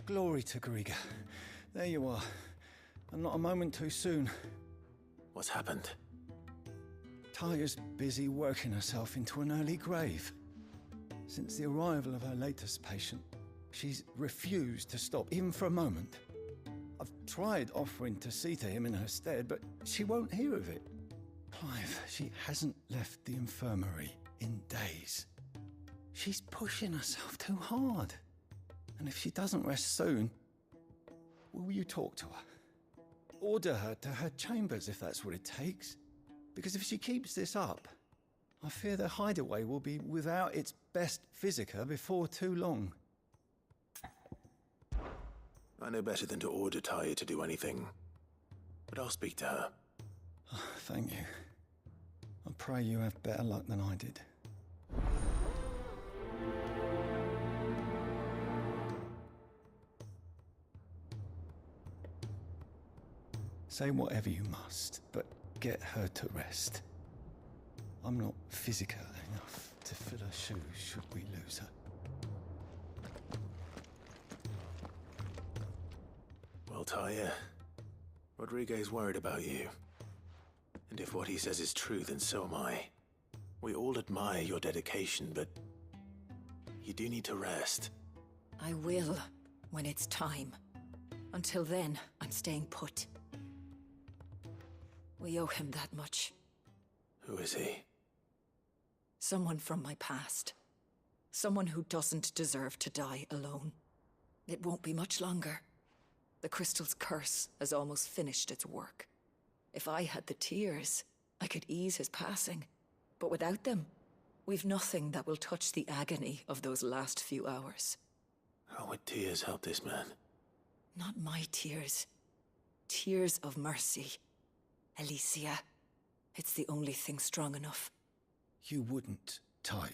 Glory to Griga. There you are. And not a moment too soon.
What's happened?
Taya's busy working herself into an early grave. Since the arrival of her latest patient, she's refused to stop, even for a moment. I've tried offering to see to him in her stead, but she won't hear of it. Clive, she hasn't left the infirmary in days. She's pushing herself too hard. And if she doesn't rest soon, will you talk to her? Order her to her chambers if that's what it takes. Because if she keeps this up, I fear the hideaway will be without its best physica before too long.
I know better than to order Taya to do anything. But I'll speak to her.
Oh, thank you. I pray you have better luck than I did. Say whatever you must, but get her to rest. I'm not physical enough to fill her shoes should we lose her.
Well, Taya, Rodriguez worried about you. And if what he says is true, then so am I. We all admire your dedication, but you do need to rest.
I will, when it's time. Until then, I'm staying put. We owe him that much.
Who is he?
Someone from my past. Someone who doesn't deserve to die alone. It won't be much longer. The crystal's curse has almost finished its work. If I had the tears, I could ease his passing. But without them, we've nothing that will touch the agony of those last few hours.
How would tears help this man?
Not my tears. Tears of mercy. Alicia, it's the only thing strong enough.
You wouldn't, Taya.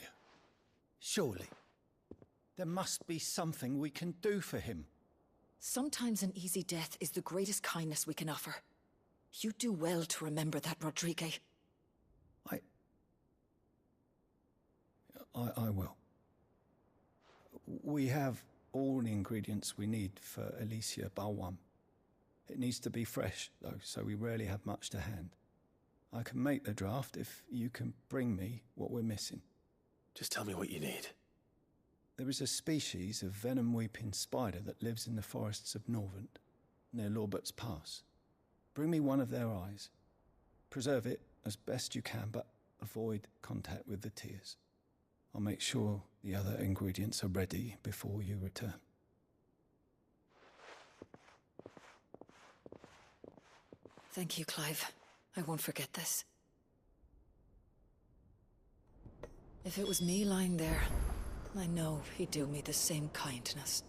Surely. There must be something we can do for him.
Sometimes an easy death is the greatest kindness we can offer. You do well to remember that, Rodrigue.
I will. We have all the ingredients we need for Alicia Balwam. It needs to be fresh, though, so we rarely have much to hand. I can make the draft if you can bring me what we're missing.
Just tell me what you need.
There is a species of venom-weeping spider that lives in the forests of Norvent, near Lorbert's Pass. Bring me one of their eyes. Preserve it as best you can, but avoid contact with the tears. I'll make sure the other ingredients are ready before you return.
Thank you, Clive. I won't forget this. If it was me lying there, I know he'd do me the same kindness.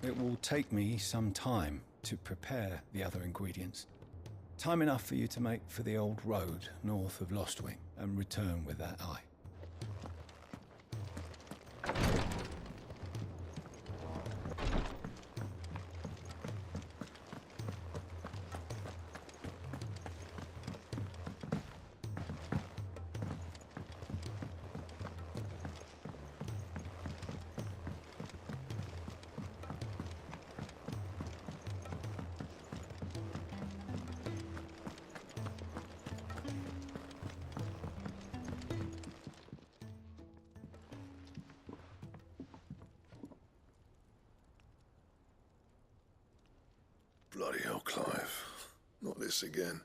It will take me some time to prepare the other ingredients. Time enough for you to make for the old road north of Lostwing and return with that eye.
this again.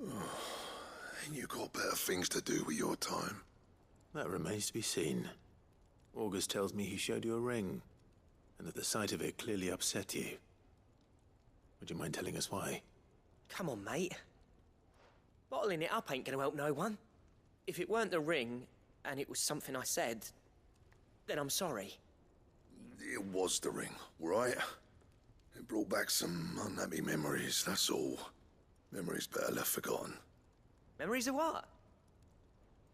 Ain't you got better things to do with your time?
That remains to be seen. August tells me he showed you a ring, and that the sight of it clearly upset you. Would you mind telling us why?
Come on, mate. Bottling it up ain't gonna help no one. If it weren't the ring, and it was something I said, then I'm sorry.
It was the ring, right? It brought back some unhappy memories, that's all. Memories better left forgotten.
Memories of what?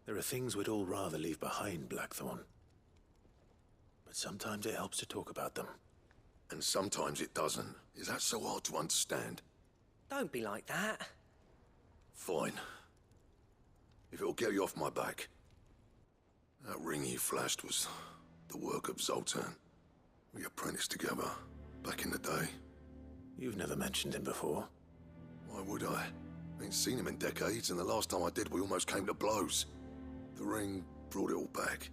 There are things we'd all rather leave behind, Blackthorn. But sometimes it helps to talk about them.
And sometimes it doesn't. Is that so hard to understand?
Don't be like that.
Fine. If it'll get you off my back. That ring you flashed was the work of Zoltan. We apprenticed together, back in the day.
You've never mentioned him before.
Why would I? Ain't seen him in decades, and the last time I did, we almost came to blows. The ring brought it all back.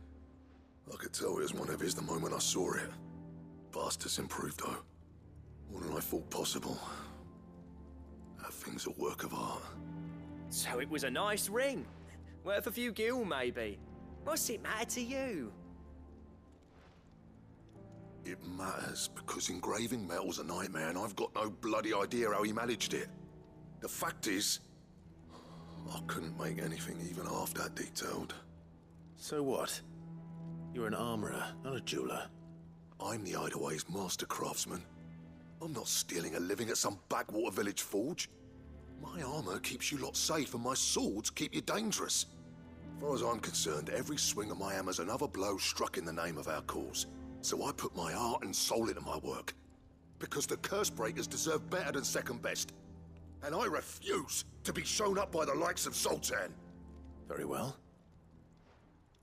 I could tell it was one of his the moment I saw it. Bastard's improved, though. More than I thought possible. That thing's a work of art.
So it was a nice ring. Worth a few gil, maybe. What's it matter to you?
It matters because engraving metal's a nightmare, and I've got no bloody idea how he managed it. The fact is, I couldn't make anything even half that detailed.
So what? You're an armorer, not a jeweler.
I'm the Hideaway's master craftsman. I'm not stealing a living at some backwater village forge. My armor keeps you lot safe, and my swords keep you dangerous. As far as I'm concerned, every swing of my hammer's another blow struck in the name of our cause. So I put my heart and soul into my work. Because the Cursebreakers deserve better than second best. And I refuse to be shown up by the likes of Zoltan.
Very well.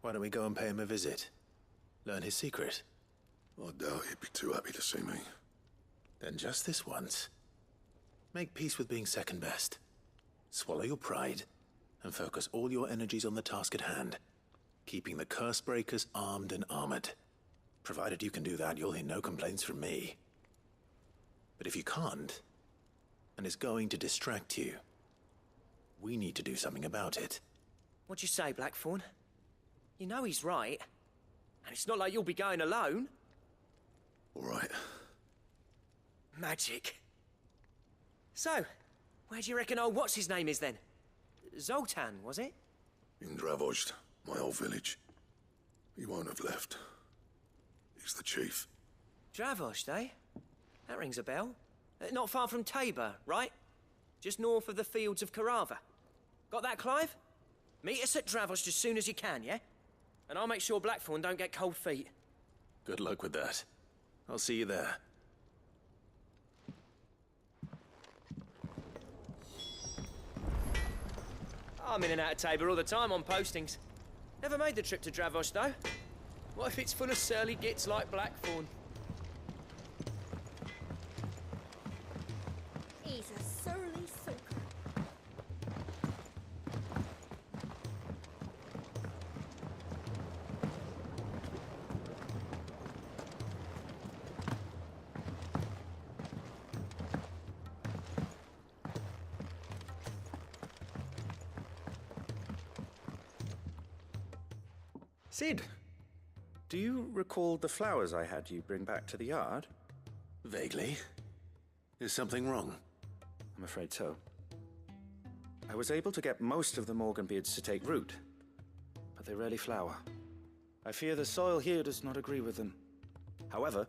Why don't we go and pay him a visit? Learn his secret.
I doubt he'd be too happy to see me.
Then just this once. Make peace with being second best. Swallow your pride, and focus all your energies on the task at hand. Keeping the Cursebreakers armed and armored. Provided you can do that, you'll hear no complaints from me. But if you can't, and it's going to distract you, we need to do something about it.
What'd you say, Blackthorn? You know he's right. And it's not like you'll be going alone.
All right.
Magic. So, where do you reckon old what's-his-name is then? Zoltan, was it?
In Dravozd, my old village. He won't have left. He's the chief.
Dravozd, eh? That rings a bell. Not far from Tabor, right? Just north of the fields of Carava. Got that, Clive? Meet us at Dravozd as soon as you can, yeah? And I'll make sure Blackthorn don't get cold feet.
Good luck with that. I'll see you there.
I'm in and out of Tabor all the time on postings. Never made the trip to Dravozd, though. What if it's full of surly gits like Blackthorn?
He's a surly soaker.
Cid, do you recall the flowers I had you bring back to the yard?
Vaguely. Is something wrong?
I'm afraid so. I was able to get most of the Morganbeards to take root, but they rarely flower. I fear the soil here does not agree with them. However,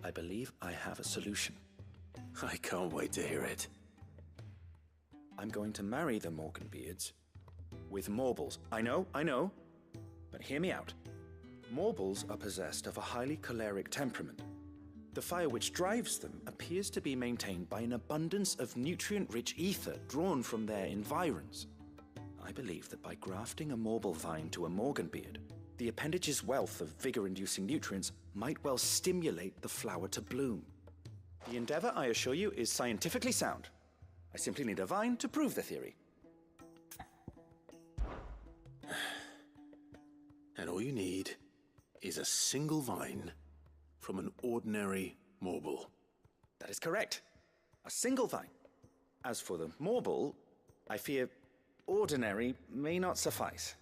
I believe I have a solution.
I can't wait to hear it.
I'm going to marry the Morganbeards with Morbles. I know, but hear me out. Morbles are possessed of a highly choleric temperament. The fire which drives them appears to be maintained by an abundance of nutrient-rich ether drawn from their environs. I believe that by grafting a Morble vine to a Morganbeard, the appendage's wealth of vigor-inducing nutrients might well stimulate the flower to bloom. The endeavor, I assure you, is scientifically sound. I simply need a vine to prove the theory.
And all you need is a single vine from an ordinary Morble.
That is correct. A single vine. As for the Morble, I fear ordinary may not suffice.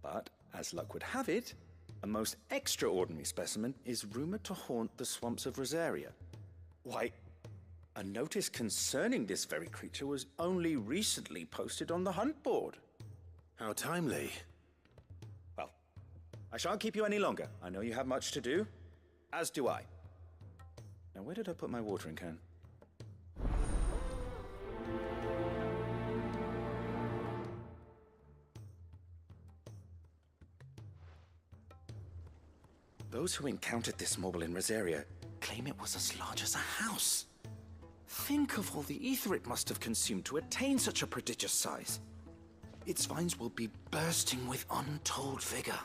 But, as luck would have it, a most extraordinary specimen is rumored to haunt the swamps of Rosaria. Why, a notice concerning this very creature was only recently posted on the hunt board.
How timely.
Well, I shan't keep you any longer. I know you have much to do, as do I. Now, where did I put my watering can? Those who encountered this Morble in Rosaria claim it was as large as a house. Think of all the ether it must have consumed to attain such a prodigious size. Its vines will be bursting with untold vigor.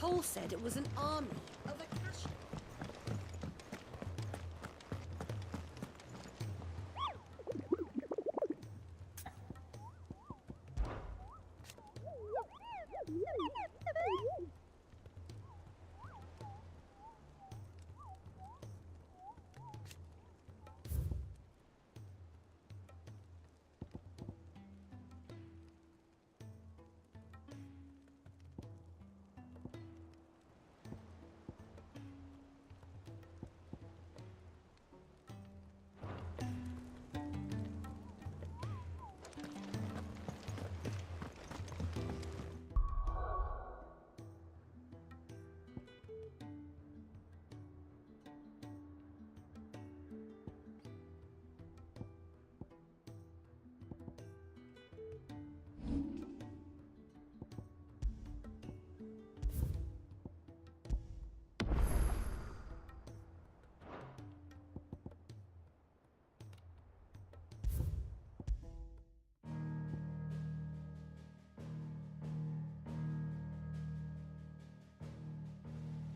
Cole said it was an army